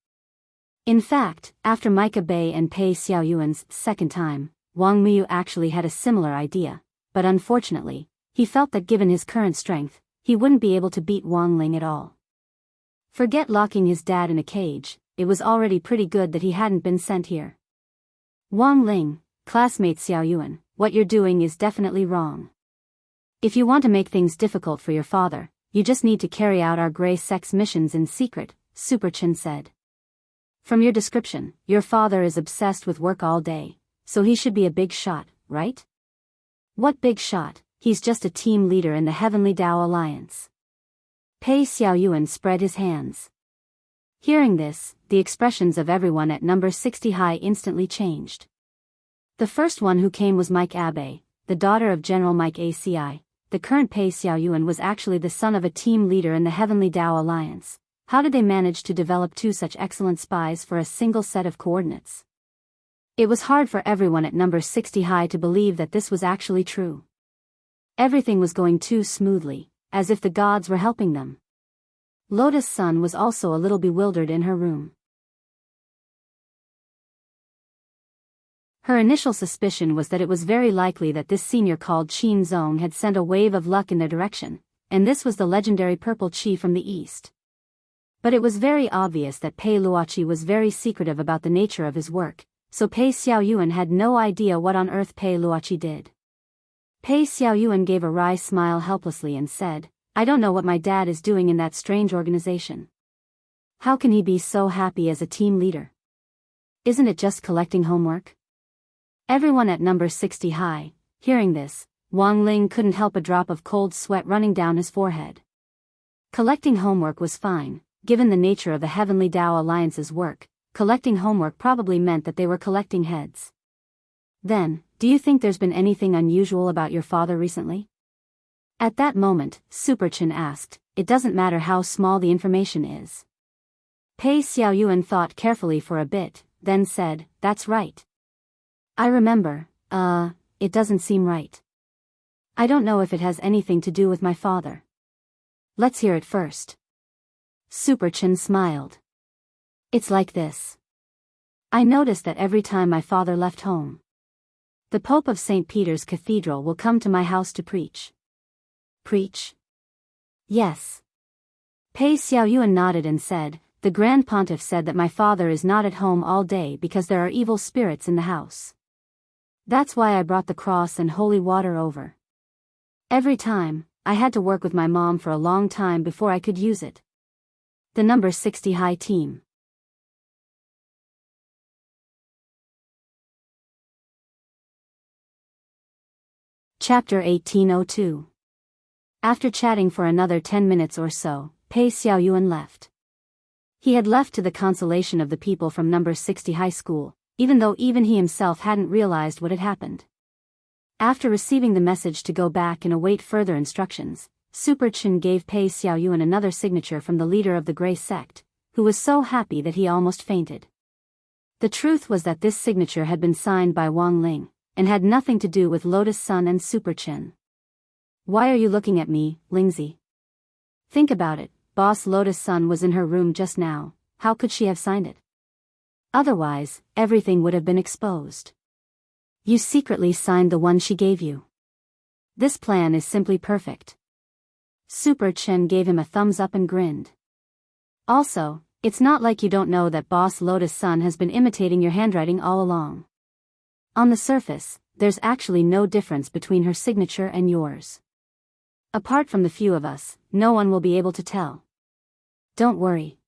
In fact, after Micah Bay and Pei Xiaoyuan's second time, Wang Miyu actually had a similar idea, but unfortunately, he felt that given his current strength, he wouldn't be able to beat Wang Ling at all. Forget locking his dad in a cage, it was already pretty good that he hadn't been sent here. Wang Ling, classmate Xiaoyuan, what you're doing is definitely wrong. If you want to make things difficult for your father, you just need to carry out our Grey Sect's missions in secret, Super Chen said. From your description, your father is obsessed with work all day, so he should be a big shot, right? What big shot? He's just a team leader in the Heavenly Tao Alliance. Pei Xiaoyuan spread his hands. Hearing this, the expressions of everyone at number 60 high instantly changed. The first one who came was Mike Abe, the daughter of General Mike ACI. The current Pei Xiaoyuan was actually the son of a team leader in the Heavenly Tao Alliance. How did they manage to develop two such excellent spies for a single set of coordinates? It was hard for everyone at number 60 high to believe that this was actually true. Everything was going too smoothly, as if the gods were helping them. Lotus Sun was also a little bewildered in her room. Her initial suspicion was that it was very likely that this senior called Qin Zong had sent a wave of luck in their direction, and this was the legendary purple chi from the east. But it was very obvious that Pei Luoqi was very secretive about the nature of his work, so Pei Xiaoyuan had no idea what on earth Pei Luoqi did. Pei Xiaoyuan gave a wry smile helplessly and said, I don't know what my dad is doing in that strange organization. How can he be so happy as a team leader? Isn't it just collecting homework? Everyone at number 60 high, hearing this, Wang Ling couldn't help a drop of cold sweat running down his forehead. Collecting homework was fine, given the nature of the Heavenly Tao Alliance's work. Collecting homework probably meant that they were collecting heads. Then, do you think there's been anything unusual about your father recently? At that moment, Super Chen asked, it doesn't matter how small the information is. Pei Xiaoyuan thought carefully for a bit, then said, that's right. I remember, it doesn't seem right. I don't know if it has anything to do with my father. Let's hear it first. Super Chen smiled. It's like this. I noticed that every time my father left home, the Pope of St. Peter's Cathedral will come to my house to preach. Preach? Yes. Pei Xiaoyuan nodded and said, the Grand Pontiff said that my father is not at home all day because there are evil spirits in the house. That's why I brought the cross and holy water over. Every time, I had to work with my mom for a long time before I could use it. The number 60 high team. Chapter 1802. After chatting for another 10 minutes or so, Pei Xiaoyuan left. He had left to the consolation of the people from number 60 high school, even though even he himself hadn't realized what had happened. After receiving the message to go back and await further instructions, Super Chen gave Pei Xiaoyuan another signature from the leader of the Grey Sect, who was so happy that he almost fainted. The truth was that this signature had been signed by Wang Ling, and had nothing to do with Lotus Sun and Super Chen. Why are you looking at me, Lingzi? Think about it, Boss Lotus Sun was in her room just now, how could she have signed it? Otherwise, everything would have been exposed. You secretly signed the one she gave you. This plan is simply perfect. Super Chen gave him a thumbs up and grinned. Also, it's not like you don't know that Boss Lotus Sun has been imitating your handwriting all along. On the surface, there's actually no difference between her signature and yours. Apart from the few of us, no one will be able to tell. Don't worry.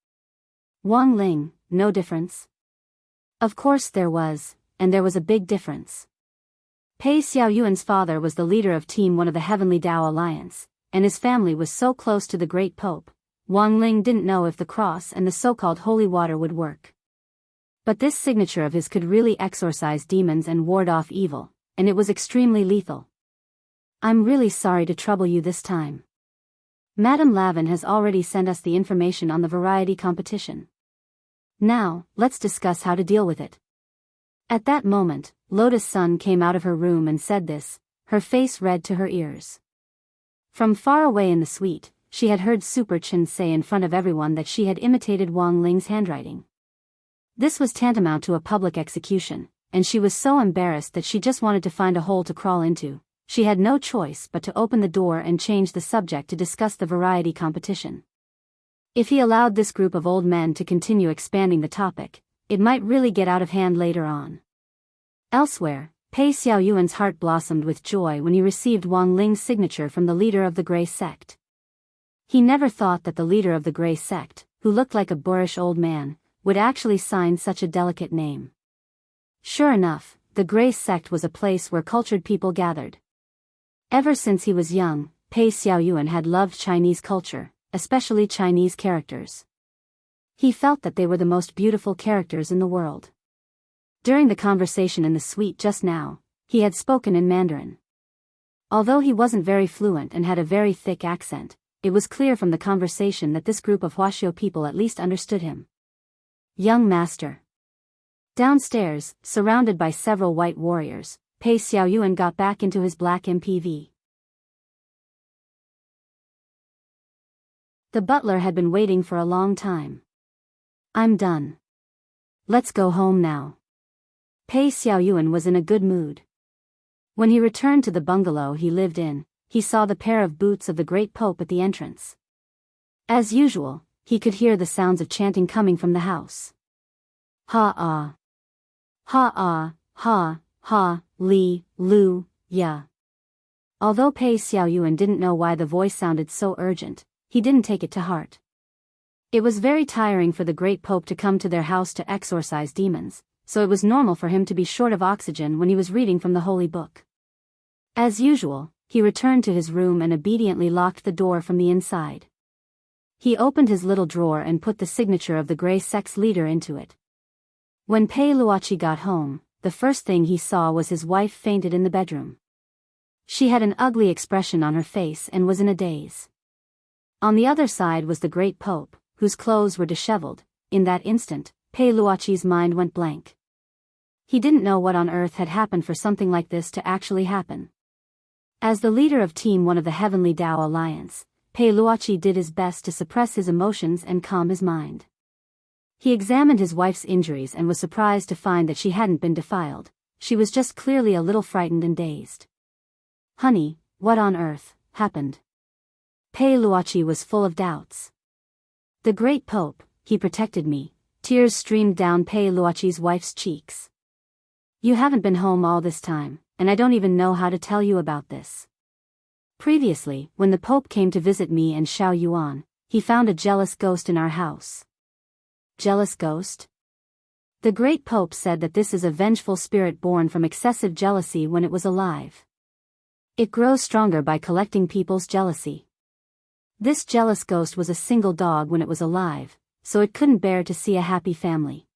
Wang Ling, no difference? Of course there was, and there was a big difference. Pei Xiaoyuan's father was the leader of Team 1 of the Heavenly Tao Alliance, and his family was so close to the Great Pope, Wang Ling didn't know if the cross and the so-called holy water would work. But this signature of his could really exorcise demons and ward off evil, and it was extremely lethal. I'm really sorry to trouble you this time. Madame Lavin has already sent us the information on the variety competition. Now, let's discuss how to deal with it. At that moment, Lotus Sun came out of her room and said this, her face red to her ears. From far away in the suite, she had heard Super Chen say in front of everyone that she had imitated Wang Ling's handwriting. This was tantamount to a public execution, and she was so embarrassed that she just wanted to find a hole to crawl into. She had no choice but to open the door and change the subject to discuss the variety competition. If he allowed this group of old men to continue expanding the topic, it might really get out of hand later on. Elsewhere, Pei Xiaoyuan's heart blossomed with joy when he received Wang Ling's signature from the leader of the Grey Sect. He never thought that the leader of the Grey Sect, who looked like a boorish old man, would actually sign such a delicate name. Sure enough, the Grey Sect was a place where cultured people gathered. Ever since he was young, Pei Xiaoyuan had loved Chinese culture, especially Chinese characters. He felt that they were the most beautiful characters in the world. During the conversation in the suite just now, he had spoken in Mandarin. Although he wasn't very fluent and had a very thick accent, it was clear from the conversation that this group of Huaxiu people at least understood him. Young master. Downstairs, surrounded by several white warriors, Pei Xiaoyuan got back into his black MPV. The butler had been waiting for a long time. I'm done. Let's go home now. Pei Xiaoyuan was in a good mood. When he returned to the bungalow he lived in, he saw the pair of boots of the Great Pope at the entrance. As usual, he could hear the sounds of chanting coming from the house. Ha-ah. Ha-ah, ha, ha, li, lu, ya. Although Pei Xiaoyuan didn't know why the voice sounded so urgent, he didn't take it to heart. It was very tiring for the great Pope to come to their house to exorcise demons, so it was normal for him to be short of oxygen when he was reading from the holy book. As usual, he returned to his room and obediently locked the door from the inside. He opened his little drawer and put the signature of the Grey Sex leader into it. When Pei Luoqi got home, the first thing he saw was his wife fainted in the bedroom. She had an ugly expression on her face and was in a daze. On the other side was the great Pope, whose clothes were disheveled. In that instant, Pei Luoqi's mind went blank. He didn't know what on earth had happened for something like this to actually happen. As the leader of Team 1 of the Heavenly Tao Alliance, Pei Luoqi did his best to suppress his emotions and calm his mind. He examined his wife's injuries and was surprised to find that she hadn't been defiled. She was just clearly a little frightened and dazed. "Honey, what on earth happened?" Pei Luoqi was full of doubts. "The great Pope, he protected me." Tears streamed down Pei Luoqi's wife's cheeks. "You haven't been home all this time, and I don't even know how to tell you about this. Previously, when the Pope came to visit me and Xiao Yuan, he found a jealous ghost in our house." Jealous ghost? The great Pope said that this is a vengeful spirit born from excessive jealousy when it was alive. It grows stronger by collecting people's jealousy. This jealous ghost was a single dog when it was alive, so it couldn't bear to see a happy family.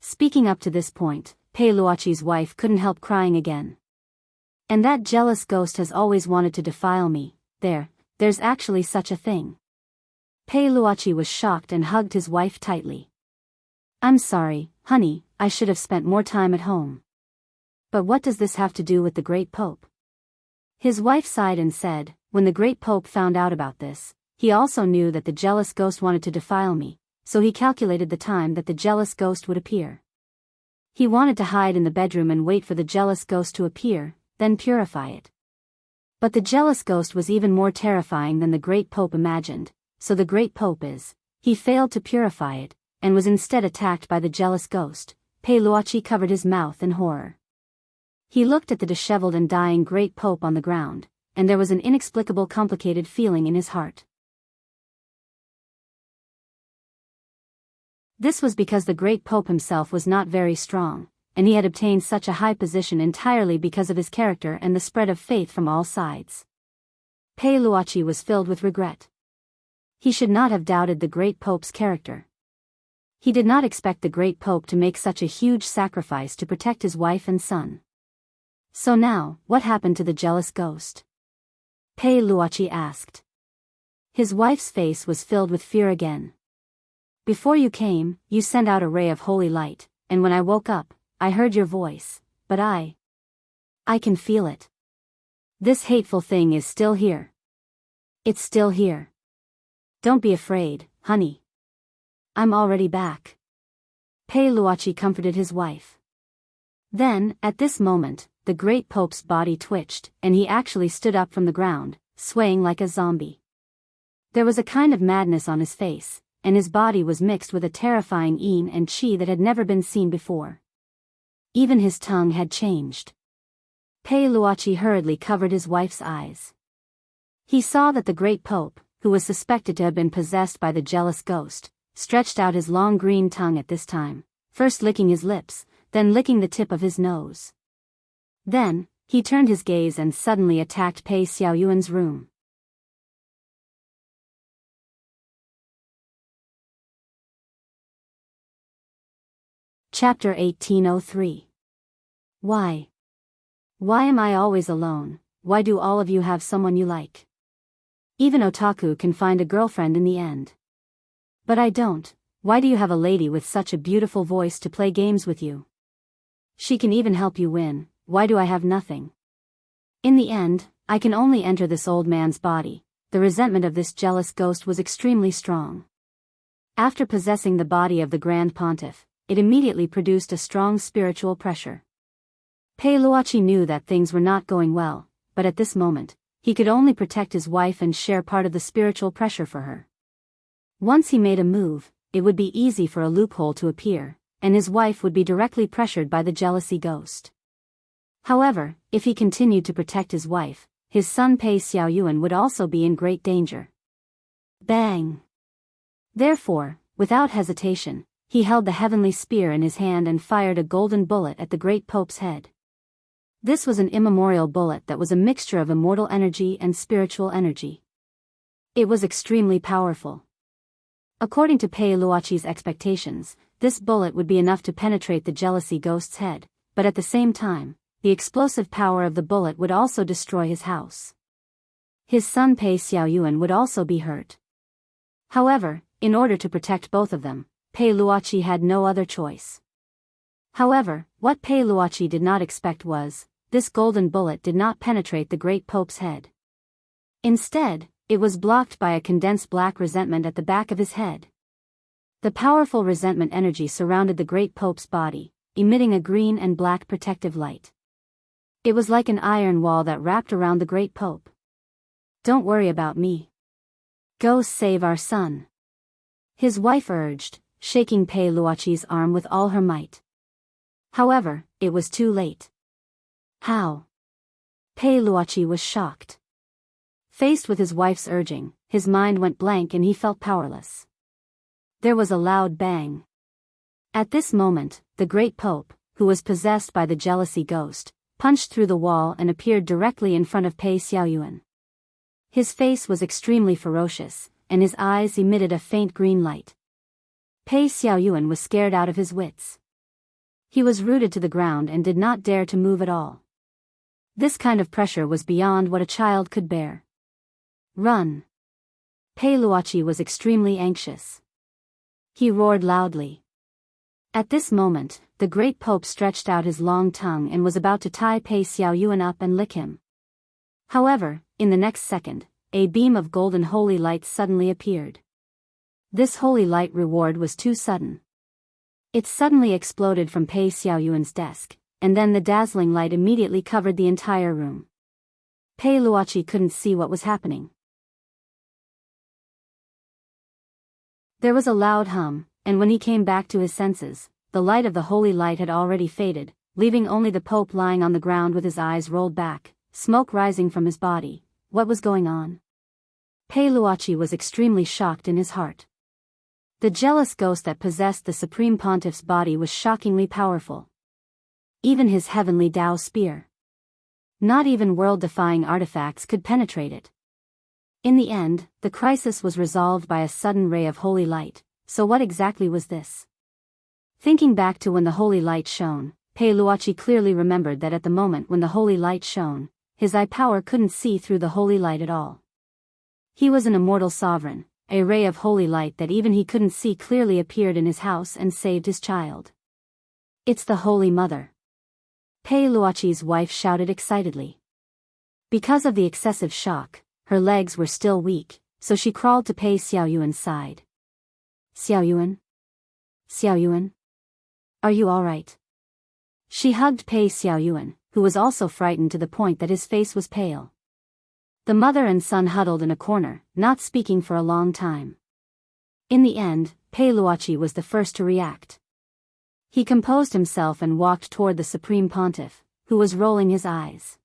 Speaking up to this point, Pei Luoqi's wife couldn't help crying again. "And that jealous ghost has always wanted to defile me. There's actually such a thing." Pei Luoqi was shocked and hugged his wife tightly. "I'm sorry, honey, I should have spent more time at home. But what does this have to do with the great Pope?" His wife sighed and said, "When the great Pope found out about this, he also knew that the jealous ghost wanted to defile me, so he calculated the time that the jealous ghost would appear. He wanted to hide in the bedroom and wait for the jealous ghost to appear, then purify it. But the jealous ghost was even more terrifying than the great Pope imagined, so the great Pope he failed to purify it, and was instead attacked by the jealous ghost." Pei Luoqi covered his mouth in horror. He looked at the disheveled and dying great Pope on the ground, and there was an inexplicable complicated feeling in his heart. This was because the great Pope himself was not very strong, and he had obtained such a high position entirely because of his character and the spread of faith from all sides. Pei Luoqi was filled with regret. He should not have doubted the great Pope's character. He did not expect the great Pope to make such a huge sacrifice to protect his wife and son. So now, what happened to the jealous ghost? Pei Luoqi asked. His wife's face was filled with fear again. "Before you came, you sent out a ray of holy light, and when I woke up, I heard your voice, but I can feel it. This hateful thing is still here. It's still here. Don't be afraid, honey. I'm already back." Pei Luoqi comforted his wife. Then, at this moment, the great Pope's body twitched, and he actually stood up from the ground, swaying like a zombie. There was a kind of madness on his face, and his body was mixed with a terrifying yin and qi that had never been seen before. Even his tongue had changed. Pei Luoqi hurriedly covered his wife's eyes. He saw that the great Pope, who was suspected to have been possessed by the jealous ghost, stretched out his long green tongue at this time, first licking his lips, then licking the tip of his nose. Then, he turned his gaze and suddenly attacked Pei Xiaoyuan's room. Chapter 1803. Why? Why am I always alone? Why do all of you have someone you like? Even otaku can find a girlfriend in the end. But I don't. Why do you have a lady with such a beautiful voice to play games with you? She can even help you win. Why do I have nothing? In the end, I can only enter this old man's body. The resentment of this jealous ghost was extremely strong. After possessing the body of the Grand Pontiff, it immediately produced a strong spiritual pressure. Pei Luoqi knew that things were not going well, but at this moment, he could only protect his wife and share part of the spiritual pressure for her. Once he made a move, it would be easy for a loophole to appear, and his wife would be directly pressured by the jealousy ghost. However, if he continued to protect his wife, his son Pei Xiaoyuan would also be in great danger. Bang! Therefore, without hesitation, he held the heavenly spear in his hand and fired a golden bullet at the great Pope's head. This was an immemorial bullet that was a mixture of immortal energy and spiritual energy. It was extremely powerful. According to Pei Luoqi's expectations, this bullet would be enough to penetrate the jealousy ghost's head, but at the same time, the explosive power of the bullet would also destroy his house. His son Pei Xiaoyuan would also be hurt. However, in order to protect both of them, Pei Luoqi had no other choice. However, what Pei Luoqi did not expect was, this golden bullet did not penetrate the great Pope's head. Instead, it was blocked by a condensed black resentment at the back of his head. The powerful resentment energy surrounded the great Pope's body, emitting a green and black protective light. It was like an iron wall that wrapped around the great Pope. "Don't worry about me. Go save our son," his wife urged, shaking Pei Luoqi's arm with all her might. However, it was too late. How? Pei Luoqi was shocked. Faced with his wife's urging, his mind went blank and he felt powerless. There was a loud bang. At this moment, the great Pope, who was possessed by the jealousy ghost, punched through the wall and appeared directly in front of Pei Xiaoyuan. His face was extremely ferocious, and his eyes emitted a faint green light. Pei Xiaoyuan was scared out of his wits. He was rooted to the ground and did not dare to move at all. This kind of pressure was beyond what a child could bear. "Run!" Pei Luoqi was extremely anxious. He roared loudly. At this moment, the great Pope stretched out his long tongue and was about to tie Pei Xiaoyuan up and lick him. However, in the next second, a beam of golden holy light suddenly appeared. This holy light reward was too sudden. It suddenly exploded from Pei Xiaoyuan's desk, and then the dazzling light immediately covered the entire room. Pei Luoqi couldn't see what was happening. There was a loud hum, and when he came back to his senses, the light of the holy light had already faded, leaving only the Pope lying on the ground with his eyes rolled back, smoke rising from his body. What was going on? Pei Luoqi was extremely shocked in his heart. The jealous ghost that possessed the Supreme Pontiff's body was shockingly powerful. Even his heavenly Tao spear. Not even world-defying artifacts could penetrate it. In the end, the crisis was resolved by a sudden ray of holy light. So what exactly was this? Thinking back to when the holy light shone, Pei Luoqi clearly remembered that at the moment when the holy light shone, his eye power couldn't see through the holy light at all. He was an immortal sovereign. A ray of holy light that even he couldn't see clearly appeared in his house and saved his child. "It's the Holy Mother!" Pei Luoqi's wife shouted excitedly. Because of the excessive shock, her legs were still weak, so she crawled to Pei Xiaoyuan's side. "Xiaoyuan? Xiaoyuan? Are you all right?" She hugged Pei Xiaoyuan, who was also frightened to the point that his face was pale. The mother and son huddled in a corner, not speaking for a long time. In the end, Pei Luoqi was the first to react. He composed himself and walked toward the Supreme Pontiff, who was rolling his eyes.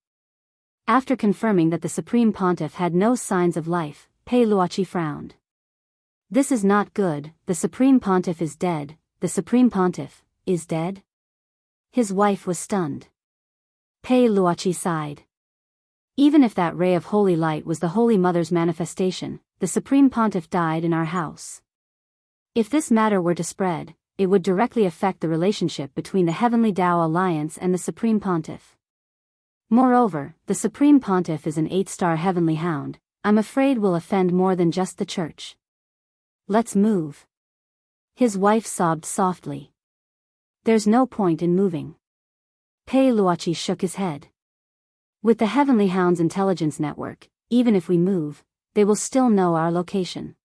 After confirming that the Supreme Pontiff had no signs of life, Pei Luoqi frowned. "This is not good. The Supreme Pontiff is dead. The Supreme Pontiff is dead?" His wife was stunned. Pei Luoqi sighed. "Even if that ray of holy light was the Holy Mother's manifestation, the Supreme Pontiff died in our house. If this matter were to spread, it would directly affect the relationship between the Heavenly Tao Alliance and the Supreme Pontiff. Moreover, the Supreme Pontiff is an 8-star heavenly hound. I'm afraid will offend more than just the church. Let's move." His wife sobbed softly. "There's no point in moving." Pei Luoqi shook his head. "With the Heavenly Hound's intelligence network, even if we move, they will still know our location.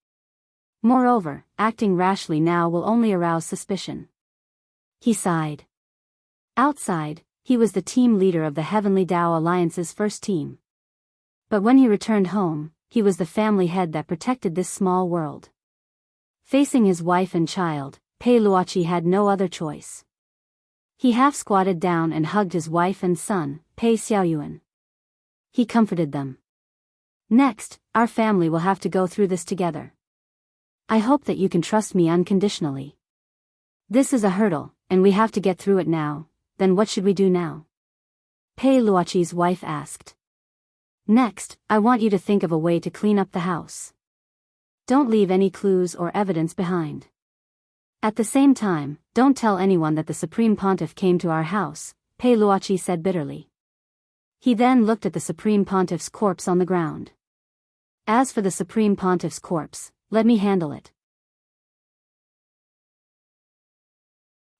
Moreover, acting rashly now will only arouse suspicion." He sighed. Outside, he was the team leader of the Heavenly Tao Alliance's first team. But when he returned home, he was the family head that protected this small world. Facing his wife and child, Pei Luoqi had no other choice. He half squatted down and hugged his wife and son, Pei Xiaoyuan. He comforted them. Next, our family will have to go through this together. I hope that you can trust me unconditionally. This is a hurdle, and we have to get through it now. Then what should we do now? Pei Luochi's wife asked. Next, I want you to think of a way to clean up the house. Don't leave any clues or evidence behind. At the same time, don't tell anyone that the Supreme Pontiff came to our house, Pei Luochi said bitterly. He then looked at the Supreme Pontiff's corpse on the ground. As for the Supreme Pontiff's corpse, let me handle it.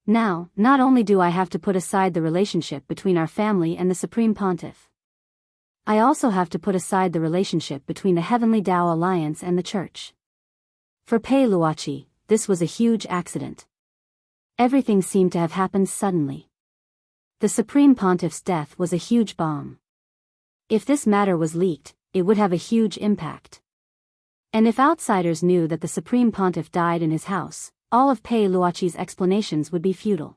Now, not only do I have to put aside the relationship between our family and the Supreme Pontiff, I also have to put aside the relationship between the Heavenly Tao Alliance and the Church. For Pei Luochi, this was a huge accident. Everything seemed to have happened suddenly. The Supreme Pontiff's death was a huge bomb. If this matter was leaked, it would have a huge impact. And if outsiders knew that the Supreme Pontiff died in his house, all of Pei Luochi's explanations would be futile.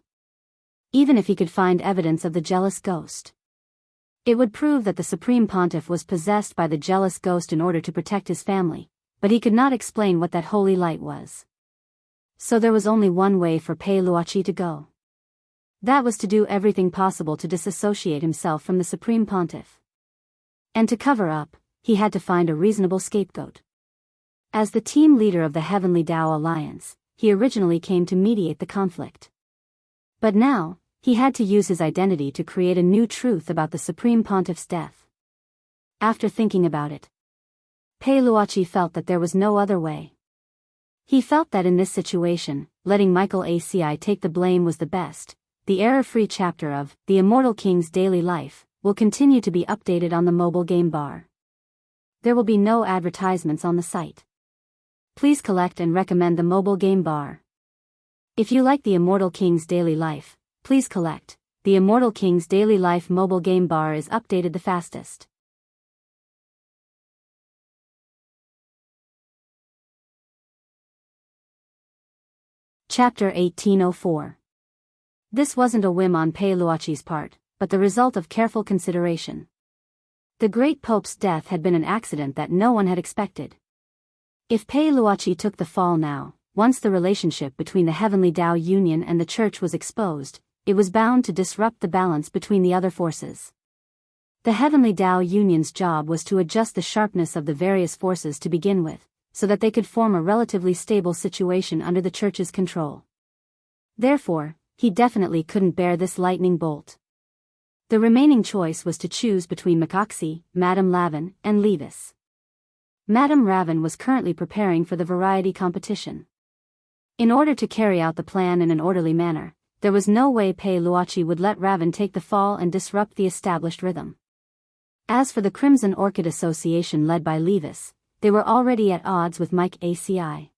Even if he could find evidence of the jealous ghost, it would prove that the Supreme Pontiff was possessed by the jealous ghost in order to protect his family, but he could not explain what that holy light was. So there was only one way for Pei Luochi to go. That was to do everything possible to disassociate himself from the Supreme Pontiff. And to cover up, he had to find a reasonable scapegoat. As the team leader of the Heavenly Tao Alliance, he originally came to mediate the conflict. But now, he had to use his identity to create a new truth about the Supreme Pontiff's death. After thinking about it, Pei Luochi felt that there was no other way. He felt that in this situation, letting Michael ACI take the blame was the best. The error-free chapter of The Immortal King's Daily Life will continue to be updated on the mobile game bar. There will be no advertisements on the site. Please collect and recommend the mobile game bar. If you like The Immortal King's Daily Life, please collect. The Immortal King's Daily Life mobile game bar is updated the fastest. Chapter 1804. This wasn't a whim on Pei Luochi's part, but the result of careful consideration. The great Pope's death had been an accident that no one had expected. If Pei Luochi took the fall now, once the relationship between the Heavenly Tao Union and the Church was exposed, it was bound to disrupt the balance between the other forces. The Heavenly Tao Union's job was to adjust the sharpness of the various forces to begin with, so that they could form a relatively stable situation under the Church's control. Therefore, he definitely couldn't bear this lightning bolt. The remaining choice was to choose between Macoxy, Madame Lavin, and Levis. Madame Ravin was currently preparing for the variety competition. In order to carry out the plan in an orderly manner, there was no way Pei Luochi would let Ravin take the fall and disrupt the established rhythm. As for the Crimson Orchid Association led by Levis, they were already at odds with Mike ACI.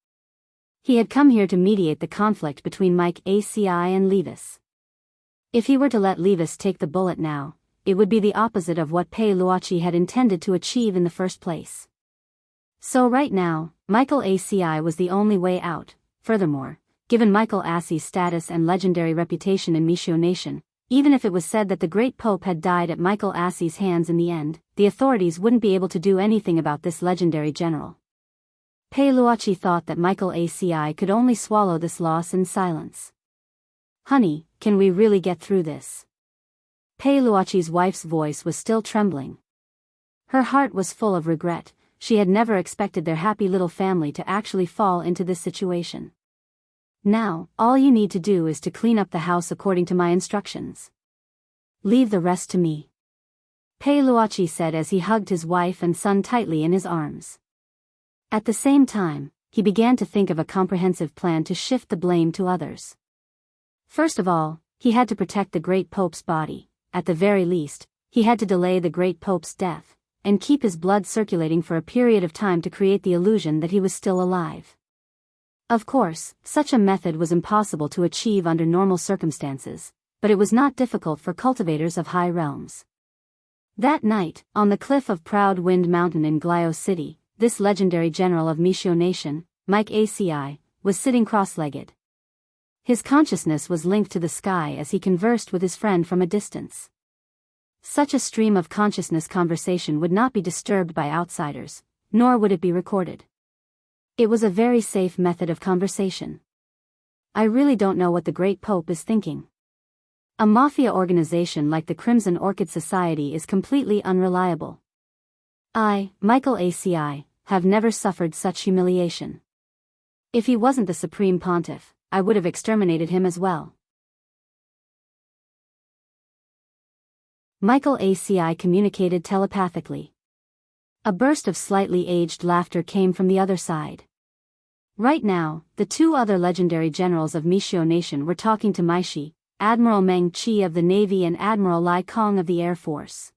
He had come here to mediate the conflict between Mike ACI and Levis. If he were to let Levis take the bullet now, it would be the opposite of what Pei Luochi had intended to achieve in the first place. So right now, Michael ACI was the only way out. Furthermore, given Michael ACI's status and legendary reputation in Mishio Nation, even if it was said that the great Pope had died at Michael ACI's hands in the end, the authorities wouldn't be able to do anything about this legendary general. Pei Luochi thought that Michael ACI could only swallow this loss in silence. Honey, can we really get through this? Pei Luochi's wife's voice was still trembling. Her heart was full of regret. She had never expected their happy little family to actually fall into this situation. Now, all you need to do is to clean up the house according to my instructions. Leave the rest to me. Pei Luochi said as he hugged his wife and son tightly in his arms. At the same time, he began to think of a comprehensive plan to shift the blame to others. First of all, he had to protect the great Pope's body. At the very least, he had to delay the great Pope's death, and keep his blood circulating for a period of time to create the illusion that he was still alive. Of course, such a method was impossible to achieve under normal circumstances, but it was not difficult for cultivators of high realms. That night, on the cliff of Proud Wind Mountain in Glio City, this legendary general of Mishio Nation, Mike ACI, was sitting cross-legged. His consciousness was linked to the sky as he conversed with his friend from a distance. Such a stream of consciousness conversation would not be disturbed by outsiders, nor would it be recorded. It was a very safe method of conversation. I really don't know what the great Pope is thinking. A mafia organization like the Crimson Orchid Society is completely unreliable. I, Michael ACI, have never suffered such humiliation. If he wasn't the Supreme Pontiff, I would have exterminated him as well. Michael ACI communicated telepathically. A burst of slightly aged laughter came from the other side. Right now, the two other legendary generals of Mishio Nation were talking to Maishi, Admiral Meng Qi of the Navy and Admiral Lai Kong of the Air Force.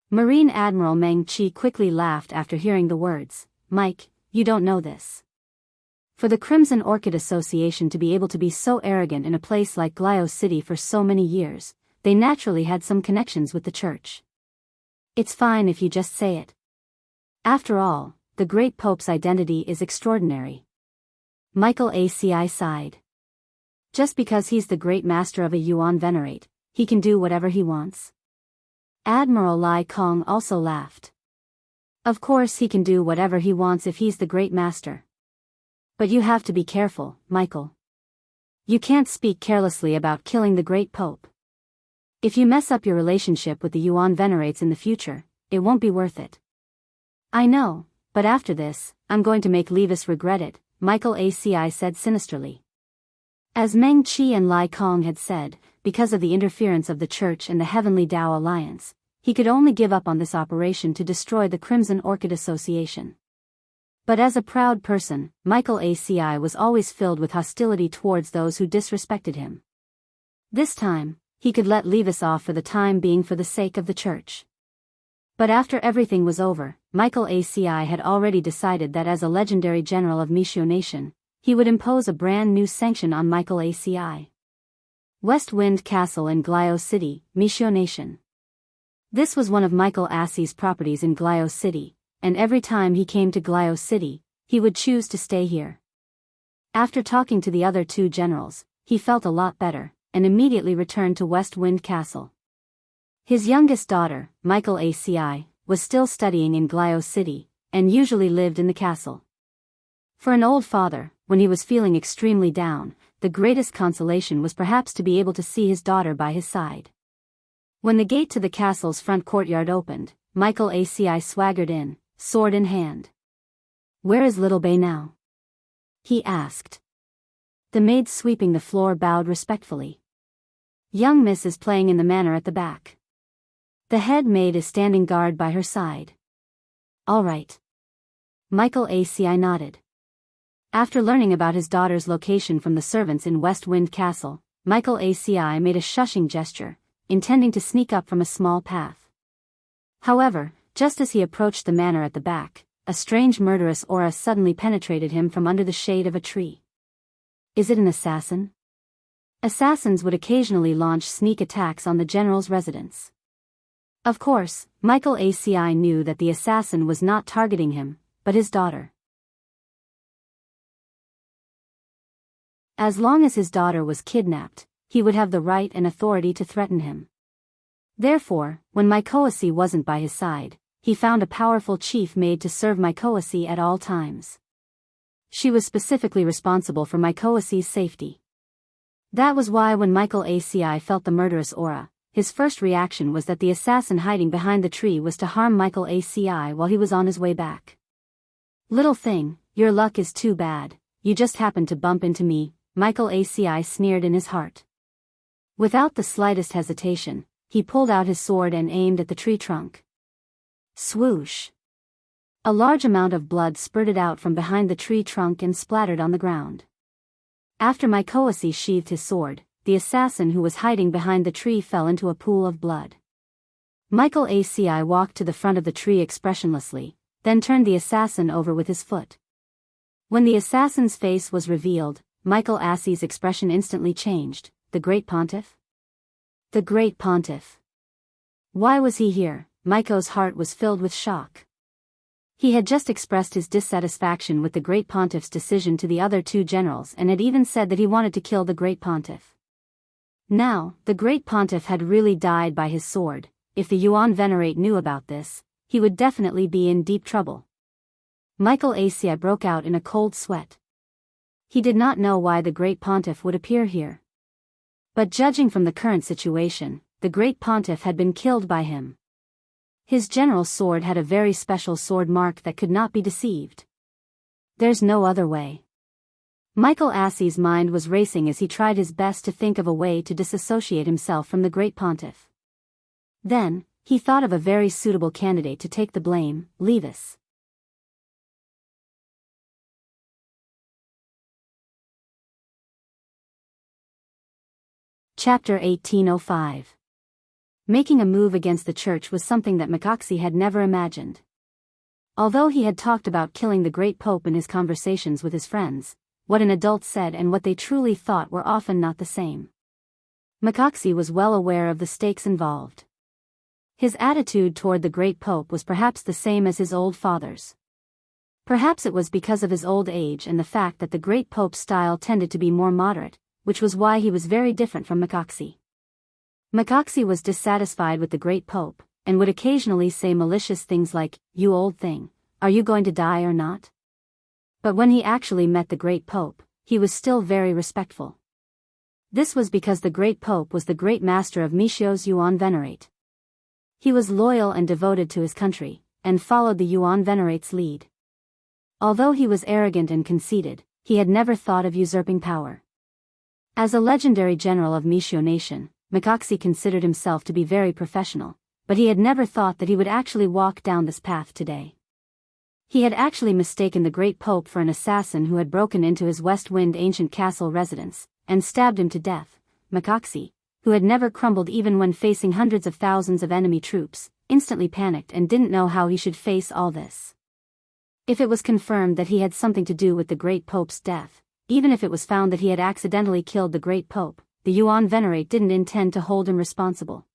Marine Admiral Meng Qi quickly laughed after hearing the words, "Mike, you don't know this." For the Crimson Orchid Association to be able to be so arrogant in a place like Glio City for so many years, they naturally had some connections with the church. It's fine if you just say it. After all, the great Pope's identity is extraordinary. Michael ACI sighed. Just because he's the great master of a Yuan Venerate, he can do whatever he wants. Admiral Lai Kong also laughed. Of course he can do whatever he wants if he's the great master. But you have to be careful, Michael. You can't speak carelessly about killing the great Pope. If you mess up your relationship with the Yuan Venerates in the future, it won't be worth it. I know, but after this, I'm going to make Levis regret it, Michael ACI said sinisterly. As Meng Qi and Lai Kong had said, because of the interference of the Church and the Heavenly Tao Alliance, he could only give up on this operation to destroy the Crimson Orchid Association. But as a proud person, Michael ACI was always filled with hostility towards those who disrespected him. This time, he could let Levis off for the time being for the sake of the Church. But after everything was over, Michael ACI had already decided that as a legendary general of Mishio Nation, he would impose a brand new sanction on Michael ACI. West Wind Castle in Glio City, Mishio Nation. This was one of Michael ACI's properties in Glio City, and every time he came to Glio City, he would choose to stay here. After talking to the other two generals, he felt a lot better, and immediately returned to West Wind Castle. His youngest daughter, Michael ACI, was still studying in Glio City, and usually lived in the castle. For an old father, when he was feeling extremely down, the greatest consolation was perhaps to be able to see his daughter by his side. When the gate to the castle's front courtyard opened, Michael ACI swaggered in, sword in hand. "Where is little Bay now?" he asked. The maid sweeping the floor bowed respectfully. "Young Miss is playing in the manor at the back. The head maid is standing guard by her side." "All right." Michael ACI nodded. After learning about his daughter's location from the servants in West Wind Castle, Michael ACI made a shushing gesture, intending to sneak up from a small path. However, just as he approached the manor at the back, a strange murderous aura suddenly penetrated him from under the shade of a tree. Is it an assassin? Assassins would occasionally launch sneak attacks on the general's residence. Of course, Michael ACI knew that the assassin was not targeting him, but his daughter. As long as his daughter was kidnapped, he would have the right and authority to threaten him. Therefore, when Mikoasi wasn't by his side, he found a powerful chief maid to serve Mikoasi at all times. She was specifically responsible for Mikoasi's safety. That was why when Michael ACI felt the murderous aura, his first reaction was that the assassin hiding behind the tree was to harm Michael ACI while he was on his way back. "Little thing, your luck is too bad, you just happened to bump into me," Michael ACI sneered in his heart. Without the slightest hesitation, he pulled out his sword and aimed at the tree trunk. Swoosh! A large amount of blood spurted out from behind the tree trunk and splattered on the ground. After Mikoasi sheathed his sword, the assassin who was hiding behind the tree fell into a pool of blood. Michael ACI walked to the front of the tree expressionlessly, then turned the assassin over with his foot. When the assassin's face was revealed, Michael ACI's expression instantly changed. The Great Pontiff? The Great Pontiff. Why was he here? Michael's heart was filled with shock. He had just expressed his dissatisfaction with the Great Pontiff's decision to the other two generals and had even said that he wanted to kill the Great Pontiff. Now, the Great Pontiff had really died by his sword, if the Yuan Venerate knew about this, he would definitely be in deep trouble. Michael Asia broke out in a cold sweat. He did not know why the Great Pontiff would appear here. But judging from the current situation, the Great Pontiff had been killed by him. His general's sword had a very special sword mark that could not be deceived. There's no other way. Michael Assie's mind was racing as he tried his best to think of a way to disassociate himself from the Great Pontiff. Then, he thought of a very suitable candidate to take the blame, Levis. Chapter 1805. Making a move against the church was something that Mikaxi had never imagined. Although he had talked about killing the great pope in his conversations with his friends, what an adult said and what they truly thought were often not the same. Mikaxi was well aware of the stakes involved. His attitude toward the great pope was perhaps the same as his old father's. Perhaps it was because of his old age and the fact that the great pope's style tended to be more moderate, which was why he was very different from Mikaxi. Mikaxi was dissatisfied with the great pope, and would occasionally say malicious things like, "You old thing, are you going to die or not?" But when he actually met the great pope, he was still very respectful. This was because the great pope was the great master of Mishio's Yuan Venerate. He was loyal and devoted to his country, and followed the Yuan Venerate's lead. Although he was arrogant and conceited, he had never thought of usurping power. As a legendary general of Mishio Nation, Mikaxi considered himself to be very professional, but he had never thought that he would actually walk down this path today. He had actually mistaken the great pope for an assassin who had broken into his West Wind ancient castle residence, and stabbed him to death. Mikaxi, who had never crumbled even when facing hundreds of thousands of enemy troops, instantly panicked and didn't know how he should face all this. If it was confirmed that he had something to do with the great pope's death, even if it was found that he had accidentally killed the great pope, the Yuan Venerate didn't intend to hold him responsible.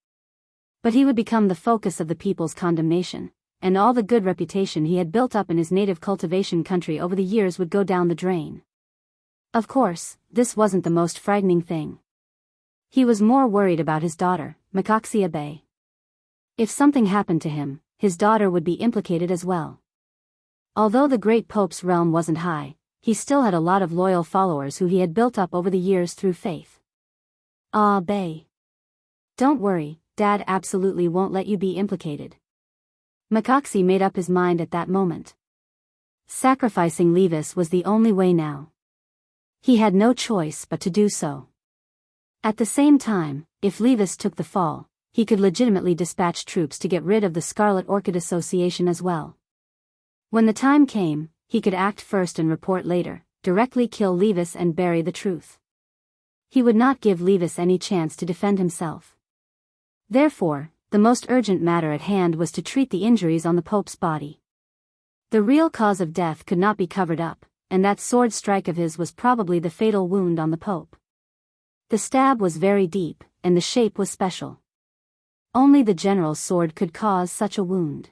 But he would become the focus of the people's condemnation, and all the good reputation he had built up in his native cultivation country over the years would go down the drain. Of course, this wasn't the most frightening thing. He was more worried about his daughter, Mikaxi Abe. If something happened to him, his daughter would be implicated as well. Although the great pope's realm wasn't high, he still had a lot of loyal followers who he had built up over the years through faith. Abe. Don't worry, Dad absolutely won't let you be implicated. Mikaxi made up his mind at that moment. Sacrificing Levis was the only way now. He had no choice but to do so. At the same time, if Levis took the fall, he could legitimately dispatch troops to get rid of the Scarlet Orchid Association as well. When the time came, he could act first and report later, directly kill Levis and bury the truth. He would not give Levis any chance to defend himself. Therefore, the most urgent matter at hand was to treat the injuries on the Pope's body. The real cause of death could not be covered up, and that sword strike of his was probably the fatal wound on the Pope. The stab was very deep, and the shape was special. Only the general's sword could cause such a wound.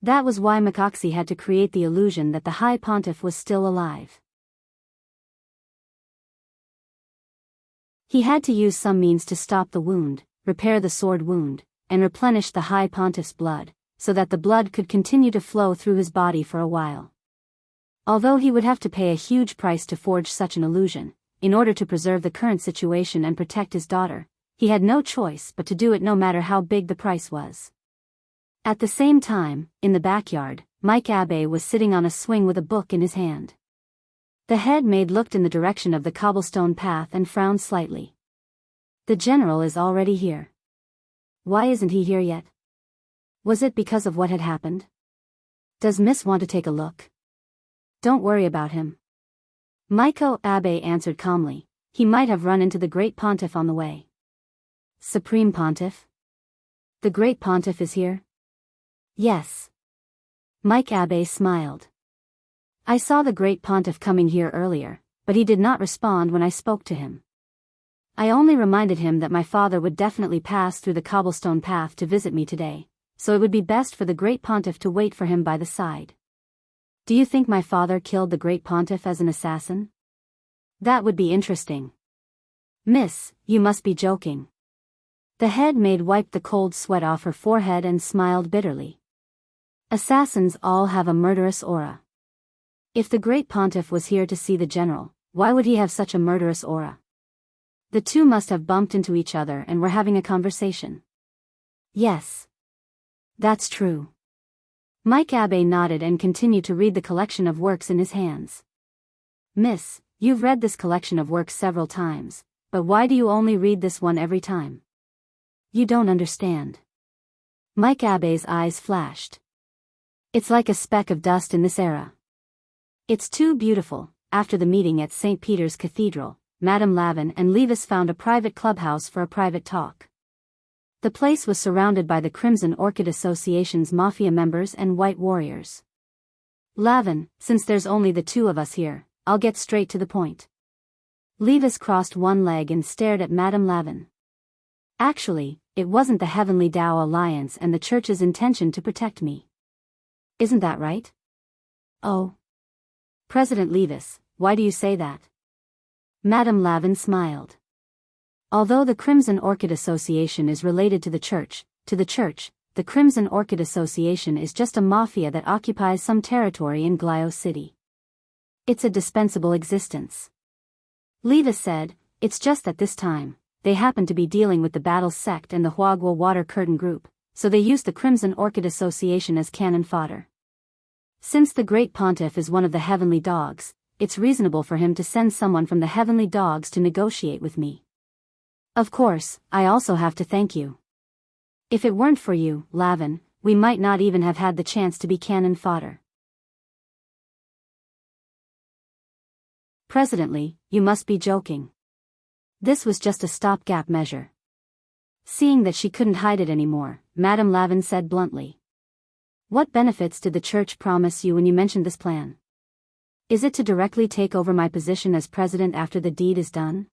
That was why Mikaxi had to create the illusion that the High Pontiff was still alive. He had to use some means to stop the wound, repair the sword wound, and replenish the High Pontiff's blood, so that the blood could continue to flow through his body for a while. Although he would have to pay a huge price to forge such an illusion, in order to preserve the current situation and protect his daughter, he had no choice but to do it no matter how big the price was. At the same time, in the backyard, Mike Abe was sitting on a swing with a book in his hand. The head maid looked in the direction of the cobblestone path and frowned slightly. The general is already here. Why isn't he here yet? Was it because of what had happened? Does Miss want to take a look? Don't worry about him. Maiko Abe answered calmly. He might have run into the Great Pontiff on the way. Supreme Pontiff? The Great Pontiff is here? Yes. Mike Abe smiled. I saw the Great Pontiff coming here earlier, but he did not respond when I spoke to him. I only reminded him that my father would definitely pass through the cobblestone path to visit me today, so it would be best for the Great Pontiff to wait for him by the side. Do you think my father killed the Great Pontiff as an assassin? That would be interesting. Miss, you must be joking. The head maid wiped the cold sweat off her forehead and smiled bitterly. Assassins all have a murderous aura. If the great pontiff was here to see the general, why would he have such a murderous aura? The two must have bumped into each other and were having a conversation. Yes. That's true. Mike Abbé nodded and continued to read the collection of works in his hands. Miss, you've read this collection of works several times, but why do you only read this one every time? You don't understand. Mike Abbé's eyes flashed. It's like a speck of dust in this era. It's too beautiful. After the meeting at St. Peter's Cathedral, Madame Lavin and Levis found a private clubhouse for a private talk. The place was surrounded by the Crimson Orchid Association's mafia members and white warriors. Lavin, since there's only the two of us here, I'll get straight to the point. Levis crossed one leg and stared at Madame Lavin. Actually, it wasn't the Heavenly Tao Alliance and the Church's intention to protect me. Isn't that right? Oh. President Levis, why do you say that? Madame Lavin smiled. Although the Crimson Orchid Association is related to the Church, the Crimson Orchid Association is just a mafia that occupies some territory in Glio City. It's a dispensable existence. Levis said, it's just that this time, they happen to be dealing with the Battle Sect and the Huagua Water Curtain Group, so they used the Crimson Orchid Association as cannon fodder. Since the Great Pontiff is one of the Heavenly Dogs, it's reasonable for him to send someone from the Heavenly Dogs to negotiate with me. Of course, I also have to thank you. If it weren't for you, Lavin, we might not even have had the chance to be cannon fodder. Presidently, you must be joking. This was just a stopgap measure. Seeing that she couldn't hide it anymore, Madame Lavin said bluntly. What benefits did the Church promise you when you mentioned this plan? Is it to directly take over my position as president after the deed is done?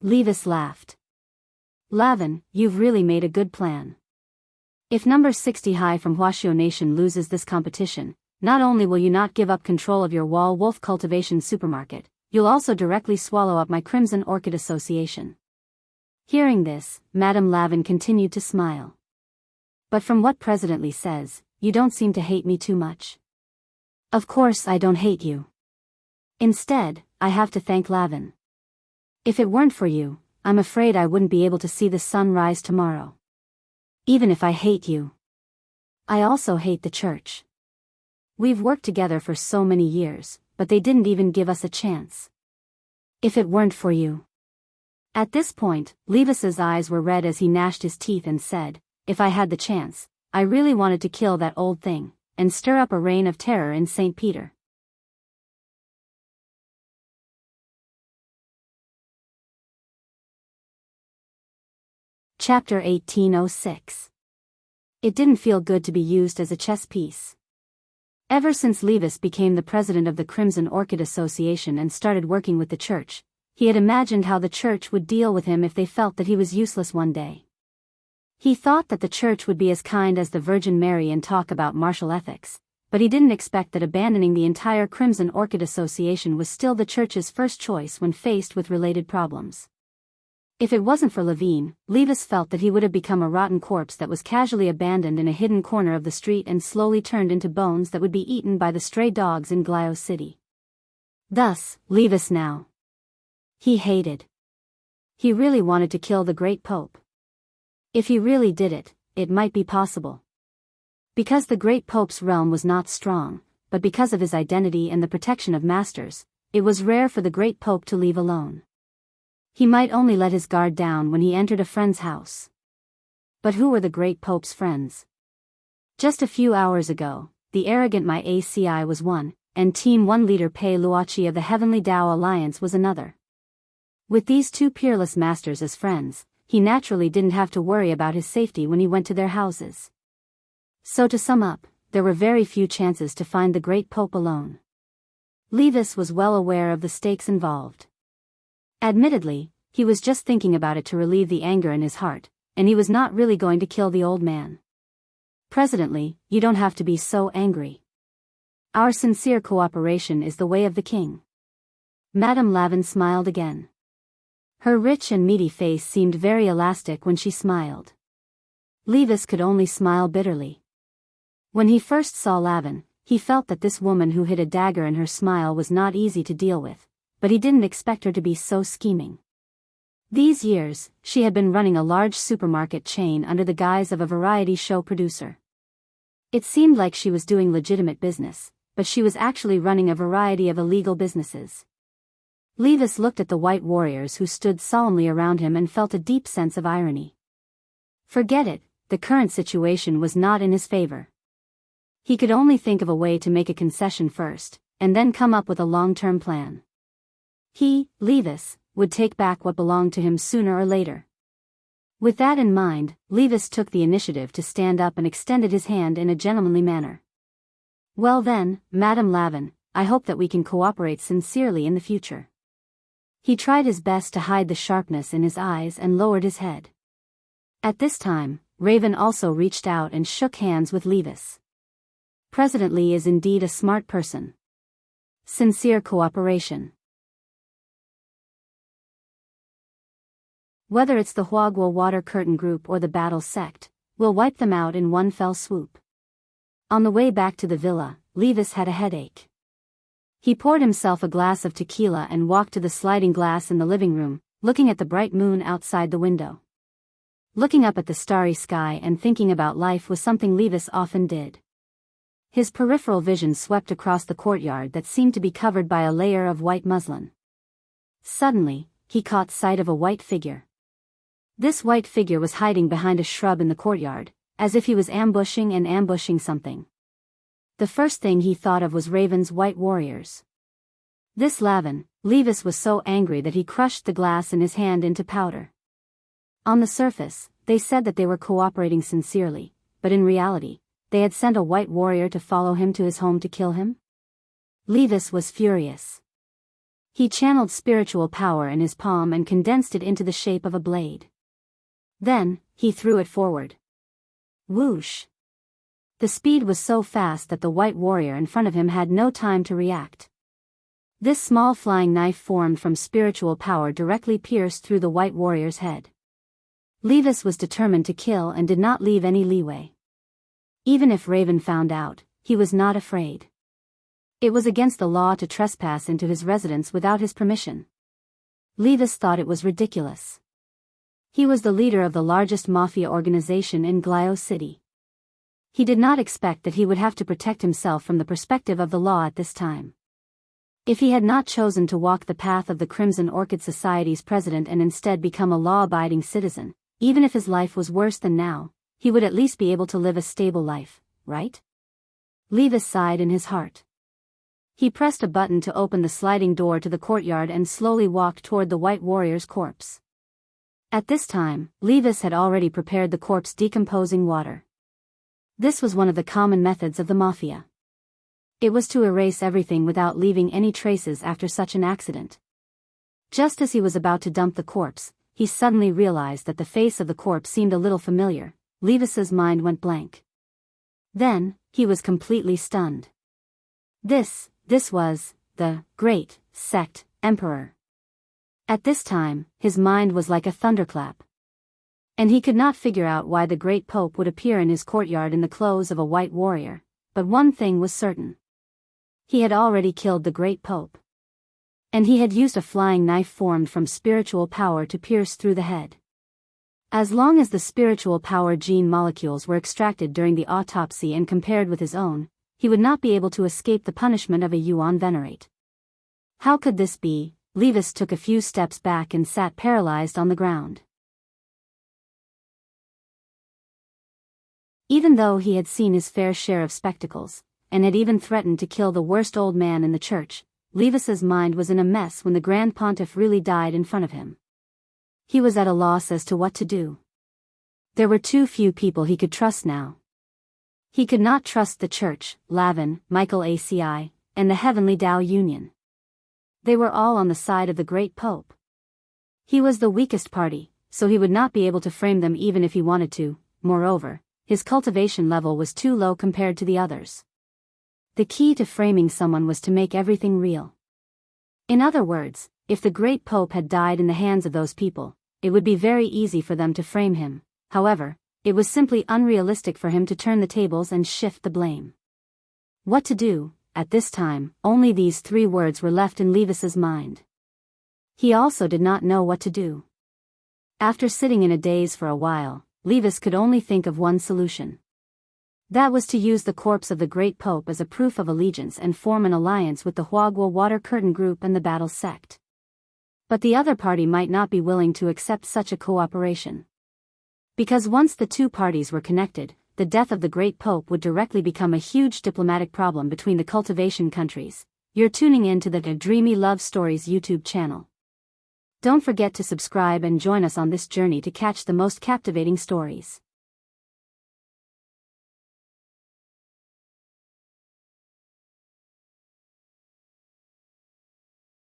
Levis laughed. Lavin, you've really made a good plan. If number 60 High from Huaxiao Nation loses this competition, not only will you not give up control of your wall wolf cultivation supermarket, you'll also directly swallow up my Crimson Orchid Association. Hearing this, Madame Lavin continued to smile. But from what President Lee says, you don't seem to hate me too much. Of course I don't hate you. Instead, I have to thank Lavin. If it weren't for you, I'm afraid I wouldn't be able to see the sun rise tomorrow. Even if I hate you, I also hate the Church. We've worked together for so many years, but they didn't even give us a chance. If it weren't for you. At this point, Levis's eyes were red as he gnashed his teeth and said, if I had the chance, I really wanted to kill that old thing, and stir up a reign of terror in St. Peter. Chapter 1806. It didn't feel good to be used as a chess piece. Ever since Levis became the president of the Crimson Orchid Association and started working with the Church, he had imagined how the Church would deal with him if they felt that he was useless one day. He thought that the Church would be as kind as the Virgin Mary and talk about martial ethics, but he didn't expect that abandoning the entire Crimson Orchid Association was still the Church's first choice when faced with related problems. If it wasn't for Levine, Levis felt that he would have become a rotten corpse that was casually abandoned in a hidden corner of the street and slowly turned into bones that would be eaten by the stray dogs in Glio City. Thus, Levis now. He hated. He really wanted to kill the great Pope. If he really did it, it might be possible. Because the great Pope's realm was not strong, but because of his identity and the protection of masters, it was rare for the great Pope to leave alone. He might only let his guard down when he entered a friend's house. But who were the great Pope's friends? Just a few hours ago, the arrogant My ACI was one, and Team 1 leader Pei Luochi of the Heavenly Tao Alliance was another. With these two peerless masters as friends, he naturally didn't have to worry about his safety when he went to their houses. So to sum up, there were very few chances to find the great Pope alone. Levis was well aware of the stakes involved. Admittedly, he was just thinking about it to relieve the anger in his heart, and he was not really going to kill the old man. Presently, you don't have to be so angry. Our sincere cooperation is the way of the king. Madame Lavin smiled again. Her rich and meaty face seemed very elastic when she smiled. Levis could only smile bitterly. When he first saw Lavin, he felt that this woman who hid a dagger in her smile was not easy to deal with, but he didn't expect her to be so scheming. These years, she had been running a large supermarket chain under the guise of a variety show producer. It seemed like she was doing legitimate business, but she was actually running a variety of illegal businesses. Levis looked at the white warriors who stood solemnly around him and felt a deep sense of irony. Forget it, the current situation was not in his favor. He could only think of a way to make a concession first, and then come up with a long-term plan. He, Levis, would take back what belonged to him sooner or later. With that in mind, Levis took the initiative to stand up and extended his hand in a gentlemanly manner. "Well then, Madame Lavin, I hope that we can cooperate sincerely in the future." He tried his best to hide the sharpness in his eyes and lowered his head. At this time, Raven also reached out and shook hands with Levis. President Lee is indeed a smart person. Sincere cooperation. Whether it's the Huagua Water Curtain Group or the Battle Sect, we'll wipe them out in one fell swoop. On the way back to the villa, Levis had a headache. He poured himself a glass of tequila and walked to the sliding glass in the living room, looking at the bright moon outside the window. Looking up at the starry sky and thinking about life was something Levis often did. His peripheral vision swept across the courtyard that seemed to be covered by a layer of white muslin. Suddenly, he caught sight of a white figure. This white figure was hiding behind a shrub in the courtyard, as if he was ambushing something. The first thing he thought of was Raven's white warriors. This Lavin, Levis was so angry that he crushed the glass in his hand into powder. On the surface, they said that they were cooperating sincerely, but in reality, they had sent a white warrior to follow him to his home to kill him? Levis was furious. He channeled spiritual power in his palm and condensed it into the shape of a blade. Then, he threw it forward. Whoosh! The speed was so fast that the white warrior in front of him had no time to react. This small flying knife formed from spiritual power directly pierced through the white warrior's head. Levis was determined to kill and did not leave any leeway. Even if Raven found out, he was not afraid. It was against the law to trespass into his residence without his permission. Levis thought it was ridiculous. He was the leader of the largest mafia organization in Glio City. He did not expect that he would have to protect himself from the perspective of the law at this time. If he had not chosen to walk the path of the Crimson Orchid Society's president and instead become a law-abiding citizen, even if his life was worse than now, he would at least be able to live a stable life, right? Levis sighed in his heart. He pressed a button to open the sliding door to the courtyard and slowly walked toward the white warrior's corpse. At this time, Levis had already prepared the corpse decomposing water. This was one of the common methods of the mafia. It was to erase everything without leaving any traces after such an accident. Just as he was about to dump the corpse, he suddenly realized that the face of the corpse seemed a little familiar. Levis's mind went blank. Then, he was completely stunned. This was the Great Sect Emperor. At this time, his mind was like a thunderclap. And he could not figure out why the Great Pope would appear in his courtyard in the clothes of a white warrior, but one thing was certain. He had already killed the Great Pope. And he had used a flying knife formed from spiritual power to pierce through the head. As long as the spiritual power gene molecules were extracted during the autopsy and compared with his own, he would not be able to escape the punishment of a Yuan Venerate. How could this be? Levis took a few steps back and sat paralyzed on the ground. Even though he had seen his fair share of spectacles, and had even threatened to kill the worst old man in the church, Levis's mind was in a mess when the Grand Pontiff really died in front of him. He was at a loss as to what to do. There were too few people he could trust now. He could not trust the church, Lavin, Michael ACI, and the Heavenly Tao Union. They were all on the side of the Great Pope. He was the weakest party, so he would not be able to frame them even if he wanted to. Moreover, his cultivation level was too low compared to the others. The key to framing someone was to make everything real. In other words, If the great Pope had died in the hands of those people, it would be very easy for them to frame him. However, it was simply unrealistic for him to turn the tables and shift the blame. What to do? At this time, only these 3 words were left in Levis's mind. He also did not know what to do. After sitting in a daze for a while, Levis could only think of one solution. That was to use the corpse of the great Pope as a proof of allegiance and form an alliance with the Huagua Water Curtain Group and the Battle Sect. But the other party might not be willing to accept such a cooperation. Because once the 2 parties were connected, the death of the great Pope would directly become a huge diplomatic problem between the cultivation countries. You're tuning in to the Dreamy Love Stories YouTube channel. Don't forget to subscribe and join us on this journey to catch the most captivating stories.